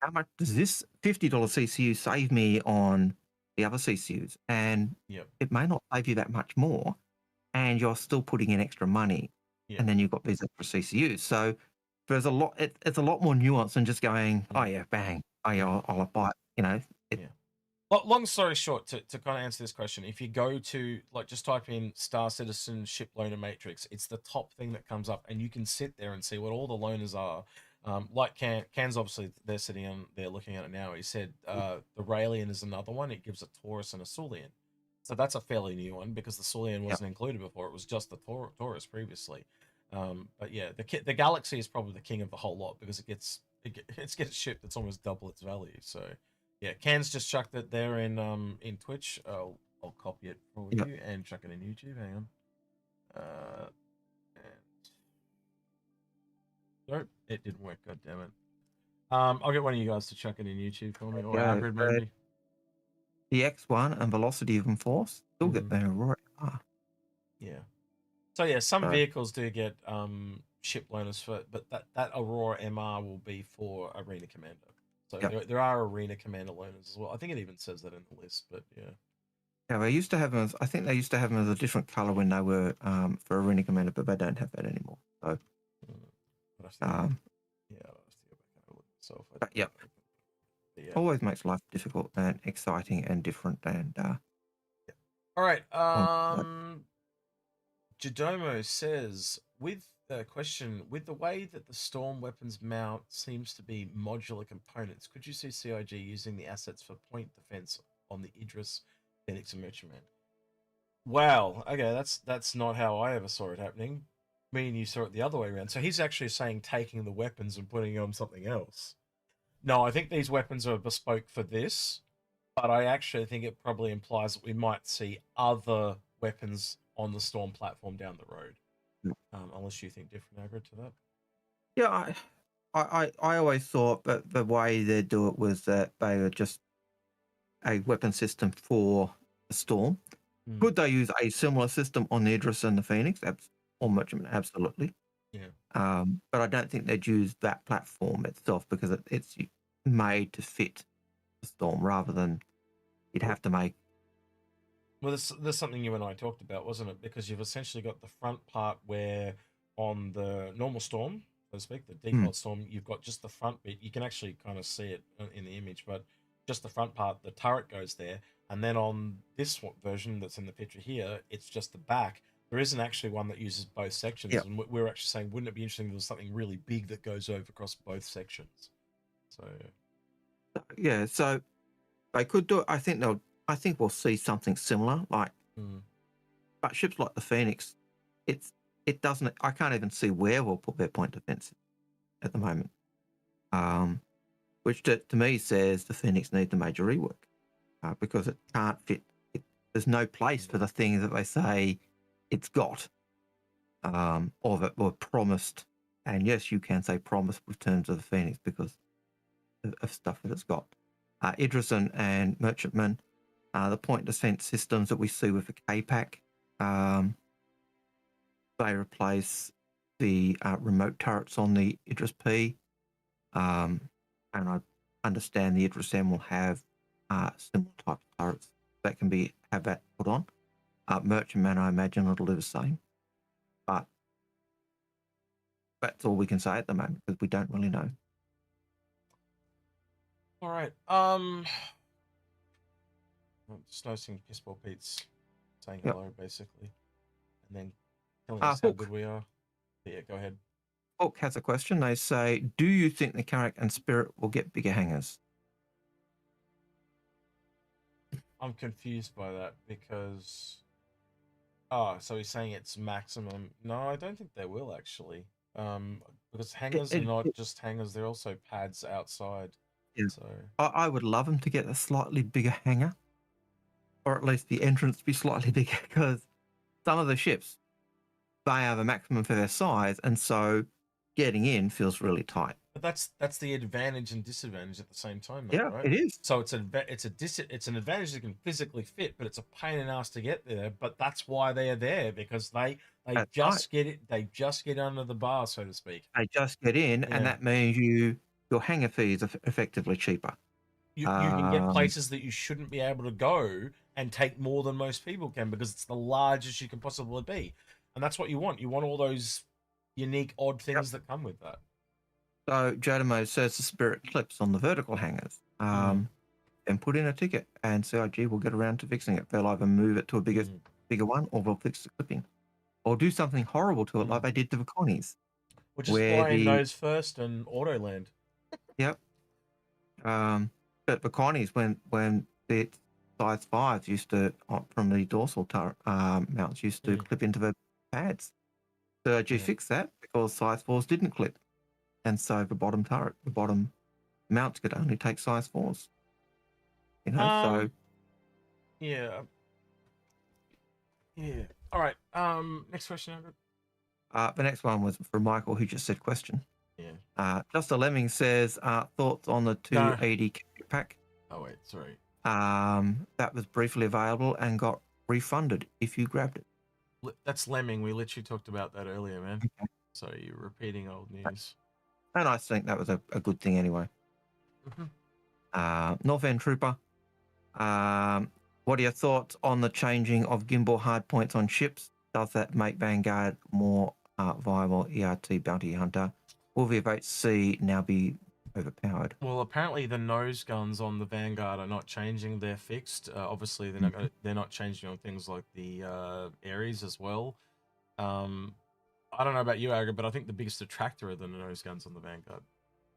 how much does this $50 CCU save me on the other CCUs? And it may not save you that much more, and you're still putting in extra money, and then you've got these extra CCUs. So there's a lot. It's a lot more nuanced than just going, bang, I'll buy it. Long story short, to kind of answer this question, if you go to, just type in Star Citizen Ship Loaner Matrix, it's the top thing that comes up, and you can sit there and see what all the loaners are. Like Can's obviously they're sitting on there looking at it now. He said the Raelian is another one. It gives a Taurus and a Sulian. So that's a fairly new one because the Sulian wasn't included before. It was just the Taurus previously. But yeah, the Galaxy is probably the king of the whole lot because it gets shipped. It's almost double its value. So yeah, Can's just chucked it there in Twitch. I'll copy it for you and chuck it in YouTube. Hang on. Nope, it didn't work. God damn it. I'll get one of you guys to chuck it in YouTube for me, or Algared maybe. The X1 and Velocity of Force still get their Aurora. Yeah. So yeah, some vehicles do get ship loaners for, but that Aurora MR will be for Arena Commander. So there are Arena Commander loaners as well. I think it even says that in the list, but yeah. Yeah, they used to have them as, I think they used to have them as a different color when they were for Arena Commander, but they don't have that anymore. So, always makes life difficult and exciting and different. And all right, Jadomo says with the question, with the way that the Storm weapons mount seems to be modular components, could you see CIG using the assets for point defense on the Idris, Phoenix, and Merchantman? Wow, okay, that's not how I ever saw it happening. Me and you saw it the other way around. So he's actually saying taking the weapons and putting on something else. No, I think these weapons are bespoke for this, but I actually think it probably implies that we might see other weapons on the Storm platform down the road. Unless you think different, Algared, to that. Yeah, I always thought that the way they do it was that they were just a weapon system for the Storm. Could they use a similar system on the Idris and the Phoenix? Or Merchantman, absolutely. Yeah. But I don't think they'd use that platform itself because it's made to fit the Storm rather than you'd have to make. Well, there's something you and I talked about, wasn't it? Because you've essentially got the front part where on the normal Storm, so to speak, the default Storm, you've got just the front bit. You can actually kind of see it in the image, but just the front part, the turret goes there. And then on this version that's in the picture here, it's just the back. There isn't actually one that uses both sections. Yeah. And we're actually saying, wouldn't it be interesting if there was something really big that goes over across both sections? So yeah, so they could do it. I think we'll see something similar. Like, but ships like the Phoenix, it doesn't. I can't even see where we'll put their point defense at the moment. Which to me says the Phoenix needs a major rework because it can't fit. There's no place for the things that they say it's got, or that were promised. And yes, you can say promised with terms of the Phoenix because of stuff that it's got. Idris and Merchantman, the point defense systems that we see with the K-Pack, they replace the remote turrets on the Idris P. And I understand the Idris M will have similar type of turrets that can have that put on. Merchantman, I imagine it'll do the same. But that's all we can say at the moment because we don't really know. all right. I'm just noticing Pissball Pete's saying hello, basically. And then telling us how good we are. But yeah, go ahead. Hulk has a question. They say, do you think the Carrack and Spirit will get bigger hangars? I'm confused by that because... so he's saying it's maximum. No, I don't think they will, actually. Because hangars are not just hangars, they're also pads outside. Yeah. So I would love them to get a slightly bigger hangar. Or at least the entrance be slightly bigger because some of the ships, they are the maximum for their size, and so getting in feels really tight. But that's the advantage and disadvantage at the same time, though, right? It is. So it's an advantage that can physically fit, but it's a pain in the ass to get there. But that's why they are there, because they just get under the bar, so to speak. They just get in, and that means your hangar fees are effectively cheaper. You can get places that you shouldn't be able to go and take more than most people can because it's the largest you can possibly be. And that's what you want. You want all those unique, odd things that come with that. So Jadamo says the Spirit clips on the vertical hangers and put in a ticket, and CIG will get around to fixing it. They'll either move it to a bigger one, or they'll fix the clipping, or do something horrible to it like they did to the Connies. We'll just where fly in the nose first and auto land. Yep. But the Connies, when the size 5s used to, from the dorsal mounts, used to clip into the pads. So you fix that because size 4s didn't clip. And so the bottom turret, the bottom mounts could only take size 4s. You know, so... Yeah. Yeah. All right. Next question, Andrew. The next one was from Michael, who just said question. Yeah. Just a Lemming says, thoughts on the 280 pack? Oh, wait, sorry. That was briefly available and got refunded if you grabbed it. That's Lemming. We literally talked about that earlier, man. Okay. So you're repeating old news. And I think that was a good thing anyway. North End Trooper. What are your thoughts on the changing of gimbal hardpoints on ships? Does that make Vanguard more viable ERT bounty hunter? Will the V8C now be overpowered? Well, apparently the nose guns on the Vanguard are not changing; they're fixed. Obviously, they're not changing on things like the Ares as well. I don't know about you, Algared, but I think the biggest detractor are the nose guns on the Vanguard.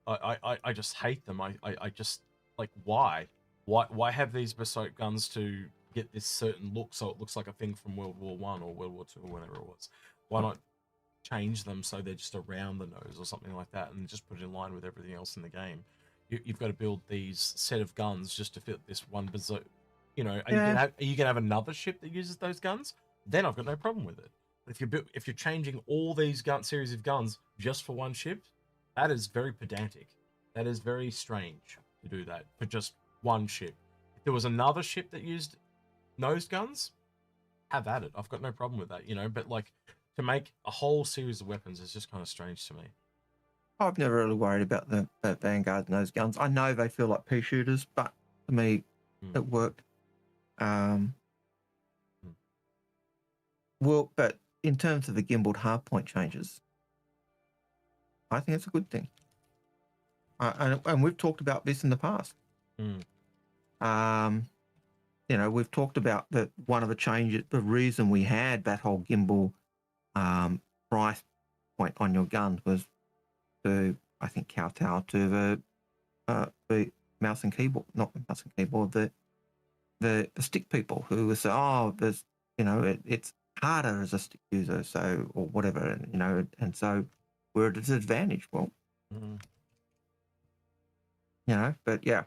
I just hate them. I just like why have these bespoke guns to get this certain look so it looks like a thing from World War I or World War II or whatever it was? Why not change them so they're just around the nose or something like that and just put it in line with everything else in the game? You've got to build these set of guns just to fit this one berserk. You know, are you gonna have another ship that uses those guns? Then I've got no problem with it. But if you're changing all these series of guns just for one ship, that is very pedantic. That is very strange to do that for just one ship. If there was another ship that used nose guns, have at it. I've got no problem with that, you know. But like to make a whole series of weapons is just kind of strange to me. I've never really worried about the Vanguard nose guns. I know they feel like pea shooters, but to me, it worked. Well, but in terms of the gimbaled hardpoint changes, I think it's a good thing. And we've talked about this in the past. You know, we've talked about that one of the changes, the reason we had that whole gimbal price point on your guns was to, I think, kowtow to the mouse and keyboard, not the mouse and keyboard, the stick people who were saying, oh, there's, you know, it's harder as a stick user, so, or whatever, and, you know, and so we're at a disadvantage. Well, you know, but yeah,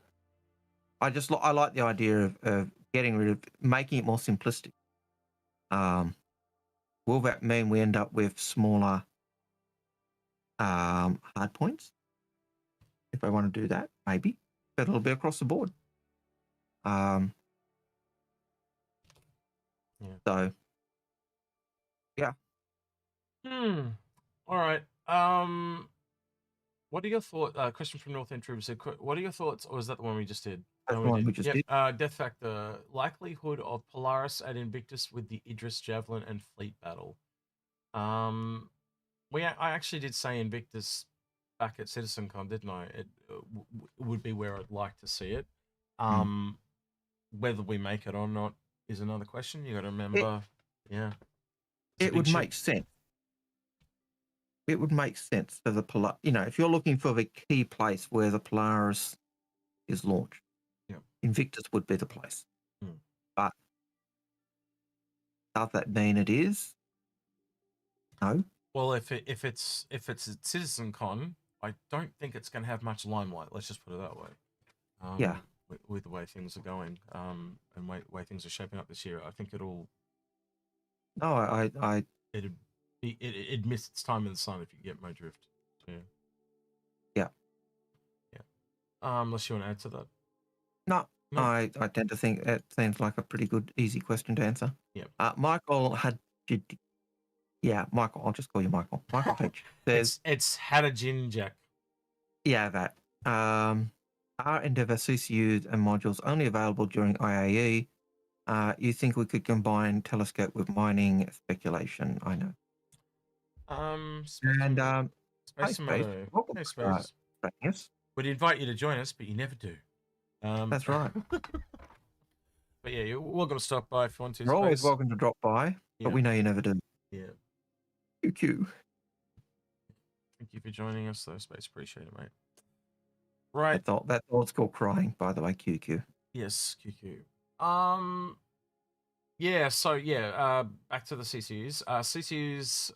I like the idea of getting rid of, making it more simplistic. Will that mean we end up with smaller hard points? If I want to do that, maybe, but it'll be across the board. So, yeah. All right. What are your thoughts? Question from North End Trooper said, what are your thoughts? Or is that the one we just did? That's the one we just did. Death Factor. Likelihood of Polaris at Invictus with the Idris Javelin and Fleet Battle. I actually did say Invictus back at CitizenCon, didn't I? It would be where I'd like to see it. Whether we make it or not is another question. You got to remember, it would make sense. It would make sense for the Polaris. You know, if you're looking for the key place where the Polaris is launched, Invictus would be the place. But does that mean it is? No. Well, if it's at CitizenCon, I don't think it's going to have much limelight. Let's just put it that way. With the way things are going, and way things are shaping up this year, I think it'll. No, It'd miss its time in the sun if you get Modrift. Yeah. Unless you want to add to that. No. I tend to think it seems like a pretty good, easy question to answer. Yeah. Michael had. Yeah, Michael. I'll just call you Michael. Michael H. Says it's Hadajin Jack. Yeah, that. Are Endeavour CCUs and modules only available during IAE? You think we could combine telescope with mining speculation? I know. Space. Yes. We'd invite you to join us, but you never do. That's right. But yeah, you're welcome to stop by if you want to. You're always welcome to drop by, but we know you never do. Yeah. QQ. Thank for joining us, though, Space. Appreciate it, mate. Right. That thought's called crying, by the way, QQ. Yes, QQ. Yeah, so back to the CCUs. CCUs,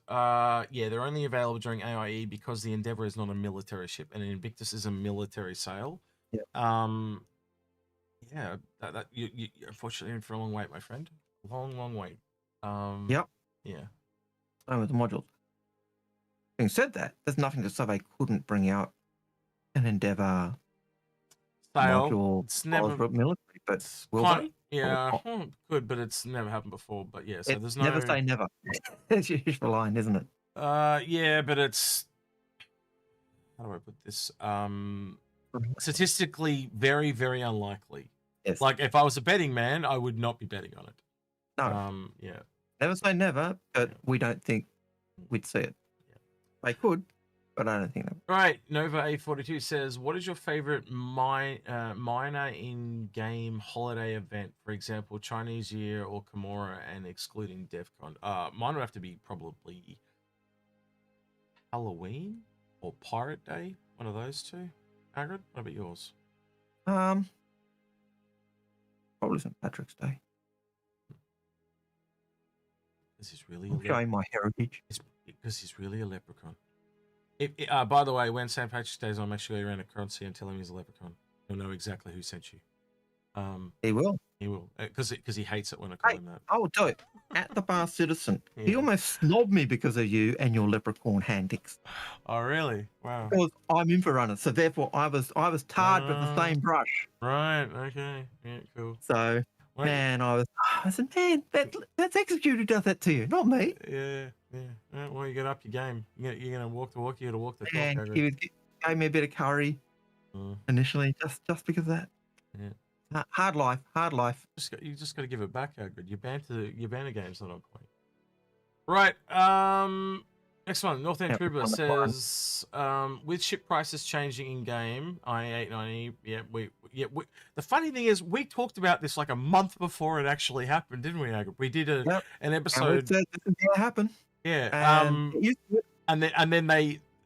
they're only available during AIE because the Endeavour is not a military ship and Invictus is a military sail. Yeah. That you unfortunately in for a long wait, my friend. Long wait. Yep. Yeah. Same with the modules. Having said that, there's nothing to say they couldn't bring out an Endeavour Sail. module. It's never military, but will they? Yeah, good, but it's never happened before. But yeah, so there's no never say never. It's your usual line, isn't it? Yeah, but it's, how do I put this? Statistically, very, very unlikely. Yes. Like if I was a betting man, I would not be betting on it. No. Yeah. Never say never, but we don't think we'd see it. Yeah. They could, but I don't think that. Right. Nova A42 says, "What is your favorite minor in-game holiday event? For example, Chinese New Year or Kimura, and excluding DEF CON." Mine would have to be probably Halloween or Pirate Day. One of those two. Algared, what about yours? Probably St. Patrick's Day. This is really I'm showing my heritage. Because he's really a leprechaun. By the way, when St. Patrick's Day is on, make sure you're around a currency and tell him he's a leprechaun. He'll know exactly who sent you. He will. He will, because he hates it when I call him that. I will do it at the bar, Citizen. Yeah. He almost snobbed me because of you and your leprechaun handicks. Oh, really? Wow. Because I'm Inforunners, so therefore I was tarred with the same brush. Right. Okay. Yeah. Cool. So man, I said, man, that's Execute who does that to you, not me. Yeah. Well, you get up your game. You're gonna walk the walk. You gotta walk the talk. And he gave me a bit of curry initially, just because of that. Yeah. Hard life. You just got to give it back, Algared. Your banner game's not on point. Right. Next one. North End Trooper says, with ship prices changing in game, IA890. The funny thing is, we talked about this like a month before it actually happened, didn't we, Algared? We did an episode. And we said this is gonna happen. Yeah. And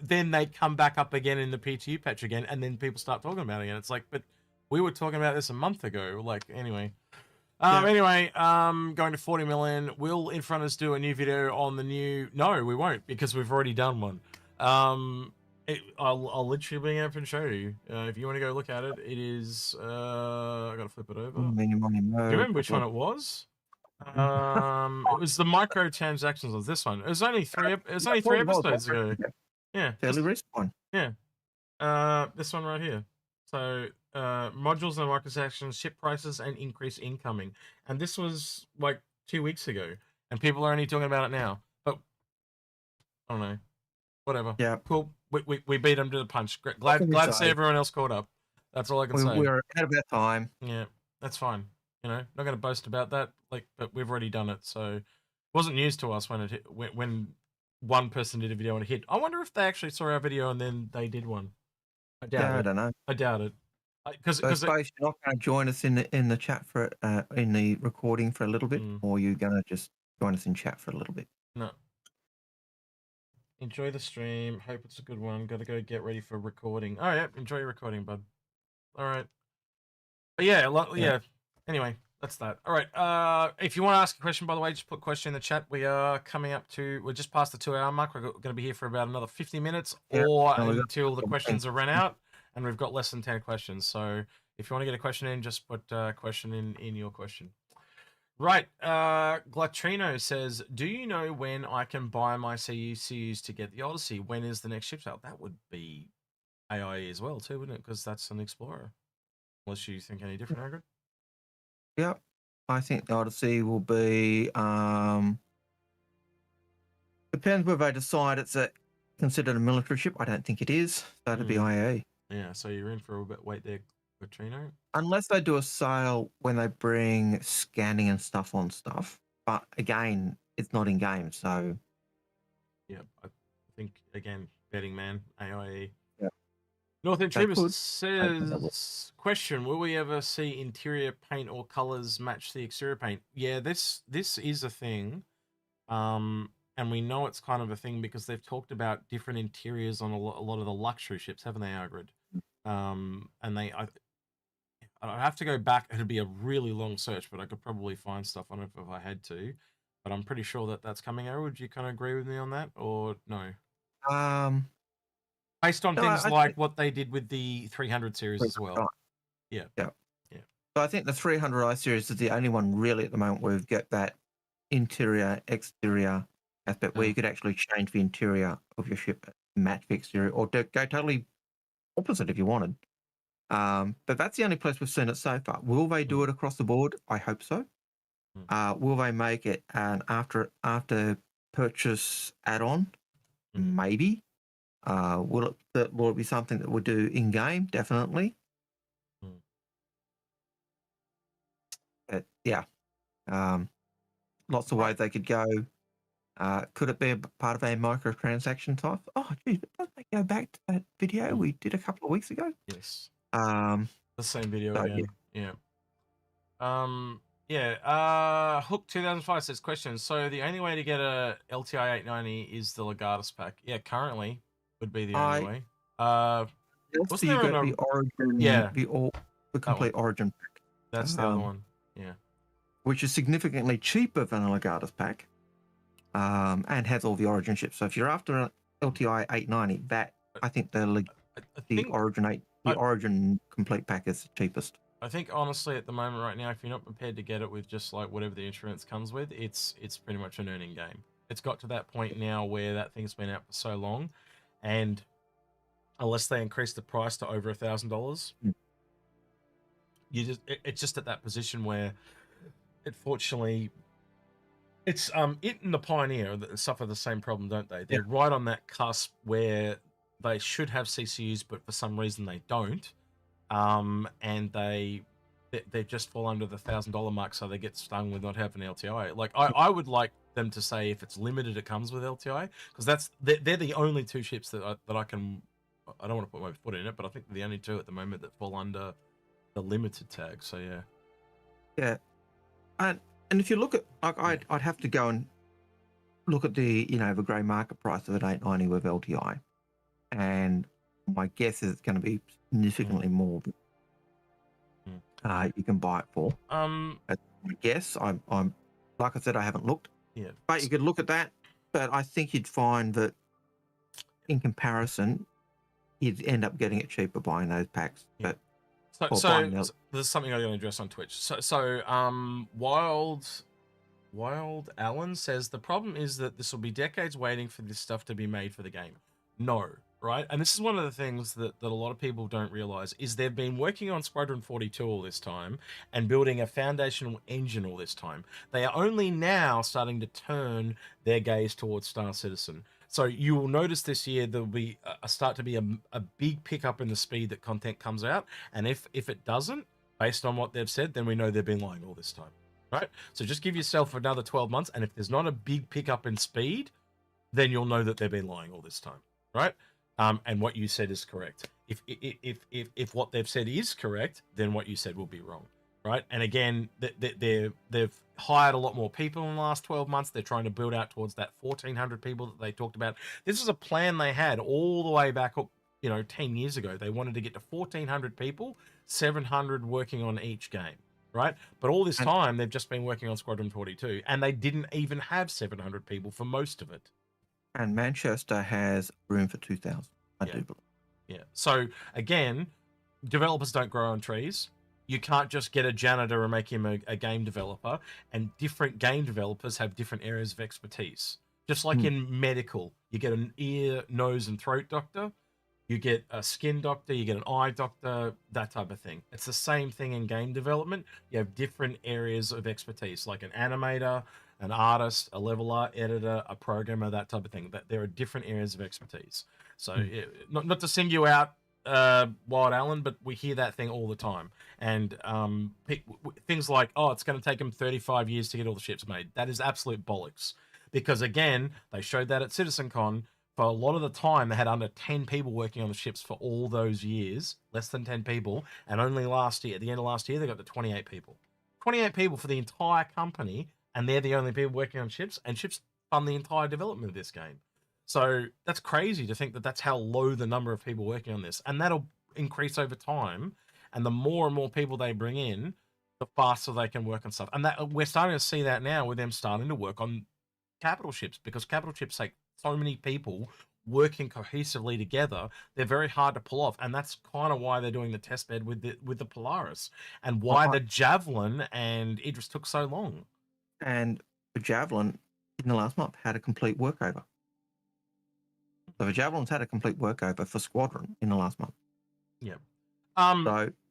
then they come back up again in the PTU patch again, and then people start talking about it again. It's like, but we were talking about this a month ago. Like, anyway. Going to 40 million. Will Inforunners do a new video on the new? No, we won't, because we've already done one. I'll literally bring it up and show you. If you want to go look at it, it is. I gotta flip it over. Do you remember which one it was? It was the microtransactions of this one. It was only three. It was only 3 episodes ago. Yeah, fairly recent one. Yeah, this one right here. So modules and microtransactions, ship prices, and increase incoming. And this was like 2 weeks ago, and people are only talking about it now. But I don't know. Whatever. Yeah. Cool. We beat them to the punch. Glad to see everyone else caught up. That's all I can say. We're ahead of our time. Yeah, that's fine. You know, not going to boast about that. Like, but we've already done it, so it wasn't news to us when it hit, when one person did a video and it hit. I wonder if they actually saw our video and then they did one. I doubt it. I don't know. I doubt it. Because you're not going to join us in the chat for in the recording for a little bit, or you're going to just join us in chat for a little bit. No. Enjoy the stream. Hope it's a good one. Got to go get ready for recording. Oh yeah, enjoy your recording, bud. All right. But yeah. Anyway, that's that. All right. If you want to ask a question, by the way, just put question in the chat. We are coming up to. We're just past the 2-hour mark. We're going to be here for about another 50 minutes, or until the questions are run out. And we've got less than 10 questions. So if you want to get a question in, just put a question in your question. Right. Glatrino says, do you know when I can buy my CUs to get the Odyssey? When is the next ship sale? That would be AIE as well, too, wouldn't it? Because that's an Explorer. Unless you think any different, Algared? Yep. I think the Odyssey will be... depends whether they decide it's considered a military ship. I don't think it is. So it'll be IA. Yeah, so you're in for a bit wait there, Glatrino. Unless they do a sale when they bring scanning and stuff on stuff. But again, it's not in game, so... Yeah, I think, again, betting man, AIE. Yeah. North End Trooper says, question, will we ever see interior paint or colours match the exterior paint? Yeah, this is a thing. And and we know it's kind of a thing because they've talked about different interiors on a lot of the luxury ships, haven't they, Algared? And I have to go back. It'd be a really long search, but I could probably find stuff on it if I had to. But I'm pretty sure that that's coming out. Would you kind of agree with me on that, or no? Based on things like what they did with the 300 series as well. Yeah. So I think the 300i series is the only one really at the moment where we've got that interior, exterior aspect where you could actually change the interior of your ship, match the exterior, or go totally opposite if you wanted. But that's the only place we've seen it so far. Will they do it across the board? I hope so. Will they make it an after purchase add-on? Maybe. Will it be something that we'll do in game? Definitely. But yeah, lots of ways they could go. Could it be a part of a microtransaction type? Oh, geez, doesn't that go back to that video we did a couple of weeks ago? Yes. The same video again. Yeah. Hook 2005 says question. So the only way to get a LTI 890 is the Legatus pack. Yeah, currently would be the only way. So you got the Origin, the complete Origin pack. That's the other one. Yeah. Which is significantly cheaper than a Legatus pack, and has all the Origin ships. So if you're after an LTI 890, I think the Origin complete pack is the cheapest. I think honestly at the moment right now, if you're not prepared to get it with just like whatever the insurance comes with, it's pretty much an earning game. It's got to that point now where that thing's been out for so long, and unless they increase the price to over $1,000, it's just at that position where, unfortunately, it's it and the Pioneer that suffer the same problem, don't they? They're right on that cusp where they should have CCUs, but for some reason they don't, and they just fall under the $1,000 mark, so they get stung with not having LTI. Like I would like them to say if it's limited, it comes with LTI, because they're the only two ships that I can. I don't want to put my foot in it, but I think they're the only two at the moment that fall under the limited tag. So yeah. And if you look at, like, I'd have to go and look at the the grey market price of an 890 with LTI, and my guess is it's going to be significantly more than you can buy it for. That's my guess. I'm like I said, I haven't looked. Yeah. But you could look at that, but I think you'd find that in comparison, you'd end up getting it cheaper buying those packs. Yeah. But so there's something I'm going to address on Twitch. So Wild Allen says the problem is that this will be decades waiting for this stuff to be made for the game. No, right? And this is one of the things that a lot of people don't realize is they've been working on Squadron 42 all this time and building a foundational engine all this time. They are only now starting to turn their gaze towards Star Citizen. So you will notice this year there'll be a big pickup in the speed that content comes out, and if it doesn't, based on what they've said, then we know they've been lying all this time, right? So just give yourself another 12 months, and if there's not a big pickup in speed, then you'll know that they've been lying all this time, right? And what you said is correct. If what they've said is correct, then what you said will be wrong, right? And again, they've hired a lot more people in the last 12 months. They're trying to build out towards that 1,400 people that they talked about. This is a plan they had all the way back up, 10 years ago. They wanted to get to 1,400 people, 700 working on each game, right? But all this time, they've just been working on Squadron 42, and they didn't even have 700 people for most of it. And Manchester has room for 2,000, I do believe. Yeah. So, again, developers don't grow on trees. You can't just get a janitor and make him a game developer, and different game developers have different areas of expertise. Just like in medical, you get an ear, nose, and throat doctor, you get a skin doctor, you get an eye doctor, that type of thing. It's the same thing in game development. You have different areas of expertise, like an animator, an artist, a level art editor, a programmer, that type of thing. There are different areas of expertise. So not to sing you out, Wild Allen, but we hear that thing all the time. And things like, it's going to take them 35 years to get all the ships made. That is absolute bollocks. Because again, they showed that at CitizenCon. For a lot of the time, they had under 10 people working on the ships for all those years, less than 10 people. And only last year, at the end of last year, they got to 28 people. 28 people for the entire company, and they're the only people working on ships. And ships fund the entire development of this game. So that's crazy to think that that's how low the number of people working on this, and that'll increase over time. And the more and more people they bring in, the faster they can work on stuff. And that we're starting to see that now with them starting to work on capital ships, because capital ships take so many people working cohesively together. They're very hard to pull off, and that's kind of why they're doing the test bed with the Polaris, and why the Javelin and Idris took so long. And the Javelin in the last month had a complete workover. So the Javelin's had a complete workover for Squadron in the last month. Yeah.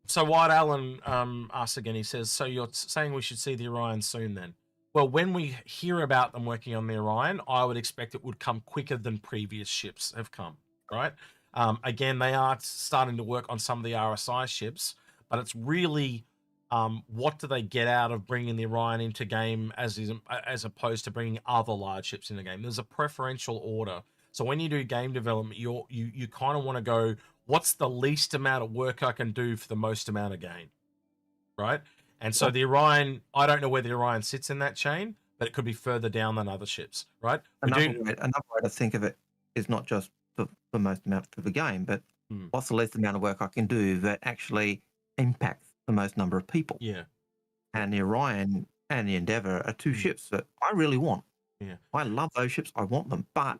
So White Allen asks again, he says, so you're saying we should see the Orion soon then? Well, when we hear about them working on the Orion, I would expect it would come quicker than previous ships have come, right? Again, they are starting to work on some of the RSI ships, but it's really what do they get out of bringing the Orion into game as opposed to bringing other large ships in the game. There's a preferential order. So when you do game development, you kind of want to go, what's the least amount of work I can do for the most amount of gain, right? And so the Orion, I don't know where the Orion sits in that chain, but it could be further down than other ships, right? Another way to think of it is not just the most amount for the game, but what's the least amount of work I can do that actually impacts the most number of people. Yeah. And the Orion and the Endeavour are two ships that I really want. Yeah. I love those ships. I want them. But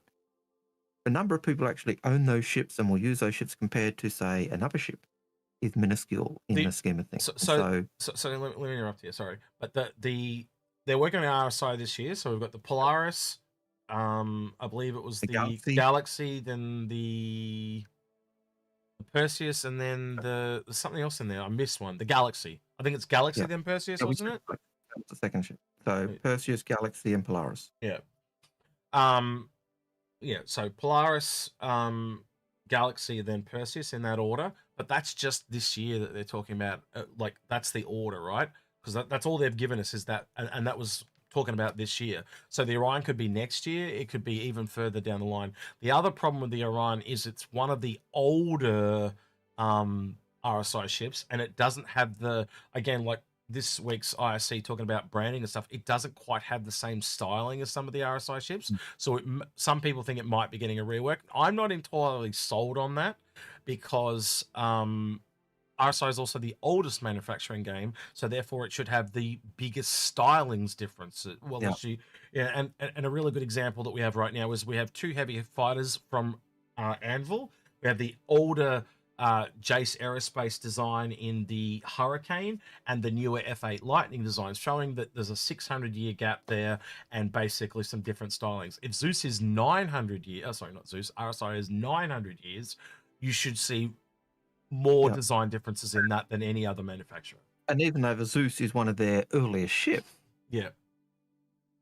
the number of people who actually own those ships and will use those ships compared to, say, another ship is minuscule in the scheme of things. So let me interrupt here. Sorry. But they're working on RSI this year. So we've got the Polaris. I believe it was the Galaxy, then the Perseus, and then there's something else in there. I missed one. The Galaxy. I think it's Galaxy, then Perseus, wasn't it? That was the second ship. So Perseus, Galaxy, and Polaris. Yeah. Yeah. So Polaris, Galaxy, then Perseus in that order. But that's just this year that they're talking about. Like that's the order, right? Because that's all they've given us is that, and that was talking about this year. So the Orion could be next year. It could be even further down the line. The other problem with the Orion is it's one of the older RSI ships, and it doesn't have the, again, like this week's ISC talking about branding and stuff, it doesn't quite have the same styling as some of the RSI ships. So some people think it might be getting a rework. I'm not entirely sold on that because RSI is also the oldest manufacturing game, so therefore it should have the biggest stylings difference. Well, and a really good example that we have right now is we have two heavy fighters from Anvil. We have the older Jace Aerospace design in the Hurricane and the newer F8 Lightning designs, showing that there's a 600-year gap there and basically some different stylings. If Zeus is 900 years, sorry, not Zeus, RSI is 900 years, you should see more design differences in that than any other manufacturer. And even though the Zeus is one of their earliest ships,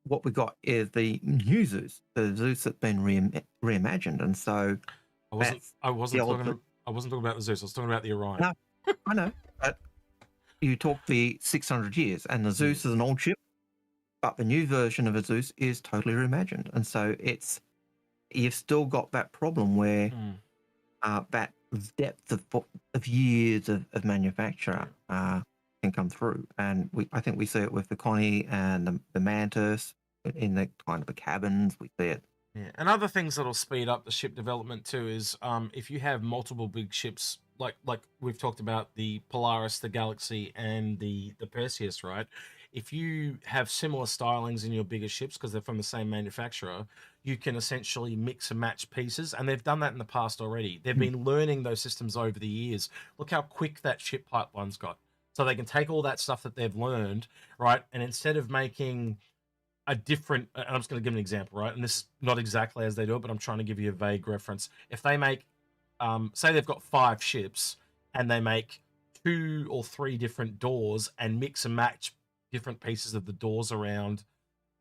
what we got is the new Zeus, the Zeus that's been reimagined, and so I wasn't talking about the Zeus. I was talking about the Orion. No, I know, but you talk the 600 years, and the Zeus is an old ship, but the new version of a Zeus is totally reimagined, and so you've still got that problem where that depth of years of manufacture can come through, and I think we see it with the Connie and the Mantis in the kind of the cabins. We see it. Yeah, and other things that'll speed up the ship development too is if you have multiple big ships, like we've talked about the Polaris, the Galaxy, and the Perseus, right? If you have similar stylings in your bigger ships because they're from the same manufacturer, you can essentially mix and match pieces, and they've done that in the past already. They've been learning those systems over the years. Look how quick that ship pipeline's got. So they can take all that stuff that they've learned, right, and instead of making a different, and I'm just going to give an example, right? And this is not exactly as they do it, but I'm trying to give you a vague reference. If they make, say they've got 5 ships and they make 2 or 3 different doors and mix and match different pieces of the doors around,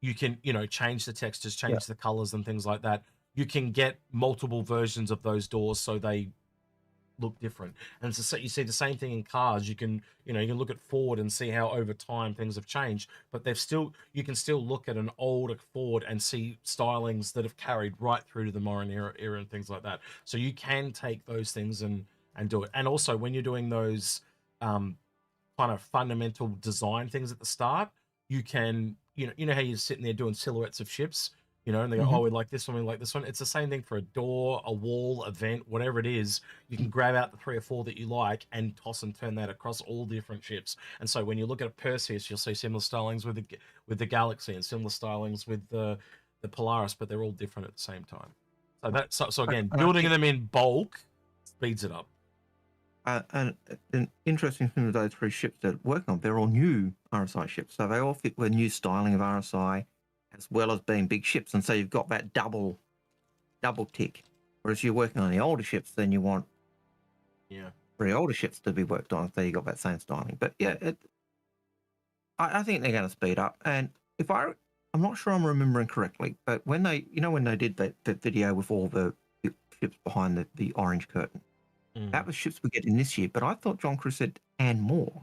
you can, change the textures, change the colors and things like that. You can get multiple versions of those doors so they look different. And so you see the same thing in cars. You can look at Ford and see how over time things have changed, but you can still look at an older Ford and see stylings that have carried right through to the modern era and things like that. So you can take those things and do it. And also when you're doing those kind of fundamental design things at the start, you can, how you're sitting there doing silhouettes of ships. You know, and they go, oh, we like this one, we like this one. It's the same thing for a door, a wall, a vent, whatever it is. You can grab out the 3 or 4 that you like and toss and turn that across all different ships. And so when you look at a Perseus, you'll see similar stylings with the Galaxy and similar stylings with the Polaris, but they're all different at the same time. So so again, building them in bulk speeds it up. And an interesting thing with those 3 ships that we're working on, they're all new RSI ships. So they all fit with new styling of RSI, as well as being big ships. And so you've got that double tick. Whereas you're working on the older ships, then you want 3 older ships to be worked on. So you got that same styling. But yeah, I think they're going to speed up. And I'm not sure I'm remembering correctly, but when they did that video with all the ships behind the orange curtain, that was ships we're getting this year. But I thought John Crew said and more.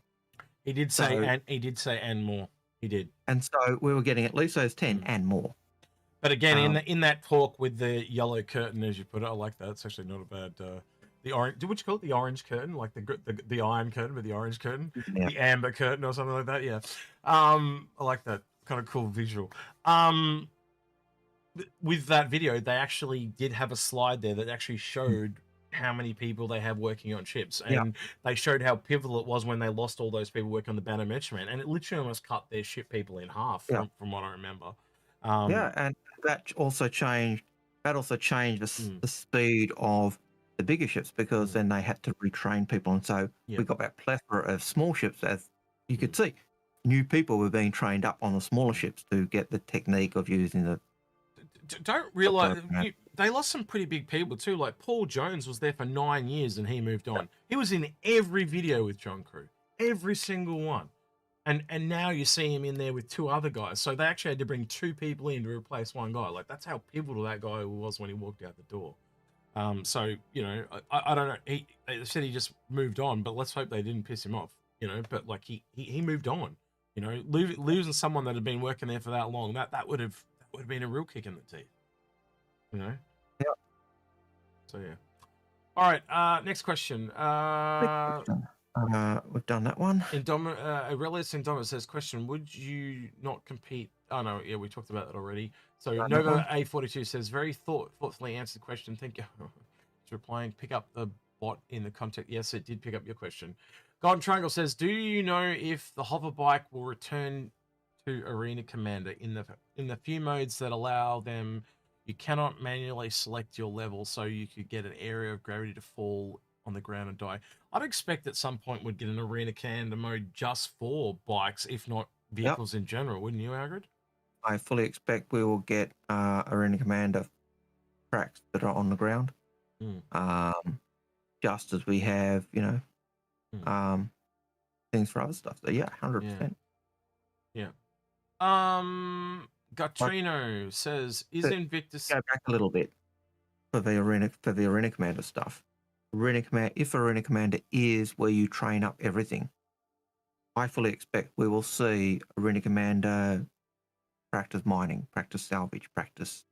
He did say and more. He did. And so we were getting at least those 10 and more. But again, in that talk with the yellow curtain, as you put it, I like that. It's actually not a bad. The orange. What you call it? The orange curtain, like the iron curtain, but the orange curtain, the amber curtain, or something like that. Yeah. I like that kind of cool visual. With that video, they actually did have a slide there that actually showed how many people they have working on ships, and they showed how pivotal it was when they lost all those people working on the Banner Merchantman, and it literally almost cut their ship people in half from what I remember. And that also changed the speed of the bigger ships, because then they had to retrain people, and so we got that plethora of small ships. As you could see, new people were being trained up on the smaller ships to get the technique of using the. Don't realize they lost some pretty big people too. Like Paul Jones was there for 9 years and he moved on. He was in every video with John Crew, every single one. And now you see him in there with 2 other guys. So they actually had to bring 2 people in to replace 1 guy. Like, that's how pivotal that guy was when he walked out the door. So, you know, I don't know. They said he just moved on, but let's hope they didn't piss him off, you know. But like he moved on, you know. Losing someone that had been working there for that long, that would have been a real kick in the teeth, you know. Yeah. So yeah. All right. Next question. We've done that one. Aurelius Indominus says, question, would you not compete? Oh, no, yeah, we talked about that already. So Nova A42 says, very thoughtfully answered the question. Thank you. It's replying, pick up the bot in the context. Yes, it did pick up your question. Golden Triangle says, do you know if the hover bike will return to Arena Commander in the few modes that allow them? You cannot manually select your level, so you could get an area of gravity to fall on the ground and die. I'd expect at some point we'd get an Arena Commander mode just for bikes, if not vehicles in general, wouldn't you, Algared? I fully expect we will get Arena Commander tracks that are on the ground, just as we have, you know, things for other stuff. So yeah, 100%. Yeah. Gatrino says, is Invictus... Go back a little bit for the Arena Commander stuff. If Arena Commander is where you train up everything, I fully expect we will see Arena Commander practice mining, practice salvage, practice.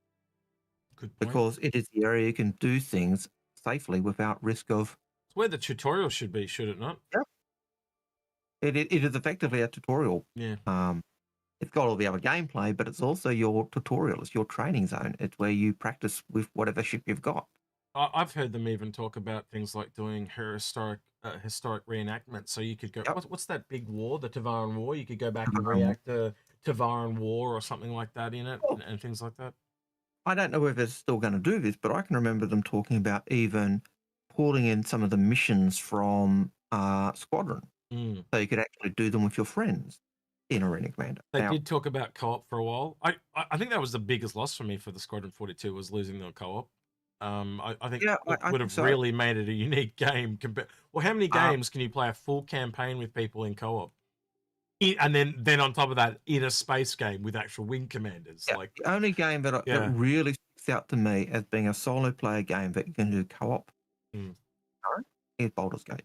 Good point. Because it is the area you can do things safely without risk of. It's where the tutorial should be, should it not? Yeah. It is effectively a tutorial. Yeah. It's got all the other gameplay, but it's also your tutorial. It's your training zone. It's where you practice with whatever ship you've got. I've heard them even talk about things like doing historic reenactment. So you could go, what's that big war, the Tavaran War? You could go back and react the Tavaran War or something like that in it, and things like that. I don't know if they're still going to do this, but I can remember them talking about even pulling in some of the missions from Squadron, so you could actually do them with your friends in Arena Commander. They did talk about co-op for a while. I think that was the biggest loss for me for the Squadron 42 was losing the co-op. I think it would have really made it a unique game. Well, how many games can you play a full campaign with people in co-op? And then on top of that, in a space game with actual wing commanders. Yeah, like the only game that really sticks out to me as being a solo player game that you can do co-op is Baldur's Gate.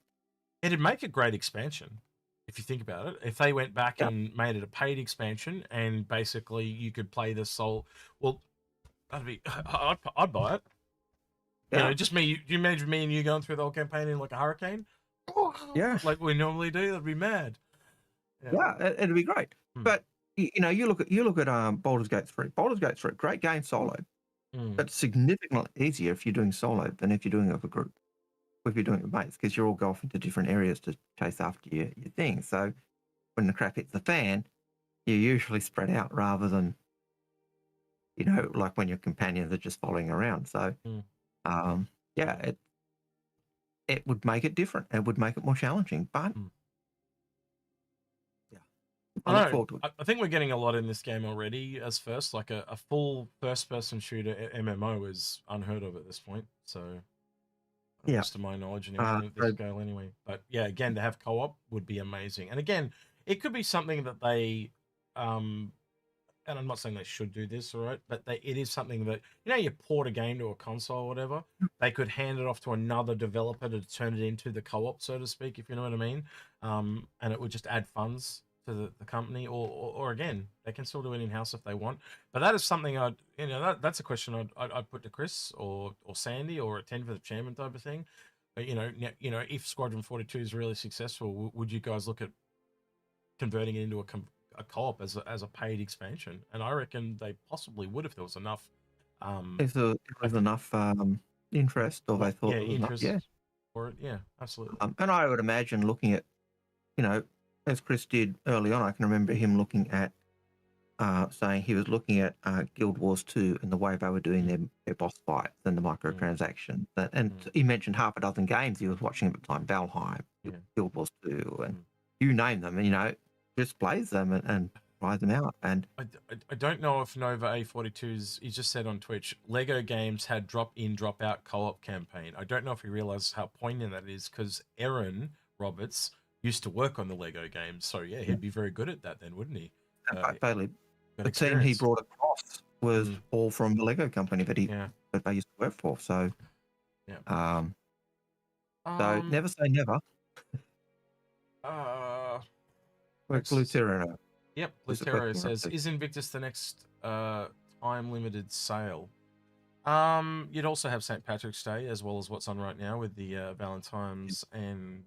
It'd make a great expansion if you think about it. If they went back and made it a paid expansion, and basically you could play the soul. Well, I'd buy it. You know, just me. You imagine me and you going through the whole campaign in like a hurricane? Yeah, like we normally do. That'd be mad. Yeah, it'd be great. But you look at Baldur's Gate 3. Baldur's Gate 3, great game solo, but significantly easier if you're doing solo than if you're doing it with a group. If you're doing it with mates, because you're all go off into different areas to chase after your thing. So when the crap hits the fan, you're usually spread out rather than, like when your companions are just following around. So, yeah, it would make it different. It would make it more challenging. But yeah, I look forward to it. I think we're getting a lot in this game already. As first, like a full first-person shooter MMO is unheard of at this point. So. Yeah, to my knowledge, anyway, at this scale anyway. But yeah, again, to have co-op would be amazing. And again, it could be something that they, and I'm not saying they should do this, all right, but it is something that, you port a game to a console or whatever, they could hand it off to another developer to turn it into the co-op, so to speak, if you know what I mean. And it would just add funds to the company, or again, they can still do it in-house if they want. But that is something that's a question I'd put to Chris or Sandy or attend for the chairman type of thing. But if Squadron 42 is really successful, would you guys look at converting it into a co-op as a paid expansion? And I reckon they possibly would if there was enough. If there was enough interest, or they thought there was interest enough, for it, yeah, absolutely. And I would imagine looking at, as Chris did early on, I can remember him looking at, saying he was looking at Guild Wars 2 and the way they were doing their boss fights and the microtransactions. And he mentioned half a dozen games he was watching at the time, Valheim, Guild Wars 2, and you name them, and, just plays them and tries them out. And I don't know if Nova A42's, he just said on Twitch, Lego Games had drop-in, drop-out co-op campaign. I don't know if he realizes how poignant that is, because Aaron Roberts used to work on the Lego games, so yeah, he'd be very good at that then, wouldn't he? Totally. The team he brought across was all from the Lego company that they used to work for. So, so never say never. Blue Terror. Yep, Blue Terror says, is Invictus the next time limited sale? You'd also have St. Patrick's Day as well as what's on right now with the Valentine's and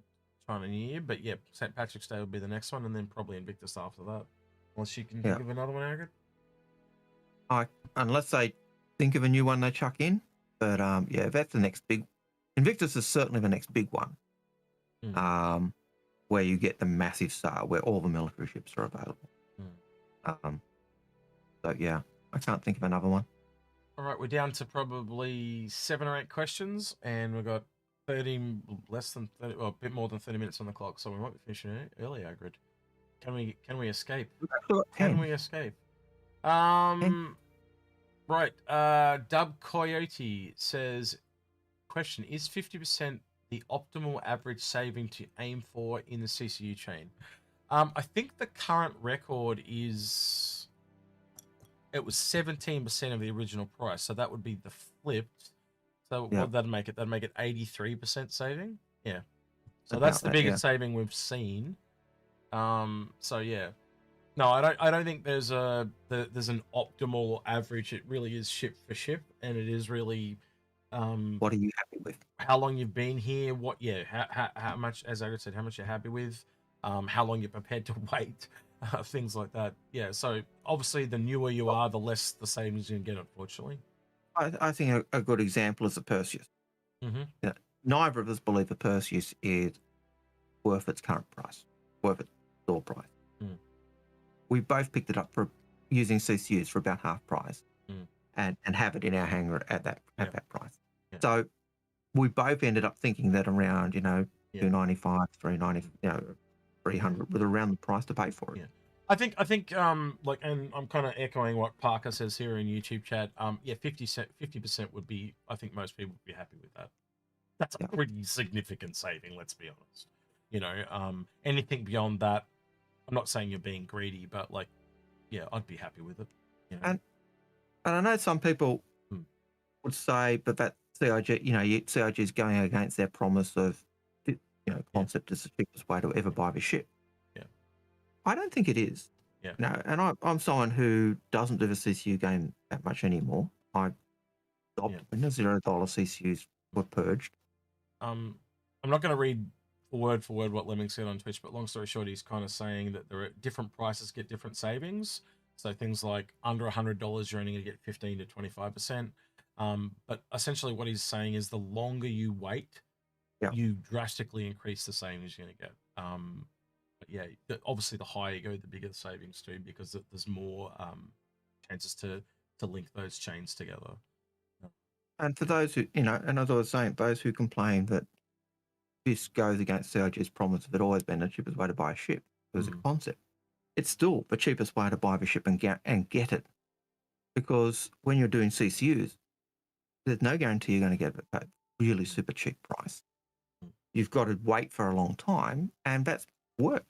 China New Year. But yeah, St. Patrick's Day would be the next one, and then probably Invictus after that. Unless you can think of another one, Algared? Unless they think of a new one they chuck in. But that's the next big. Invictus is certainly the next big one. Where you get the massive sale, where all the military ships are available. So yeah, I can't think of another one. All right, we're down to probably 7 or 8 questions, and we've got a bit more than 30 minutes on the clock, so we might be finishing early, Algared. Can we escape? Can we escape? Right. Dub Coyote says, question, is 50% the optimal average saving to aim for in the CCU chain? I think the current record is, it was 17% of the original price, so that would be the flipped. So what that'd make it? That'd make it 83% saving. Yeah. So that's the biggest saving we've seen. So yeah. No, I don't think there's an optimal average. It really is ship for ship, and it is really what are you happy with? How long you've been here? How much, as I said, how much you're happy with? How long you're prepared to wait? Things like that. Yeah. So obviously, the newer you are, the less the savings you can get. Unfortunately, I think a good example is the Perseus. Neither of us believe the Perseus is worth its current price, worth its store price. We both picked it up for using CCUs for about half price, and have it in our hangar at that price. So we both ended up thinking that around $295, $390, $300 was around the price to pay for it. I think like, and I'm kind of echoing what Parker says here in YouTube chat. 50% would be, I think most people would be happy with that. That's a pretty significant saving, let's be honest. Anything beyond that, I'm not saying you're being greedy, but like, yeah, I'd be happy with it. And I know some people would say, but that CIG, CIG is going against their promise of, concept is the cheapest way to ever buy the ship. I don't think it is. No, and I'm someone who doesn't do the CCU game that much anymore. I stopped when the $0 CCUs were purged. I'm not going to read for word what Lemming said on Twitch, but long story short, he's kind of saying that there are different prices get different savings. So things like under $100, you're only going to get 15 to 25%. But essentially what he's saying is the longer you wait, you drastically increase the savings you're going to get. But yeah, obviously the higher you go, the bigger the savings too, because there's more chances to link those chains together. And for those who, and as I was saying, those who complain that this goes against CIG's promise of it always been the cheapest way to buy a ship as a concept, it's still the cheapest way to buy the ship and get it. Because when you're doing CCUs, there's no guarantee you're going to get it at a really super cheap price. You've got to wait for a long time, and that's work.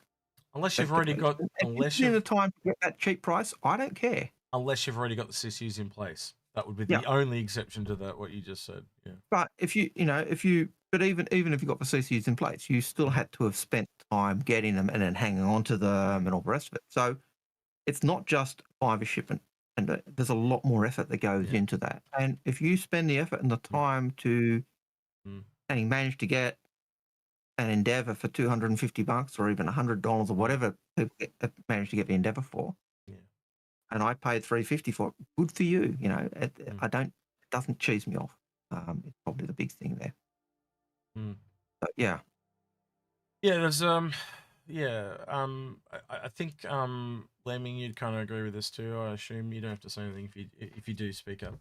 Unless you've already got, unless you've the time to get that cheap price, I don't care. Unless you've already got the CCUs in place, that would be the only exception to that. What you just said, yeah. But if even if you got the CCUs in place, you still had to have spent time getting them and then hanging on to them and all the rest of it. So it's not just buy the ship, and there's a lot more effort that goes into that. And if you spend the effort and the time to and you manage to get an Endeavour for $250 or even $100 or whatever people manage to get the Endeavour for, and I paid $350 for it, good for you. It doesn't cheese me off. It's probably the big thing there. But yeah, there's I think Lemming, you'd kind of agree with this too. I assume you don't have to say anything if you do speak up.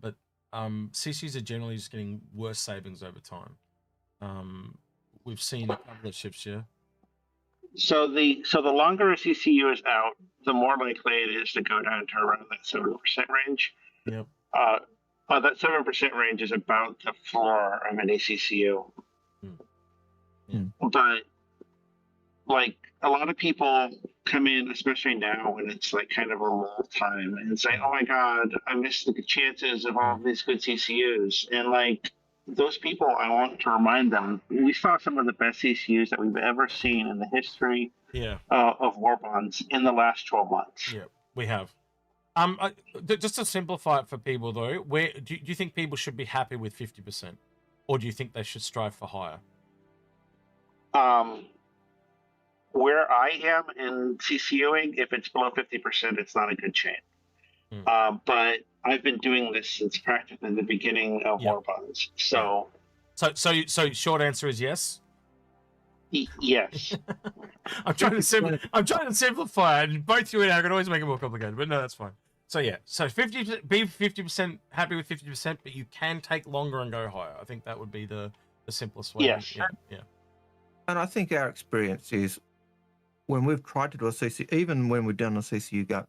But CCUs are generally just getting worse savings over time. We've seen a couple of shifts here. So the longer a CCU is out, the more likely it is to go down to around that 7% range. Yep. That 7% range is about the floor of an ACCU. But like a lot of people come in, especially now when it's like kind of a lull time, and say, "Oh my God, I missed the chances of all of these good CCUs." And like those people, I want to remind them, we saw some of the best CCUs that we've ever seen in the history of war bonds in the last 12 months. Yeah, we have. Just to simplify it for people though, where do you think people should be happy with 50%, or do you think they should strive for higher? Where I am in CCUing, if it's below 50%, it's not a good chain. But I've been doing this since practically the beginning of war bonds. So short answer is yes. Yes. I'm trying to simplify it. Both you and I can always make it more complicated, but no, that's fine. So yeah, so 50% happy with 50%, but you can take longer and go higher. I think that would be the simplest way. Yes. Yeah. And I think our experience is when we've tried to do a CCU, even when we've done a CCU guide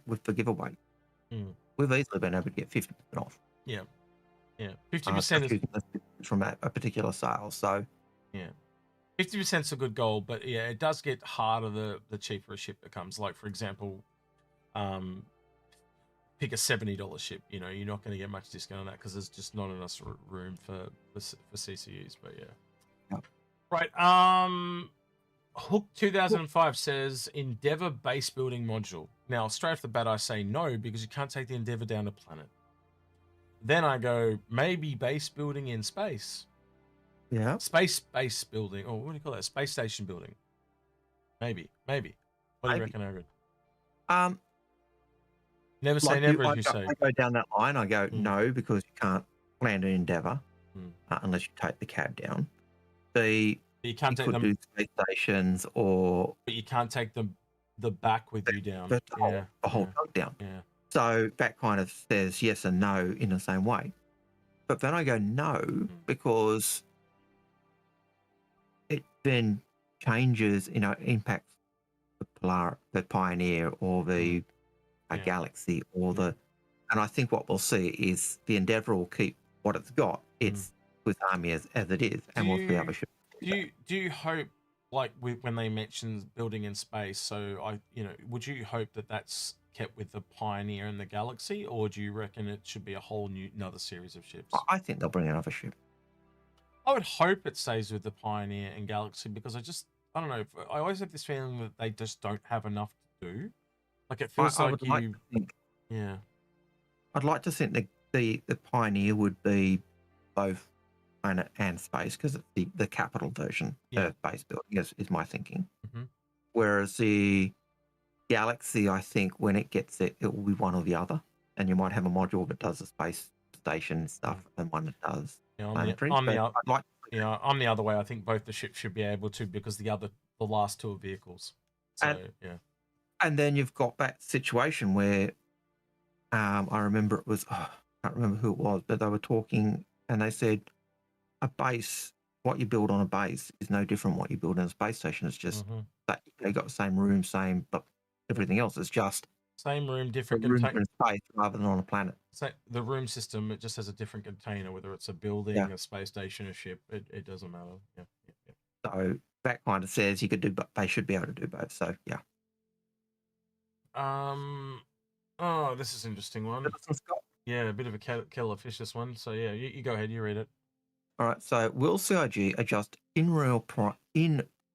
with the giveaway, we've easily been able to get 50% off. Yeah. 50% is from a particular sale. So 50% is a good goal, but yeah, it does get harder the cheaper a ship becomes. Like for example, pick a $70 ship. You're not going to get much discount on that because there's just not enough room for CCUs. But yeah. Right. Hook 2005 says Endeavour base building module. Now, straight off the bat, I say no because you can't take the Endeavour down to planet. Then I go, maybe base building in space. Yeah. Space base building. Or what do you call that? Space station building. Maybe. What do you reckon, Algared? Never say never, as you say. I go down that line. I go, no, because you can't land an Endeavour unless you take the cab down. You can't take them do space stations, but you can't take the back with you down. The whole truck down. Yeah. So that kind of says yes and no in the same way. But then I go no because it then changes, impacts the Pioneer or the Galaxy or and I think what we'll see is the Endeavour will keep what it's got. It's with Army as it is, and we'll see other ships. Do you hope, like when they mention building in space, so would you hope that that's kept with the Pioneer and the Galaxy, or do you reckon it should be a whole another series of ships? I think they'll bring another ship. I would hope it stays with the Pioneer and Galaxy because I don't know. I always have this feeling that they just don't have enough to do. Like it feels I'd like to think the Pioneer would be both planet and space because it's the capital version of base building is my thinking. Whereas the Galaxy, I think when it gets it will be one or the other, and you might have a module that does the space station stuff and one that does planetary. I'm the other way. I think both the ships should be able to, because the last two are vehicles. So and then you've got that situation where I remember it was I can't remember who it was, but they were talking and they said a base, what you build on a base is no different from what you build in a space station. It's just that they got the same room, but everything else is just same room, different container space rather than on a planet. So the room system, it just has a different container, whether it's a building, a space station, a ship. It doesn't matter. Yeah. So that kind of says you could do, but they should be able to do both. So yeah. Oh, this is an interesting one. Yeah, a bit of a kettle of fish, this one. So yeah, you go ahead, you read it. All right. So will CIG adjust in real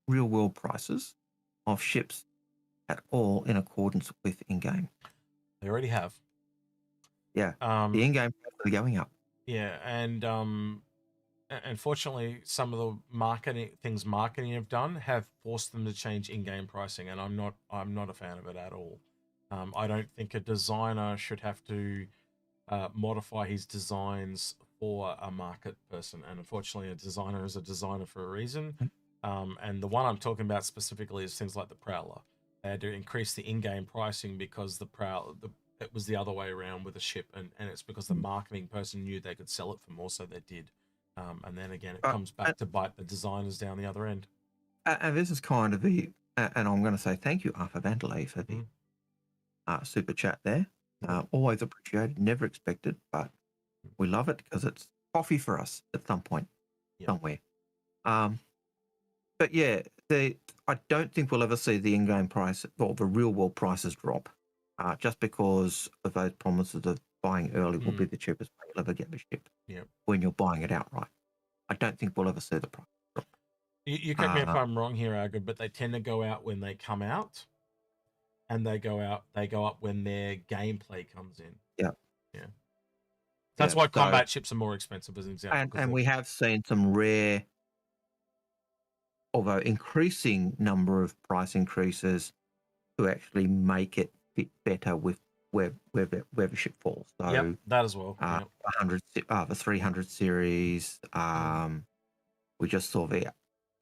world prices of ships at all in accordance with in-game? They already have. Yeah. The in-game prices are going up. Yeah, and unfortunately, some of the marketing have done have forced them to change in-game pricing, and I'm not a fan of it at all. I don't think a designer should have to modify his designs for a market person, and unfortunately, a designer is a designer for a reason. And the one I'm talking about specifically is things like the Prowler. They had to increase the in-game pricing because it was the other way around with the ship, and it's because the marketing person knew they could sell it for more, so they did. And then again, it comes back to bite the designers down the other end. And this is kind of and I'm going to say thank you, Arthur Vanderlei, for the super chat there. Always appreciated, never expected, but we love it because it's coffee for us at some point, somewhere. But yeah, I don't think we'll ever see the in-game price or the real-world prices drop, just because of those promises of buying early will be the cheapest way you'll ever get the ship when you're buying it outright. I don't think we'll ever see the price drop. You correct me if I'm wrong here, Algared, but they tend to go out when they come out, and they go up when their gameplay comes in. Yeah. That's why combat ships are more expensive, as an example. And we have seen some rare, although increasing number of price increases to actually make it fit better with where the ship falls. So that as well. The 300 series. We just saw the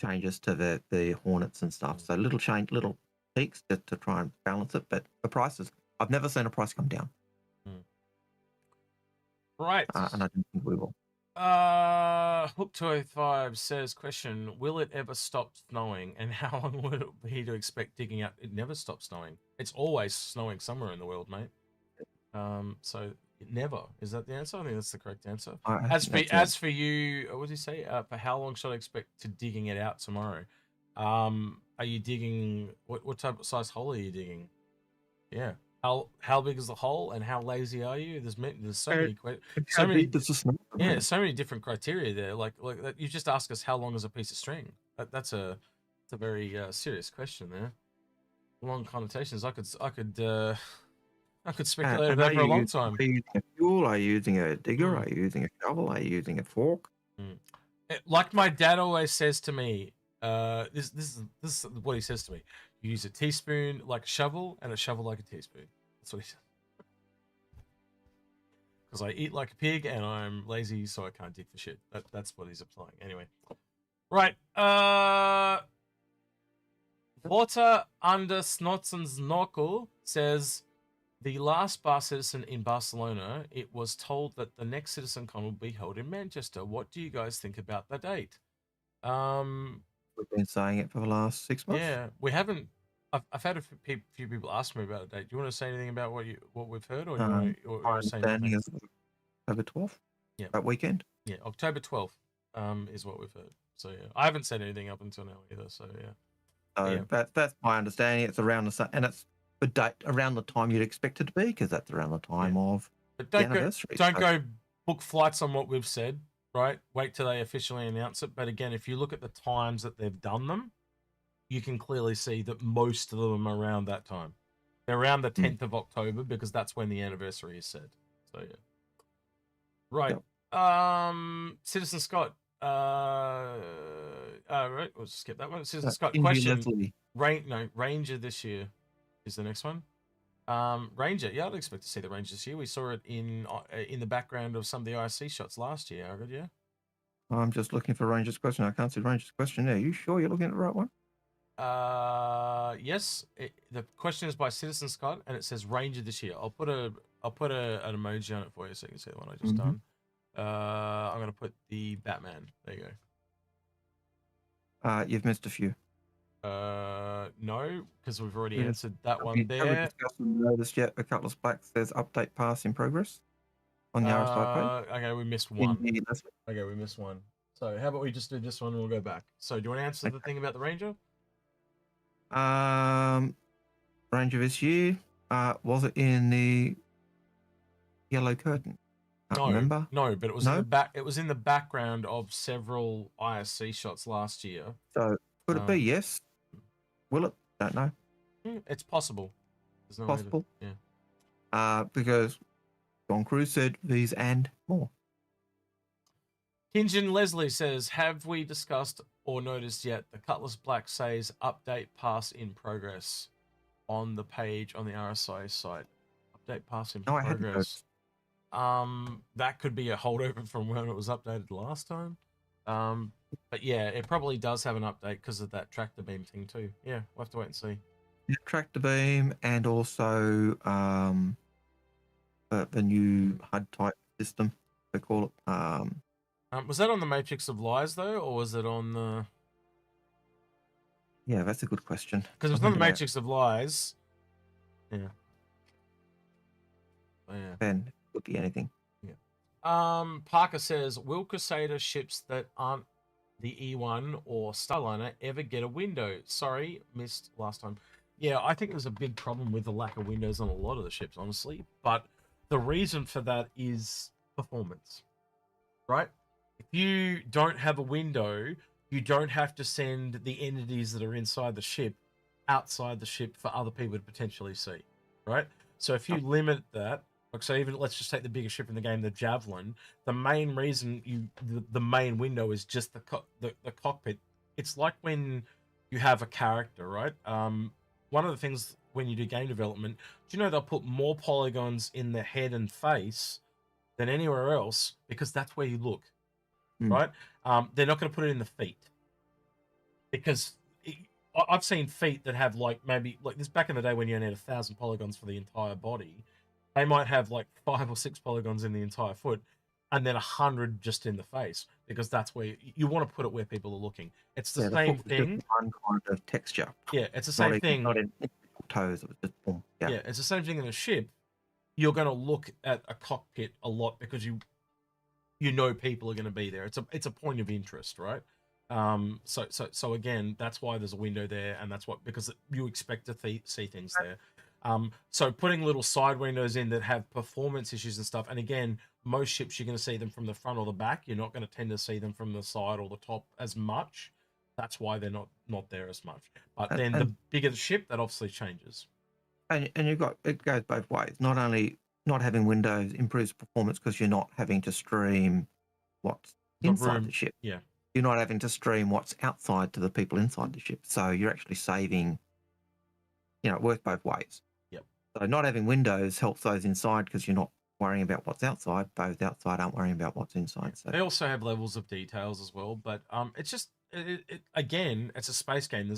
changes to the Hornets and stuff. So little tweaks to try and balance it. But the prices, I've never seen a price come down. Right. And I don't think we will. Hook 205 says, question, will it ever stop snowing, and how long would it be to expect digging out? It never stops snowing. It's always snowing somewhere in the world, mate. So never. Is that the answer? I think that's the correct answer. As for you, what did you say? For how long should I expect to digging it out tomorrow? Are you digging, what type of size hole are you digging? Yeah. How big is the hole, and how lazy are you? There's so many so many different criteria there. Like you just ask us how long is a piece of string. That's a very serious question there. Long connotations. I could speculate about that for a long time. Are you using a fuel? Are you using a digger? Are you using a shovel? Are you using a fork? Like my dad always says to me, this is what he says to me. You use a teaspoon like a shovel, and a shovel like a teaspoon. That's what he says. Because I eat like a pig, and I'm lazy, so I can't dig for shit. That's what he's applying. Anyway. Right. Water under Snotzen's says, the last bar citizen in Barcelona, it was told that the next CitizenCon will be held in Manchester. What do you guys think about the date? We've been saying it for the last 6 months. Yeah, we haven't. I've had a few people ask me about a date. Do you want to say anything about what we've heard, or do you want to say anything? Is October 12th. Yeah, that weekend. Yeah, October 12th. Is what we've heard. So yeah, I haven't said anything up until now either. So yeah. That's my understanding. It's around and it's the date around the time you'd expect it to be, because that's around the time of the anniversary. Don't go book flights on what we've said. Right, wait till they officially announce it. But again, if you look at the times that they've done them, you can clearly see that most of them are around that time. They're around the 10th of October, because that's when the anniversary is said. So yeah. Right. Yep. Citizen Scott, Right, we'll skip that one. Citizen Scott Indy question. Leslie. Ranger this year is the next one. Ranger, yeah, I'd expect to see the Ranger this year. We saw it in the background of some of the ISC shots last year. Yeah. I'm just looking for Ranger's question. I can't see Ranger's question there. Are you sure you're looking at the right one? Yes. The question is by Citizen Scott, and it says Ranger this year. I'll put an emoji on it for you so you can see the one I just done. I'm gonna put the Batman. There you go. You've missed a few. No, because we've already answered that one Have there. we noticed yet a couple of Blacks says update pass in progress on the RSI page? Okay, we missed one. Okay, we missed one. So how about we just do this one and we'll go back. So do you want to answer the thing about the Ranger? Ranger this year, was it in the yellow curtain? No, remember? No, but it was in the back. It was in the background of several ISC shots last year. So could it be yes? Will it? Don't know. It's possible. There's no possible. Yeah. Because John Cruz said these and more. Kinjin Leslie says, have we discussed or noticed yet the Cutlass Black says update pass in progress on the page on the RSI site? Update pass in progress. That could be a holdover from when it was updated last time. But yeah, it probably does have an update because of that tractor beam thing too. Yeah, we'll have to wait and see. Yeah, tractor beam and also the new HUD type system, they call it. Was that on the Matrix of Lies though, or was it on the? Yeah, that's a good question. Because it's not the Matrix of Lies. Yeah. Oh, yeah. Then it could be anything. Yeah. Parker says, will Crusader ships that aren't the E1 or Starliner ever get a window? Sorry, missed last time. Yeah, I think there's a big problem with the lack of windows on a lot of the ships, honestly. But the reason for that is performance, right? If you don't have a window, you don't have to send the entities that are inside the ship outside the ship for other people to potentially see, right? So if you limit that, like, so even let's just take the biggest ship in the game, the Javelin. The main reason the main window is just the cockpit. It's like when you have a character, right? One of the things when you do game development, do you know they'll put more polygons in the head and face than anywhere else because that's where you look, right? They're not going to put it in the feet because I've seen feet that have maybe this back in the day when you only had 1,000 polygons for the entire body. They might have 5 or 6 polygons in the entire foot and then 100 just in the face because that's where you want to put it where people are looking. It's the same thing. One kind of texture. Yeah, it's the same thing. Not in toes. It was just boom. Yeah, it's the same thing in a ship. You're going to look at a cockpit a lot because you know people are going to be there. It's a point of interest, right? So again, that's why there's a window there, and that's because you expect to see things there. So putting little side windows in that have performance issues and stuff, and again, most ships you're going to see them from the front or the back. You're not going to tend to see them from the side or the top as much. That's why they're not there as much. But then the bigger the ship, that obviously changes. And you've got, it goes both ways. Not only not having windows improves performance because you're not having to stream what's inside the ship. Yeah. You're not having to stream what's outside to the people inside the ship. So you're actually saving, it works both ways. Yep. So not having windows helps those inside because you're not worrying about what's outside. Those outside aren't worrying about what's inside. So they also have levels of details as well. But it's just, again, it's a space game.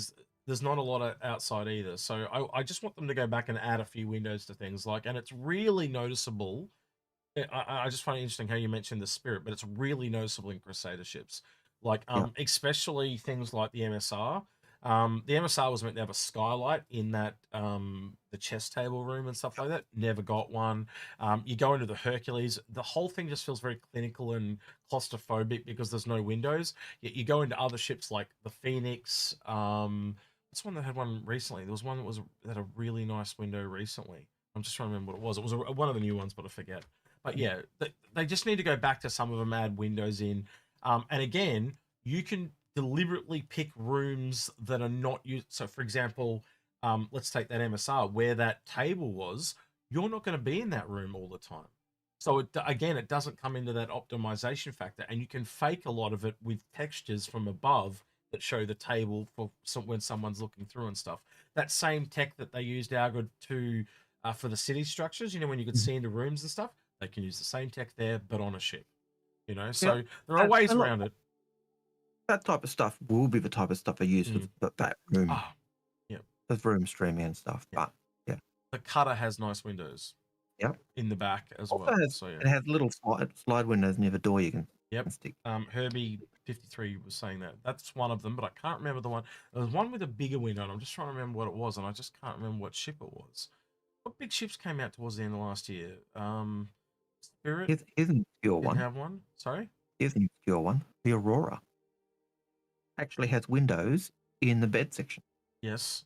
There's not a lot of outside either. So I just want them to go back and add a few windows to things and it's really noticeable. I just find it interesting how you mentioned the Spirit, but it's really noticeable in Crusader ships. Especially things like the MSR. The MSR was meant to have a skylight in that the chess table room and stuff like that. Never got one. You go into the Hercules, the whole thing just feels very clinical and claustrophobic because there's no windows. Yet you go into other ships like the Phoenix. What's one that had one recently? There was one that had a really nice window recently. I'm just trying to remember what it was. It was one of the new ones, but I forget. But yeah, they just need to go back to some of them, add windows in. And again, you can deliberately pick rooms that are not used. So, for example, let's take that MSR where that table was. You're not going to be in that room all the time. So again, it doesn't come into that optimization factor, and you can fake a lot of it with textures from above that show the table for when someone's looking through and stuff. That same tech that they used Algared to for the city structures, when you could see into rooms and stuff, they can use the same tech there, but on a ship. So there are ways around it. That type of stuff will be the type of stuff I use for that room. Yeah, the room streaming and stuff. But yeah, the cutter has nice windows. Yep. In the back as also well. It has little slide windows near the door you can stick. Herbie53 was saying that. That's one of them, but I can't remember the one. There was one with a bigger window, and I'm just trying to remember what it was, and I just can't remember what ship it was. What big ships came out towards the end of last year? Spirit? Here's an obscure one. Have one? Sorry? Here's an obscure one. The Aurora actually has windows in the bed section. Yes.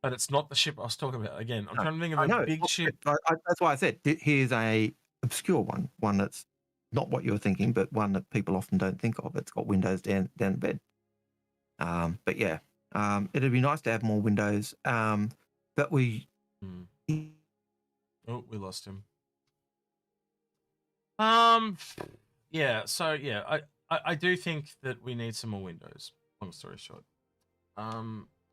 But it's not the ship I was talking about. Again, I'm trying to think of a big ship. That's why I said here's a obscure one that's not what you're thinking, but one that people often don't think of. It's got windows down the bed. But yeah, it'd be nice to have more windows. That we. Oh, we lost him. Yeah. So yeah, I do think that we need some more windows. Long story short.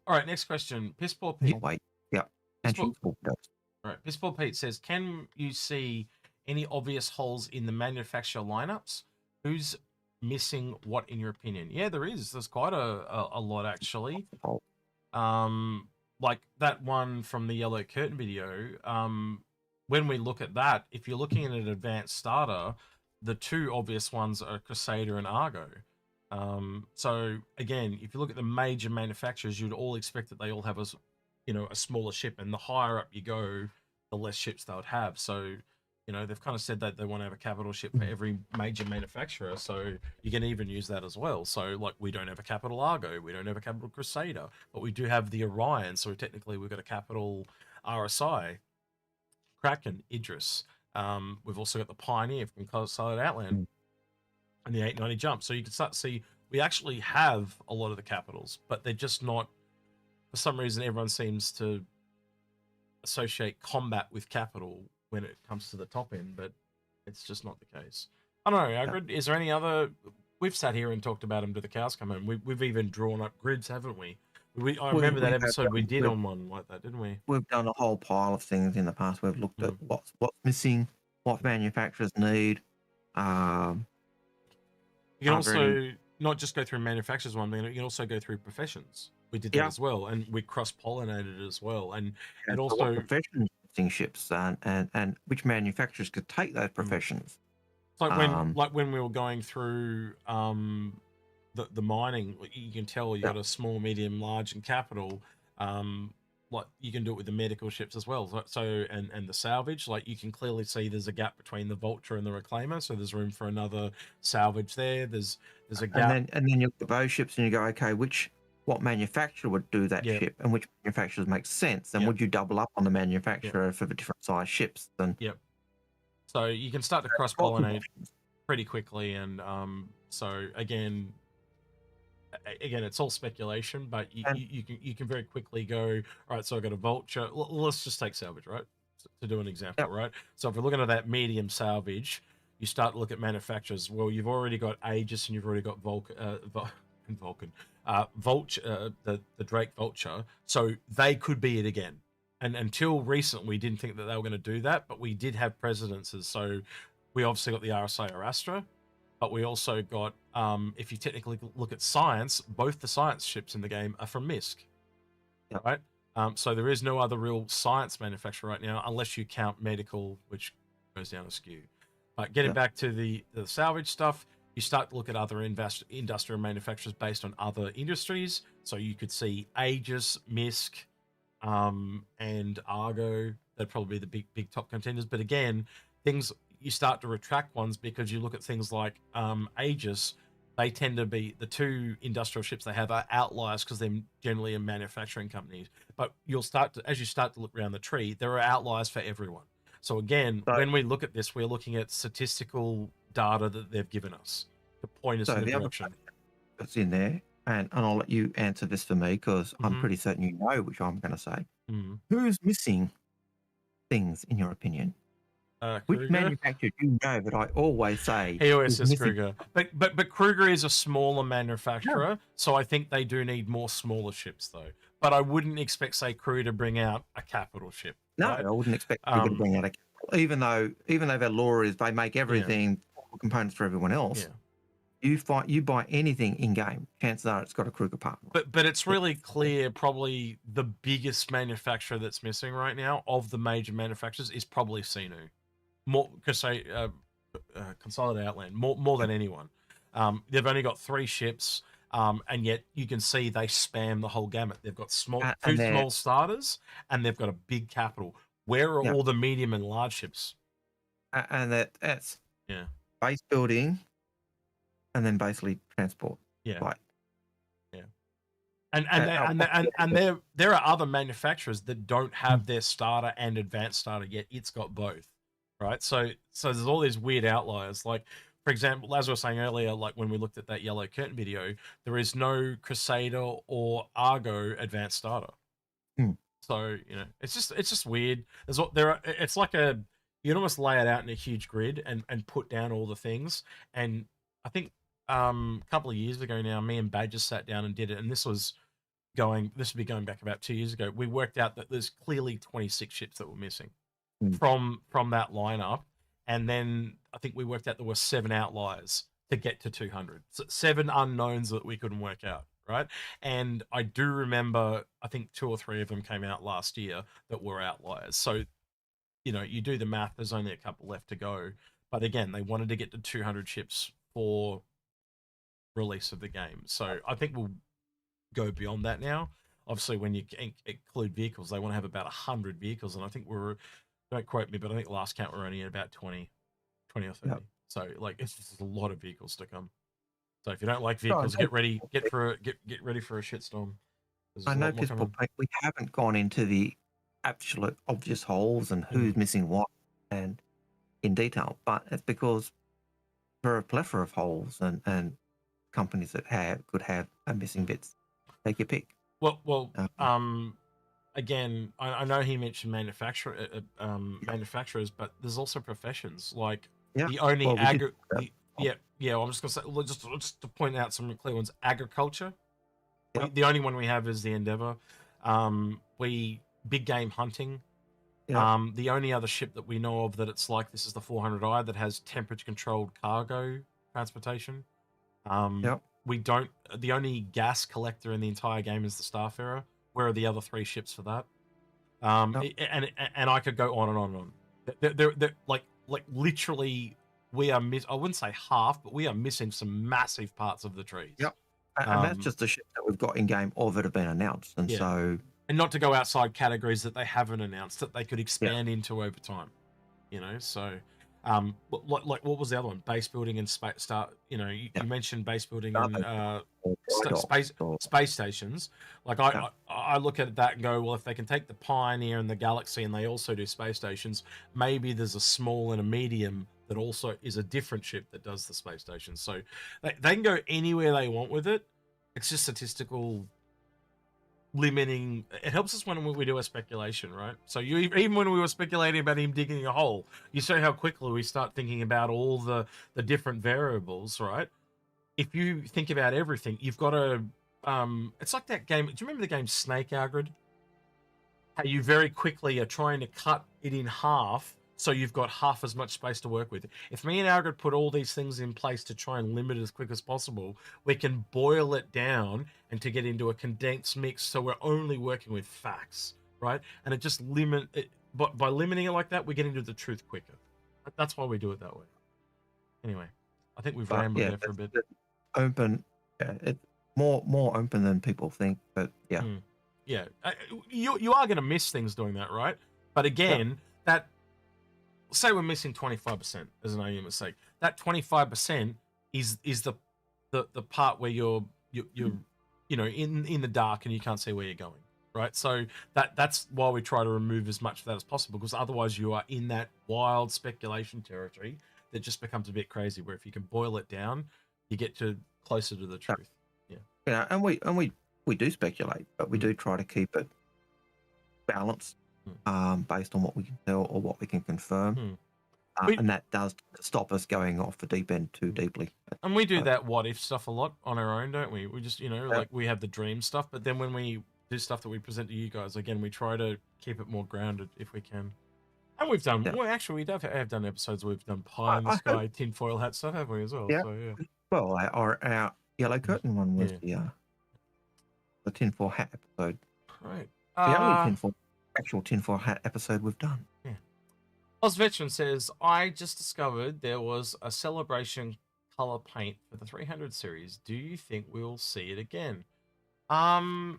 All right, next question. Pissball Pete. Oh, wait. Yeah. All right. Pissball Pete says, can you see any obvious holes in the manufacturer lineups? Who's missing what, in your opinion? Yeah, there is. There's quite a lot, actually. Like that one from the Yellow Curtain video. When we look at that, if you're looking at an advanced starter, the two obvious ones are Crusader and Argo. So again, if you look at the major manufacturers, you'd all expect that they all have a smaller ship, and the higher up you go, the less ships they would have. So, they've kind of said that they want to have a capital ship for every major manufacturer. So you can even use that as well. So like, we don't have a capital Argo, we don't have a capital Crusader, but we do have the Orion. So technically we've got a capital RSI, Kraken, Idris. We've also got the Pioneer from Solid Outland. And the 890 jump. So you can start to see we actually have a lot of the capitals, but they're just not, for some reason, everyone seems to associate combat with capital when it comes to the top end, but it's just not the case. I don't know, Algared, is there any other, we've sat here and talked about them to the cows come home. We've even drawn up grids, haven't we? I remember that episode we did on one like that, didn't we? We've done a whole pile of things in the past. We've looked at what's missing, what manufacturers need. You can also not just go through manufacturers one, you can also go through professions. We did that as well, and we cross-pollinated as well. And also professions ships and which manufacturers could take those professions. It's like when we were going through the mining, you can tell you got a small, medium, large, and capital. Like you can do it with the medical ships as well. So and the salvage, like you can clearly see there's a gap between the Vulture and the Reclaimer. So there's room for another salvage there. There's a gap. And then you look at those ships and you go, okay, what manufacturer would do that ship, and which manufacturers make sense, and would you double up on the manufacturer for the different size ships? Then so you can start to cross pollinate pretty quickly, and so again, it's all speculation, but you can very quickly go, all right, so I got a Vulture. Let's just take salvage, right, to do an example, right? So if we're looking at that medium salvage, you start to look at manufacturers. Well, you've already got Aegis, and you've already got Vulcan, Vulture, the Drake Vulture. So they could be it again. And until recently, we didn't think that they were going to do that, but we did have precedences. So we obviously got the RSA or Astra. But we also got, if you technically look at science, both the science ships in the game are from MISC, right? So there is no other real science manufacturer right now, unless you count medical, which goes down askew. But getting back to the salvage stuff, you start to look at other industrial manufacturers based on other industries. So you could see Aegis, MISC, and Argo. That'd probably be the big top contenders. But again, you start to retract ones because you look at things like Aegis. They tend to be the two industrial ships they have are outliers because they're generally in manufacturing companies. But as you start to look around the tree, there are outliers for everyone. So again, when we look at this, we're looking at statistical data that they've given us to point us in the direction that's in there. And I'll let you answer this for me because I'm pretty certain you know which I'm going to say. Who's missing things in your opinion? Which Kruger? manufacturer do you know that I always say? He always is says missing- Kruger. But Kruger is a smaller manufacturer, so I think they do need more smaller ships though. But I wouldn't expect, say, Crew to bring out a capital ship. No, right? I wouldn't expect Kruger to bring out a capital. Even though their law is they make everything components for everyone else. Yeah. You buy anything in game, chances are it's got a Kruger part. But it's really clear, probably the biggest manufacturer that's missing right now of the major manufacturers is probably Sinu. More, because say Consolidated Outland, more than anyone. They've only got 3 ships, and yet you can see they spam the whole gamut. They've got two small starters, and they've got a big capital. Where are all the medium and large ships? And that's Yeah. base building, and then basically transport. Yeah. Like, And there are other manufacturers that don't have their starter and advanced starter yet. It's got both, right? So there's all these weird outliers. Like, for example, as I was saying earlier, like when we looked at that Yellow Curtain video, there is no Crusader or Argo advanced starter. So it's just weird. It's like you'd almost lay it out in a huge grid and put down all the things. And I think a couple of years ago now, me and Badger sat down and did it, and this would be going back about 2 years ago. We worked out that there's clearly 26 ships that were missing from that lineup, and then I think we worked out there were 7 outliers to get to 200. So 7 unknowns that we couldn't work out, right? And I do remember, I think 2 or 3 of them came out last year that were outliers. So you do the math. There's only a couple left to go, but again, they wanted to get to 200 ships for release of the game. So I think we'll go beyond that now. Obviously, when you include vehicles, they want to have about 100 vehicles, and I think don't quote me, but I think last count we're only at about 20 or 30. Yep. So it's just a lot of vehicles to come. So if you don't like vehicles, get ready for a shitstorm. I know we haven't gone into the absolute obvious holes and who's missing what and in detail, but it's because there are a plethora of holes and companies that could have missing bits. Take your pick. Well, again, I know he mentioned manufacturers, but there's also professions like the only I'm just gonna say, just to point out some clear ones. Agriculture, the only one we have is the Endeavour. Big game hunting. The only other ship that we know of that it's like this is the 400i that has temperature controlled cargo transportation. We don't. The only gas collector in the entire game is the Starfarer. Where are the other 3 ships for that? And I could go on and on and on. They're like literally, we are I wouldn't say half, but we are missing some massive parts of the trees. Yep. And that's just the ship that we've got in game or that have been announced. And so, and not to go outside categories that they haven't announced that they could expand into over time. So. Like what was the other one? Base building and space. You mentioned base building and space stations. Like I look at that and go, well, if they can take the Pioneer and the Galaxy and they also do space stations, maybe there's a small and a medium that also is a different ship that does the space stations. So they can go anywhere they want with it. It's just statistical limiting. It helps us when we do a speculation, right? So even when we were speculating about him digging a hole, you see how quickly we start thinking about all the different variables, right? If you think about everything, you've got to it's like that game. Do you remember the game Snake Algared? How you very quickly are trying to cut it in half so you've got half as much space to work with. If me and Algared put all these things in place to try and limit it as quick as possible, we can boil it down and to get into a condensed mix so we're only working with facts, right? And it just but by limiting it like that, we get into the truth quicker. That's why we do it that way. Anyway, I think we've rambled there for a bit. Open, it's more open than people think, but yeah. You are going to miss things doing that, right? But again, that... Say we're missing 25% as an argument's sake. That 25% is the part where you're in the dark and you can't see where you're going, right? So that's why we try to remove as much of that as possible, because otherwise you are in that wild speculation territory that just becomes a bit crazy. Where if you can boil it down, you get closer to the truth. And we do speculate, but we do try to keep it balanced. Based on what we can tell or what we can confirm. and that does stop us going off the deep end too deeply. And we do that what if stuff a lot on our own, don't we? We just, like we have the dream stuff, but then when we do stuff that we present to you guys, again, we try to keep it more grounded if we can. And we've done, well, actually, we have done episodes where we've done pie in the sky, tinfoil hat stuff, haven't we, as well? Yeah. So, yeah. Well, our Yellow Curtain one was the tinfoil hat episode. Right. The only actual tinfoil hat episode we've done. Yeah. Oz Veteran says, I just discovered there was a celebration color paint for the 300 series. Do you think we'll see it again? So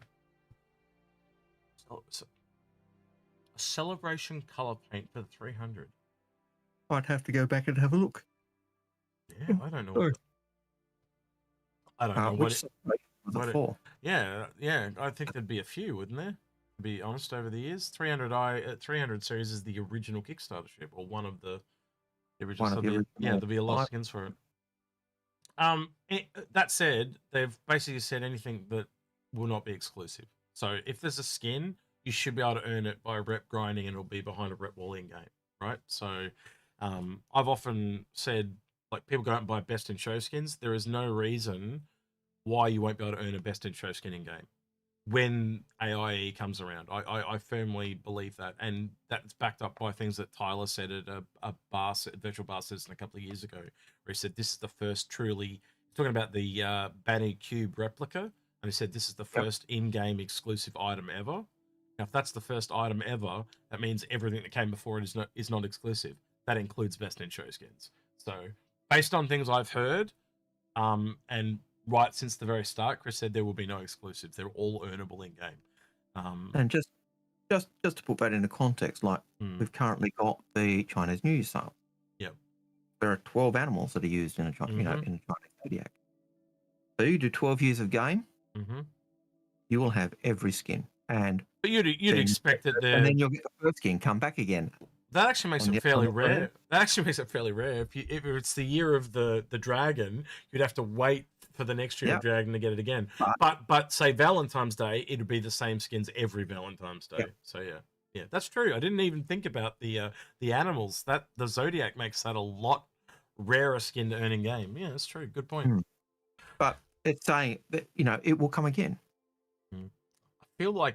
a celebration color paint for the 300. I'd have to go back and have a look. Yeah, I don't know. I don't know what it for. Yeah, I think there'd be a few, wouldn't there? To be honest, over the years, 300 series is the original Kickstarter ship, or one of the original. There'll be a lot of skins for it. That said, they've basically said anything that will not be exclusive. So if there's a skin, you should be able to earn it by rep grinding, and it'll be behind a rep wall in game, right? So I've often said, like, people go out and buy best in show skins. There is no reason why you won't be able to earn a best in show skin in game when AIE comes around. I firmly believe that, and that's backed up by things that Tyler said at a virtual bar citizen a couple of years ago, where he said this is the first truly, talking about the Banny Cube replica, and he said this is the first in-game exclusive item ever. Now, if that's the first item ever, that means everything that came before it is not exclusive. That includes best in show skins. So, based on things I've heard, and right since the very start, Chris said there will be no exclusives. They're all earnable in game. And just to put that into context, like we've currently got the Chinese New Year sale. Yep. There are 12 animals that are used in a Chinese, in a Chinese zodiac. So you do 12 years of game, you will have every skin. But you'd expect that and then you'll get the first skin, come back again. That actually makes it fairly rare. That actually makes it fairly rare. If it's the year of the dragon, you'd have to wait for the next year of dragon to get it again. But say Valentine's Day, it'd be the same skins every Valentine's Day. So yeah, that's true. I didn't even think about the animals. That the Zodiac makes that a lot rarer skin to earn in game. Yeah, that's true. Good point. But it's saying that it will come again. I feel like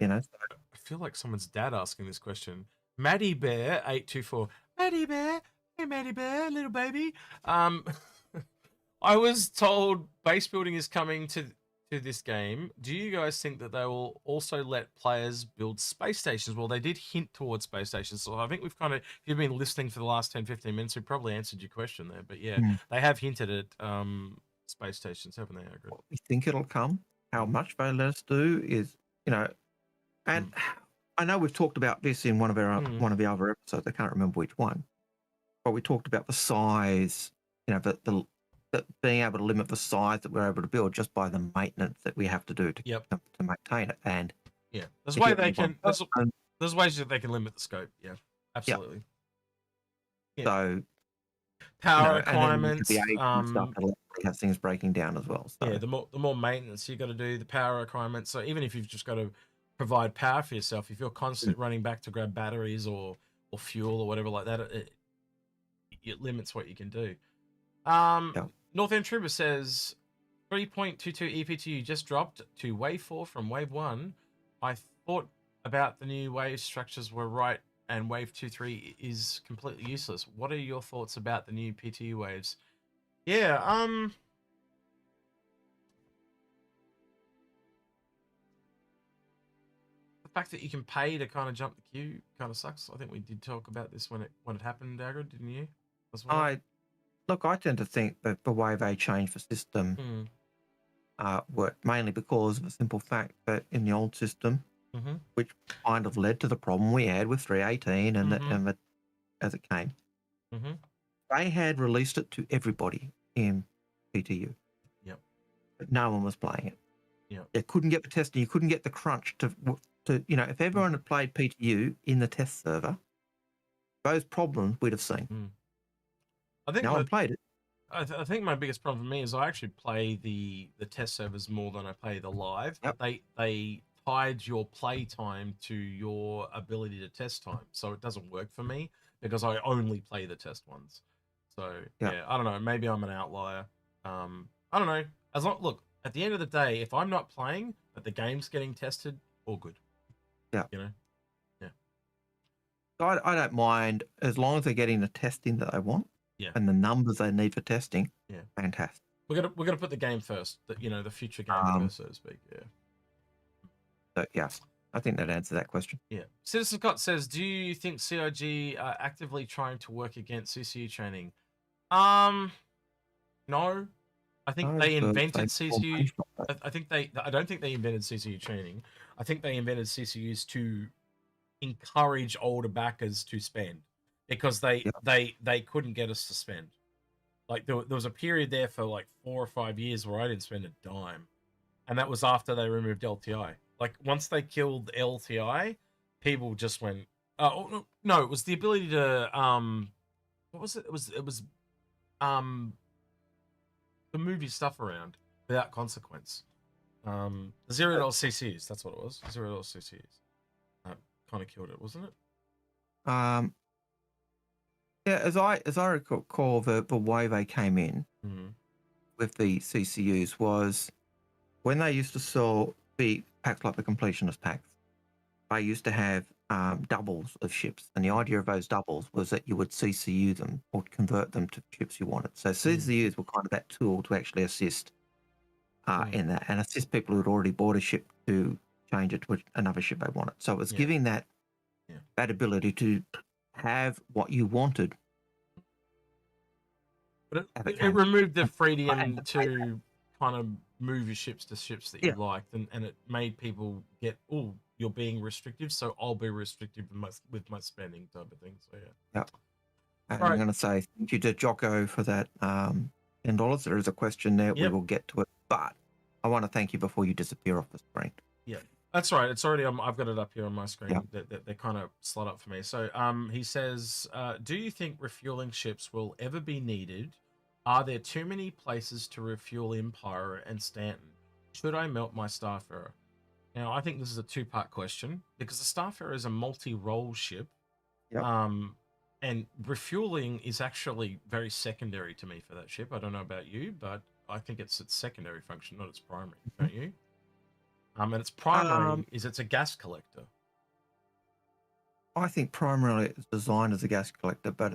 someone's dad asking this question. Maddie Bear 824. Maddie Bear, hey Maddie Bear, little baby. I was told base building is coming to this game. Do you guys think that they will also let players build space stations? Well, they did hint towards space stations, so I think we've kind of, if you've been listening for the last 10-15 minutes, we've probably answered your question there. But yeah, they have hinted at space stations, haven't they, Algared? We think it'll come. How much they let us do is, and I know we've talked about this in one of the other episodes. I can't remember which one, but we talked about the size. The being able to limit the size that we're able to build just by the maintenance that we have to do to maintain it. And there's ways that they can limit the scope. Yeah, absolutely. Yeah. So power requirements, have things breaking down as well. So. Yeah, the more maintenance you got to do, the power requirements. So even if you've just got to provide power for yourself, if you're constantly running back to grab batteries or fuel or whatever like that, it limits what you can do. North End Trooper says 3.22 EPTU just dropped to wave 4 from wave 1. I thought about the new wave structures were right, and wave 2-3 is completely useless. What are your thoughts about the new PTU waves? Yeah, the fact that you can pay to kind of jump the queue kind of sucks. I think we did talk about this when it happened, Algared, didn't you? As well? I tend to think that the way they changed the system worked mainly because of the simple fact that in the old system, which kind of led to the problem we had with 318 and as it came, they had released it to everybody in PTU. Yep. But no one was playing it. Yeah. You couldn't get the testing. You couldn't get the crunch to if everyone had played PTU in the test server, those problems we'd have seen. I think no one played it. I think my biggest problem for me is I actually play the test servers more than I play the live. Yep. But they tied your play time to your ability to test time, so it doesn't work for me. because I only play the test ones. So yeah, I don't know. Maybe I'm an outlier. I don't know. Look, at the end of the day, if I'm not playing, but the game's getting tested, all good. Yeah. You know. Yeah. So I don't mind as long as they're getting the testing that they want. Yeah. And the numbers they need for testing. Yeah. Fantastic. We're gonna put the game first. The future game first, so to speak. Yeah. So yeah, I think that answers that question. Yeah. CitizenCon says, "Do you think CIG are actively trying to work against CCU training?" No. I think they invented CCU. I don't think they invented CCU training. I think they invented CCUs to encourage older backers to spend, because they couldn't get us to spend. Like there was a period there for like 4 or 5 years where I didn't spend a dime, and that was after they removed LTI. Like once they killed LTI, people just went. Oh no, it was the ability to what was it? It was to move your stuff around without consequence. $0 CCs, that's what it was. $0 CCs. Kind of killed it, wasn't it? Yeah, as I recall, the way they came in with the CCUs was when they used to sell the packs like the completionist packs. They used to have doubles of ships, and the idea of those doubles was that you would CCU them or convert them to ships you wanted. So CCUs were kind of that tool to actually assist in that, and assist people who had already bought a ship to change it to another ship they wanted. So it was giving that ability to have what you wanted. But it removed the freedom to kind of move your ships to ships that you liked, and it made people get, oh, you're being restrictive, so I'll be restrictive with my spending type of thing. So yeah. And I'm going to say thank you to Jocko for that $10. There is a question there. We will get to it, but I want to thank you before you disappear off the screen. Yeah, that's right. It's already I've got it up here on my screen. They kind of slot up for me. So he says, do you think refueling ships will ever be needed? Are there too many places to refuel in Pyro and Stanton? Should I melt my Starfarer? Now, I think this is a two-part question, because the Starfarer is a multi-role ship. And refueling is actually very secondary to me for that ship. I don't know about you, but I think it's its secondary function, not its primary, don't you? And its primary is it's a gas collector. I think primarily it's designed as a gas collector, but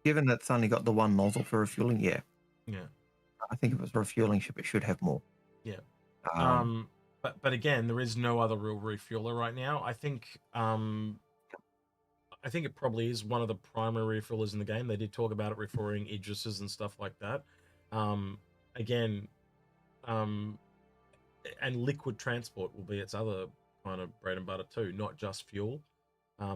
given that it's only got the one nozzle for refueling, I think if it's a refueling ship, it should have more. Yeah. But again, there is no other real refueler right now. I think it probably is one of the primary refuelers in the game. They did talk about it refueling Idrises and stuff like that. And liquid transport will be its other kind of bread and butter too, not just fuel.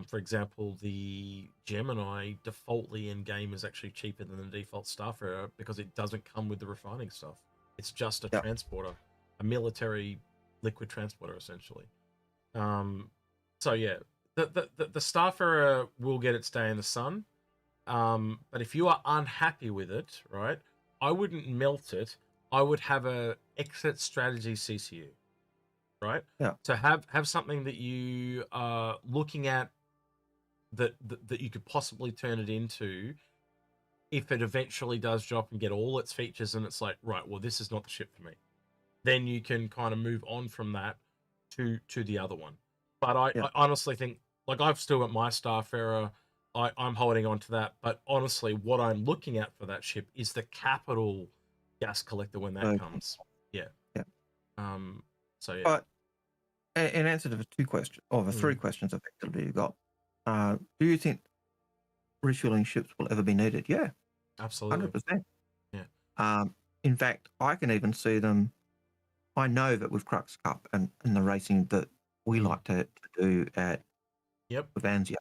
For example, the Gemini defaultly in game is actually cheaper than the default Starfarer because it doesn't come with the refining stuff. It's just a transporter, a military liquid transporter essentially. So yeah, the Starfarer will get its day in the sun. But if you are unhappy with it, right, I wouldn't melt it. I would have a exit strategy CCU, right? Yeah. To have something that you are looking at that you could possibly turn it into if it eventually does drop and get all its features, and it's like, right, well, this is not the ship for me. Then you can kind of move on from that to the other one. But I honestly think, like, I've still got my Starfarer. I'm holding on to that. But honestly, what I'm looking at for that ship is the capital gas collector when that comes. Yeah. So yeah. But in answer to the two questions, or the three questions effectively you got, do you think refueling ships will ever be needed? Yeah. Absolutely. 100%. Yeah. In fact, I can even see them. I know that with Crux Cup and the racing that we like to do at Vanzia,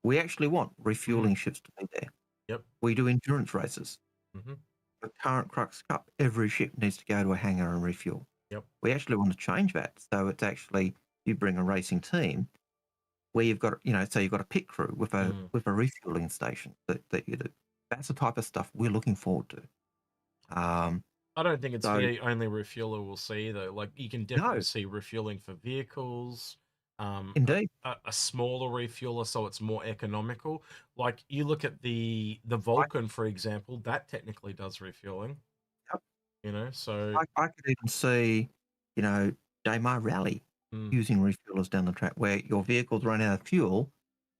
we actually want refueling ships to be there. Yep. We do endurance races. The current Crux Cup, every ship needs to go to a hangar and refuel. Yep. We actually want to change that. So it's actually, you bring a racing team where you've got, so you've got a pit crew with a refueling station that you do. That's the type of stuff we're looking forward to. I don't think it's the only refueler we'll see though. Like, you can definitely see refueling for vehicles. Indeed. a smaller refueler, so it's more economical. Like you look at the Vulcan, for example, that technically does refueling. Yep. You know, so I could even see, Daymar Rally using refuelers down the track where your vehicles run out of fuel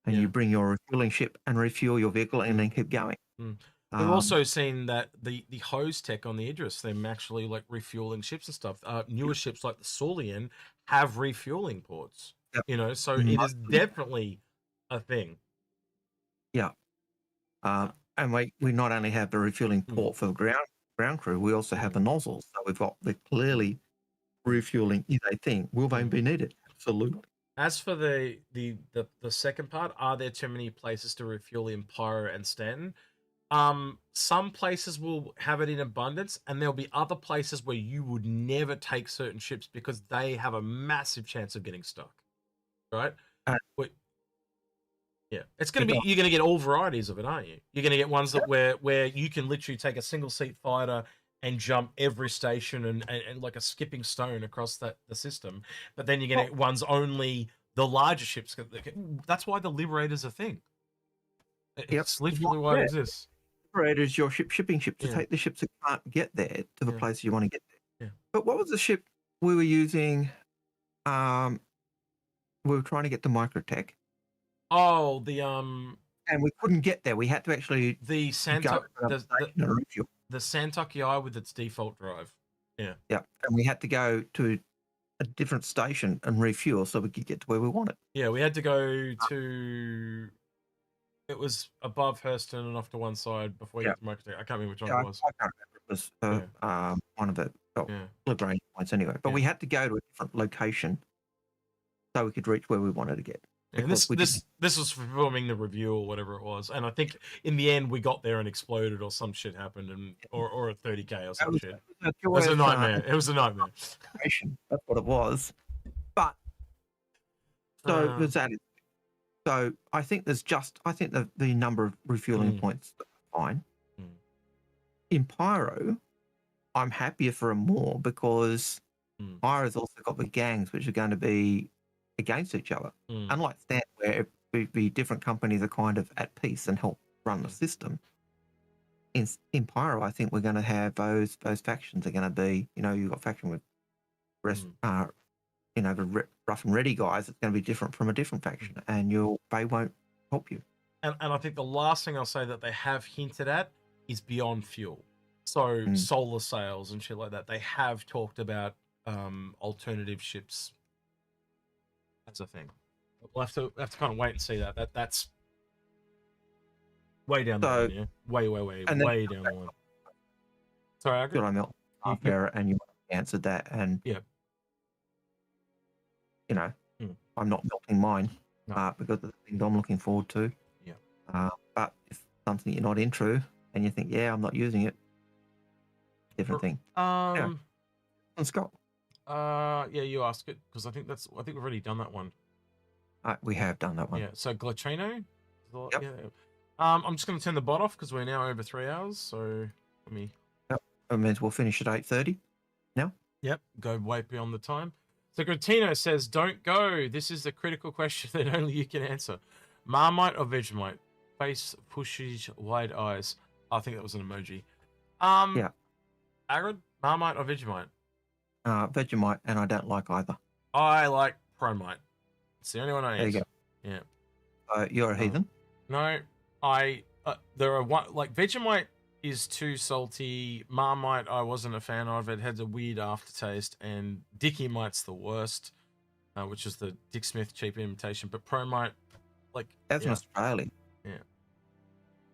and you bring your refueling ship and refuel your vehicle and then keep going. We've also seen that the hose tech on the Idris, them actually like refueling ships and stuff. Newer ships like the Saulian have refueling ports. Yep. You know, so it is definitely a thing. Yeah. And we not only have the refueling port for the ground crew, we also have the nozzles. So we're clearly refueling is a thing. Will they be needed? Absolutely. As for the second part, are there too many places to refuel in Pyro and Stanton? Some places will have it in abundance, and there'll be other places where you would never take certain ships because they have a massive chance of getting stuck. Right? Yeah, it's gonna be. You're gonna get all varieties of it, aren't you? You're gonna get ones that where you can literally take a single seat fighter and jump every station and like a skipping stone across the system. But then you're gonna get ones only the larger ships. That's why the Liberator's a thing. It's literally why it exists. Liberator is your shipping ship to take the ships that can't get there to the places you want to get there. Yeah. But what was the ship we were using? We were trying to get to Microtech. Oh, and we couldn't get there. We had to actually the Santucky Eye with its default drive. Yeah. Yeah, and we had to go to a different station and refuel so we could get to where we wanted. Yeah, we had to go to. It was above Hurston and off to one side before you get to Microtech. I can't remember which one it was. I can't remember. It was one of the liberating points anyway. But we had to go to a different location so we could reach where we wanted to get. And this was filming the review or whatever it was, and I think in the end we got there and exploded or some shit happened, and or a 30K or some shit. It was a nightmare. It was a nightmare. That's what it was. But so there's that. So I think the number of refueling points are fine. In Pyro, I'm happier for more because Pyro's also got the gangs which are going to be against each other. Unlike Stanton, where the different companies are kind of at peace and help run the system. In Pyro, I think we're going to have those factions are going to be, you've got faction with the rough and ready guys. It's going to be different from a different faction, and they won't help you. And I think the last thing I'll say that they have hinted at is beyond fuel. So solar sails and shit like that. They have talked about alternative ships. That's a thing. We'll have to kind of wait and see that. That's way down the line, yeah? Way down the line. Sorry, I good on Milton. And you answered that, and I'm not melting mine because of the things I'm looking forward to. Yeah. But if something you're not into and you think, I'm not using it, different thing. And Scott. You ask it because I think we've already done that one. We have done that one. Yeah. So Glatrino. Yep. Yeah. I'm just going to turn the bot off because we're now over 3 hours. So let me. Yep. That means we'll finish at 8:30 now. Yep. Go way beyond the time. So Gratino says, "Don't go. This is the critical question that only you can answer. Marmite or Vegemite? Face pushes, wide eyes." I think that was an emoji. Yeah. Agrid, Marmite or Vegemite? Vegemite, and I don't like either. I like Promite. It's the only one I There you use. go. Yeah. You're a heathen? No, there are one like Vegemite is too salty. Marmite I wasn't a fan of. It had a weird aftertaste, and Dickie Mite's the worst, which is the Dick Smith cheap imitation. But Promite, like as an Australian, yeah.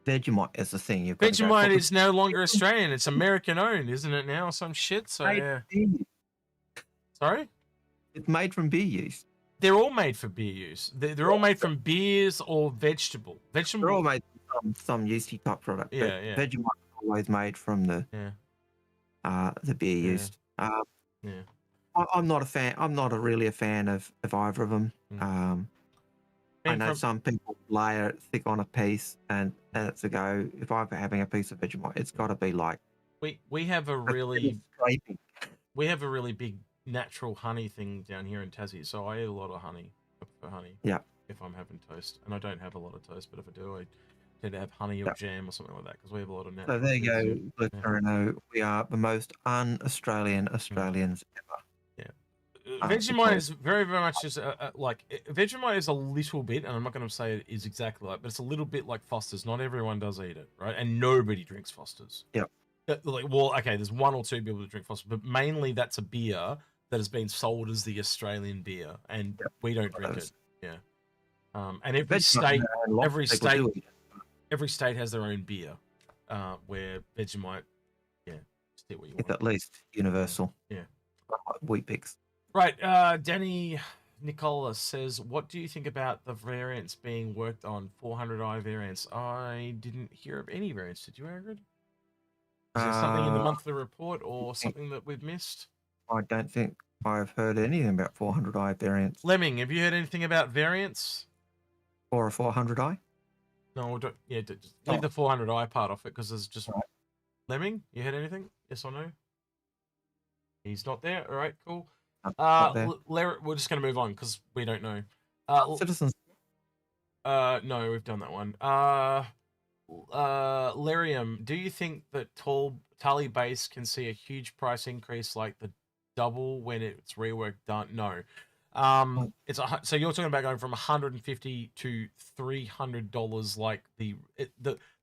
Vegemite is the thing. Vegemite is no longer Australian. It's American owned, isn't it now? Some shit. So yeah. Sorry? It's made from beer yeast. They're all made for beer use. They're all made from beers or vegetable. They're all made from some yeasty type product. Yeah. Vegemite is always made from the beer yeast. I'm not a fan. I'm not really a fan of either of them. I know some people layer it thick on a piece, and it's a go. If I'm having a piece of Vegemite, it's got to be like we have a really big natural honey thing down here in Tassie, so I eat a lot of honey. for honey. Yeah. If I'm having toast, and I don't have a lot of toast, but if I do, I tend to have honey or jam or something like that because we have a lot of natural. So there you foods. go, listener. We are the most un-Australian Australians ever. Vegemite is very, very much just like Vegemite is a little bit, and I'm not going to say it is exactly like, but it's a little bit like Foster's. Not everyone does eat it, right? And nobody drinks Foster's. Yep. Like, well, okay, there's one or two people that drink Foster's, but mainly that's a beer that has been sold as the Australian beer, and we don't drink it. Yeah. And every state has their own beer, where Vegemite, just do what you want. It's at least universal. Yeah. Wheat picks. Right, Danny Nicola says, what do you think about the variants being worked on, 400i variants? I didn't hear of any variants. Did you, Algared? Is there something in the monthly report or something that we've missed? I don't think I've heard anything about 400i variants. Lemming, have you heard anything about variants? Or a 400i? No, don't, just leave the 400i part off it because there's just... Right. Lemming, you heard anything? Yes or no? He's not there. All right, cool. We're just going to move on because we don't know. Citizens. No, we've done that one. Lyrium, do you think that Tally Base can see a huge price increase like the double when it's rework done? No. So you're talking about going from $150 to $300, like the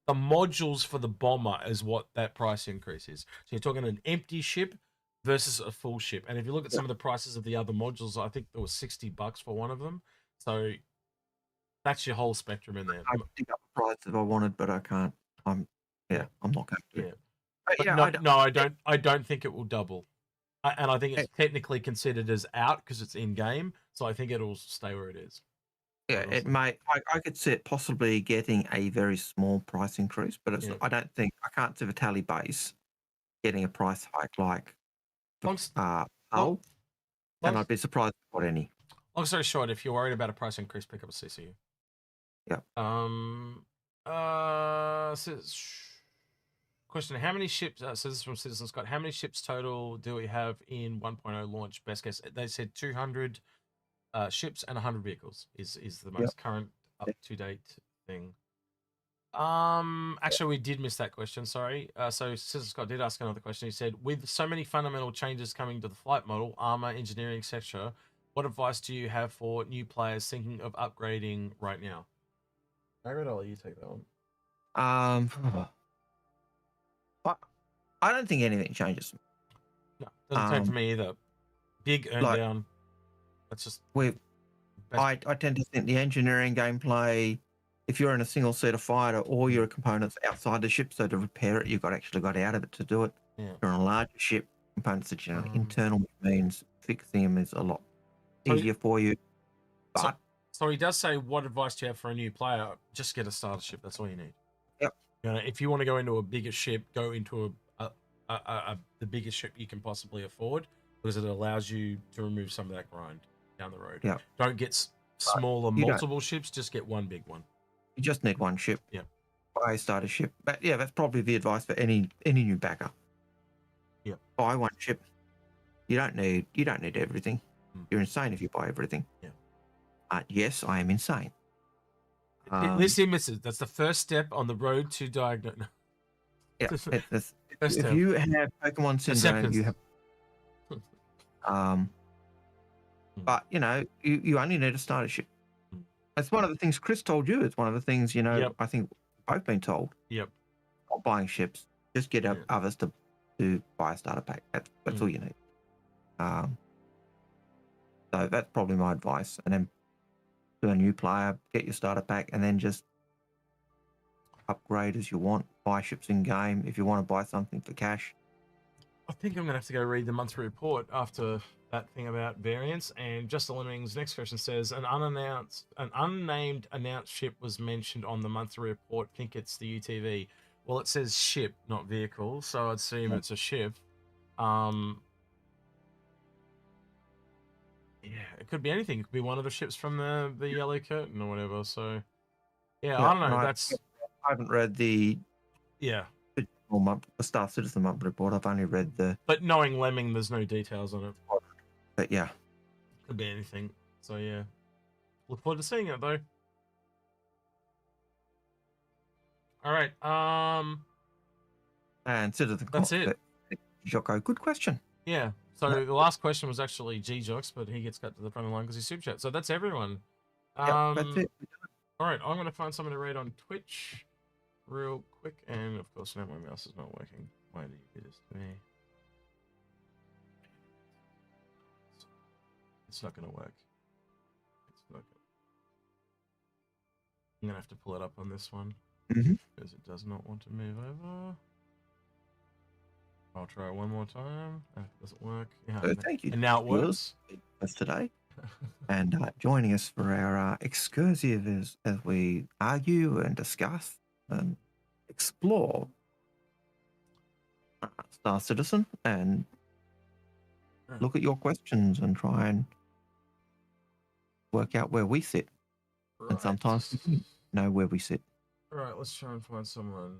modules for the bomber is what that price increase is. So you're talking an empty ship versus a full ship. And if you look at some of the prices of the other modules, I think there was $60 for one of them. So that's your whole spectrum in there. I could pick up the price if I wanted, but I can't. I'm not going to. Yeah. I don't think it will double. And I think it's technically considered as out because it's in game. So I think it'll stay where it is. Yeah, it may. I could see it possibly getting a very small price increase, but it's. I can't see the Tally Base getting a price hike like and I'd be surprised if any. Long story short, if you're worried about a price increase, pick up a CCU. Yeah. Question: how many ships? So this is from Citizen Scott. How many ships total do we have in 1.0 launch? Best case, they said 200 ships and 100 vehicles is the most current up to date thing. Actually, we did miss that question. Sorry. So Citizen Scott did ask another question. He said, with so many fundamental changes coming to the flight model, armor, engineering, etc., what advice do you have for new players thinking of upgrading right now? Algared, I'll let you take that one. I don't think anything changes. No, doesn't change for me either. Big earn down. That's just. I tend to think the engineering gameplay. If you're in a single seater fighter, all your components outside the ship, so to repair it, you've actually got out of it to do it. Yeah. If you're on a larger ship, components that internal means fixing them is a lot easier for you. But so he does say, what advice do you have for a new player? Just get a starter ship. That's all you need. Yep. You know, if you want to go into a bigger ship, go into the biggest ship you can possibly afford, because it allows you to remove some of that grind down the road. Yeah. Don't get smaller multiple ships. Just get one big one. You just need one ship. Yeah. Buy a starter ship. But yeah, that's probably the advice for any new backer. Yeah. Buy one ship. You don't need everything. You're insane if you buy everything. Yeah. Yes, I am insane. Listen, misses. That's the first step on the road to diagnose. Yeah. If you have Pokemon syndrome, you have. But you only need a starter ship. That's one of the things Chris told you. It's one of the things, I think we've both been told. Yep. Not buying ships. Just get others to buy a starter pack. That's all you need. So that's probably my advice. And then to a new player, get your starter pack and then just upgrade as you want. Buy ships in game if you want to buy something for cash. I think I'm going to have to go read the monthly report after that thing about variants. And Justin Lemming's next question says, an unnamed announced ship was mentioned on the monthly report. Think it's the UTV. Well, it says ship, not vehicle, so I'd assume it's a ship. Yeah, it could be anything. It could be one of the ships from the Yellow Curtain or whatever. So, I don't know. I haven't read the Star Citizen monthly report. I've only read the. But knowing Lemming, there's no details on it. But yeah, could be anything. So yeah. Look forward to seeing it though. All right. And CitizenCon. That's it. Jocko, good question. Yeah. So the last question was actually G-Jox, but he gets cut to the front of the line because he's super chat. So that's everyone. That's it. All right, I'm going to find someone to raid on Twitch real quick. And, of course, now my mouse is not working. Why do you do this to me? It's not going to work. It's not going to... I'm going to have to pull it up on this one. Because it does not want to move over. I'll try one more time. That doesn't work. Yeah. So thank you. And now it works. That's today. And joining us for our excursive as we argue and discuss and explore Star Citizen and look at your questions and try and work out where we sit. Right. And sometimes we know where we sit. All right, let's try and find someone.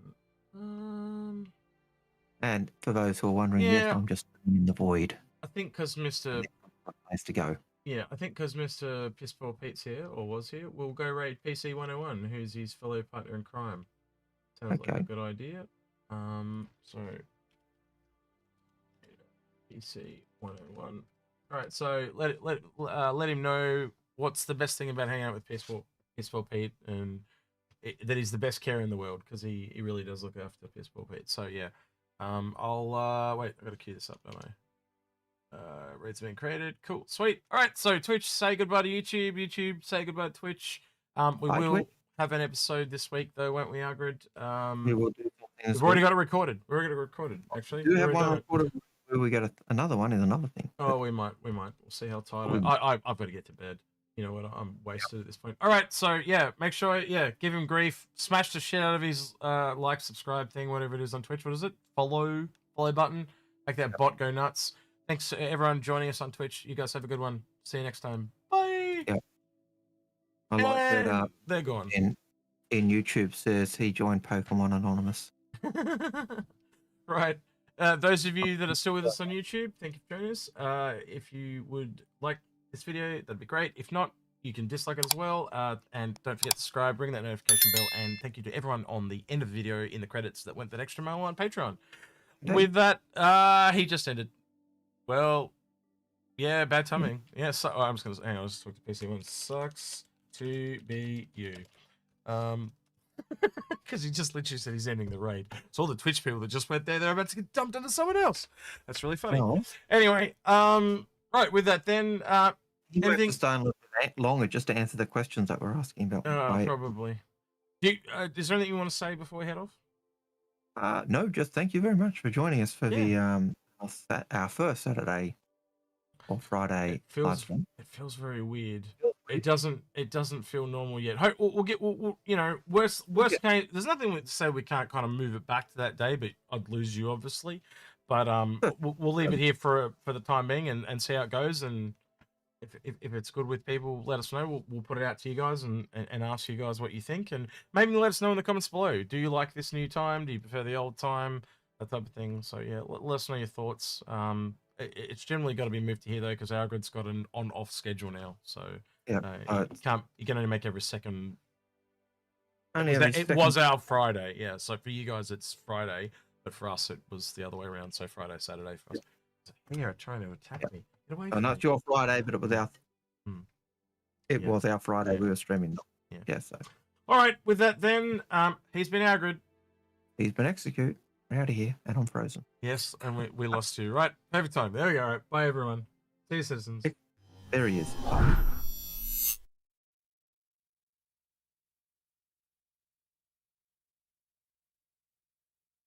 And for those who are wondering, Yeah. yes, I'm just in the void. I think because Mr. Place to go. Yeah, I think because Mr. Pissball Pete's here, or was here, we'll go raid PC 101, who's his fellow partner in crime. Sounds like a Okay. good idea. So PC 101. All right, so let him know what's the best thing about hanging out with Pissball Pete, and that he's the best carer in the world because he really does look after Pissball Pete. So yeah, I'll wait. I got to queue this up, don't I? Raids being created. Cool. Sweet. All right. So Twitch, say goodbye to YouTube. YouTube, say goodbye to Twitch. We Bye, will Twitch. have an episode this week, though, won't we, Algared? We will do something. We've already got it recorded. We're already recorded, actually. Do you have We've already one done it. recorded? Where we get another one is another thing. Oh, we might. We'll see how tired We I've got to get to bed. You know what? I'm wasted at this point. All right. So yeah, make sure, give him grief. Smash the shit out of his like, subscribe thing, whatever it is on Twitch. What is it? Follow button. Make that bot go nuts. Thanks to everyone joining us on Twitch. You guys have a good one. See you next time. Bye. Yeah. I like that. And they're gone. In YouTube says he joined Pokemon Anonymous. Right. Those of you that are still with us on YouTube, thank you for joining us. If you would like this video, that'd be great. If not, you can dislike it as well. And don't forget to subscribe, ring that notification bell, and thank you to everyone on the end of the video in the credits that went that extra mile on Patreon. Okay. With that, he just ended. Well, yeah, bad timing. Yeah, so I'm just gonna hang on. I'll just talk to PC one. Sucks to be you. Because he just literally said he's ending the raid. So all the Twitch people that just went there, they're about to get dumped into someone else. That's really funny. No. Anyway, right, with that then, You everything. have to stay a little bit longer just to answer the questions that we're asking about. Right? Probably. Is there anything you want to say before we head off? No, just thank you very much for joining us for the our first Saturday or Friday live stream. It feels very weird. It doesn't feel normal yet. We'll get you know, worst case. There's nothing to say we can't kind of move it back to that day, but I'd lose you obviously. But we'll leave it here for the time being and see how it goes. And if it's good with people, let us know. We'll put it out to you guys and ask you guys what you think, and maybe let us know in the comments below. Do you like this new time? Do you prefer the old time? That type of thing. So yeah, let us know your thoughts. It's generally got to be moved to here though, because Algared's got an on-off schedule now. So Yeah, you can only make every second. it Was our Friday, yeah. So for you guys, it's Friday, but for us, it was the other way around. So Friday, Saturday for us. Yeah, trying to attack me. Get away from not me. your Friday, but it was our. It was our Friday. We were streaming. Yeah. So. All right. With that, then he's been Algared. He's been Execute. We're out of here, and I'm frozen. Yes, and we lost you. Right. Perfect time. There we go. All right. Bye, everyone. See you, citizens. There he is.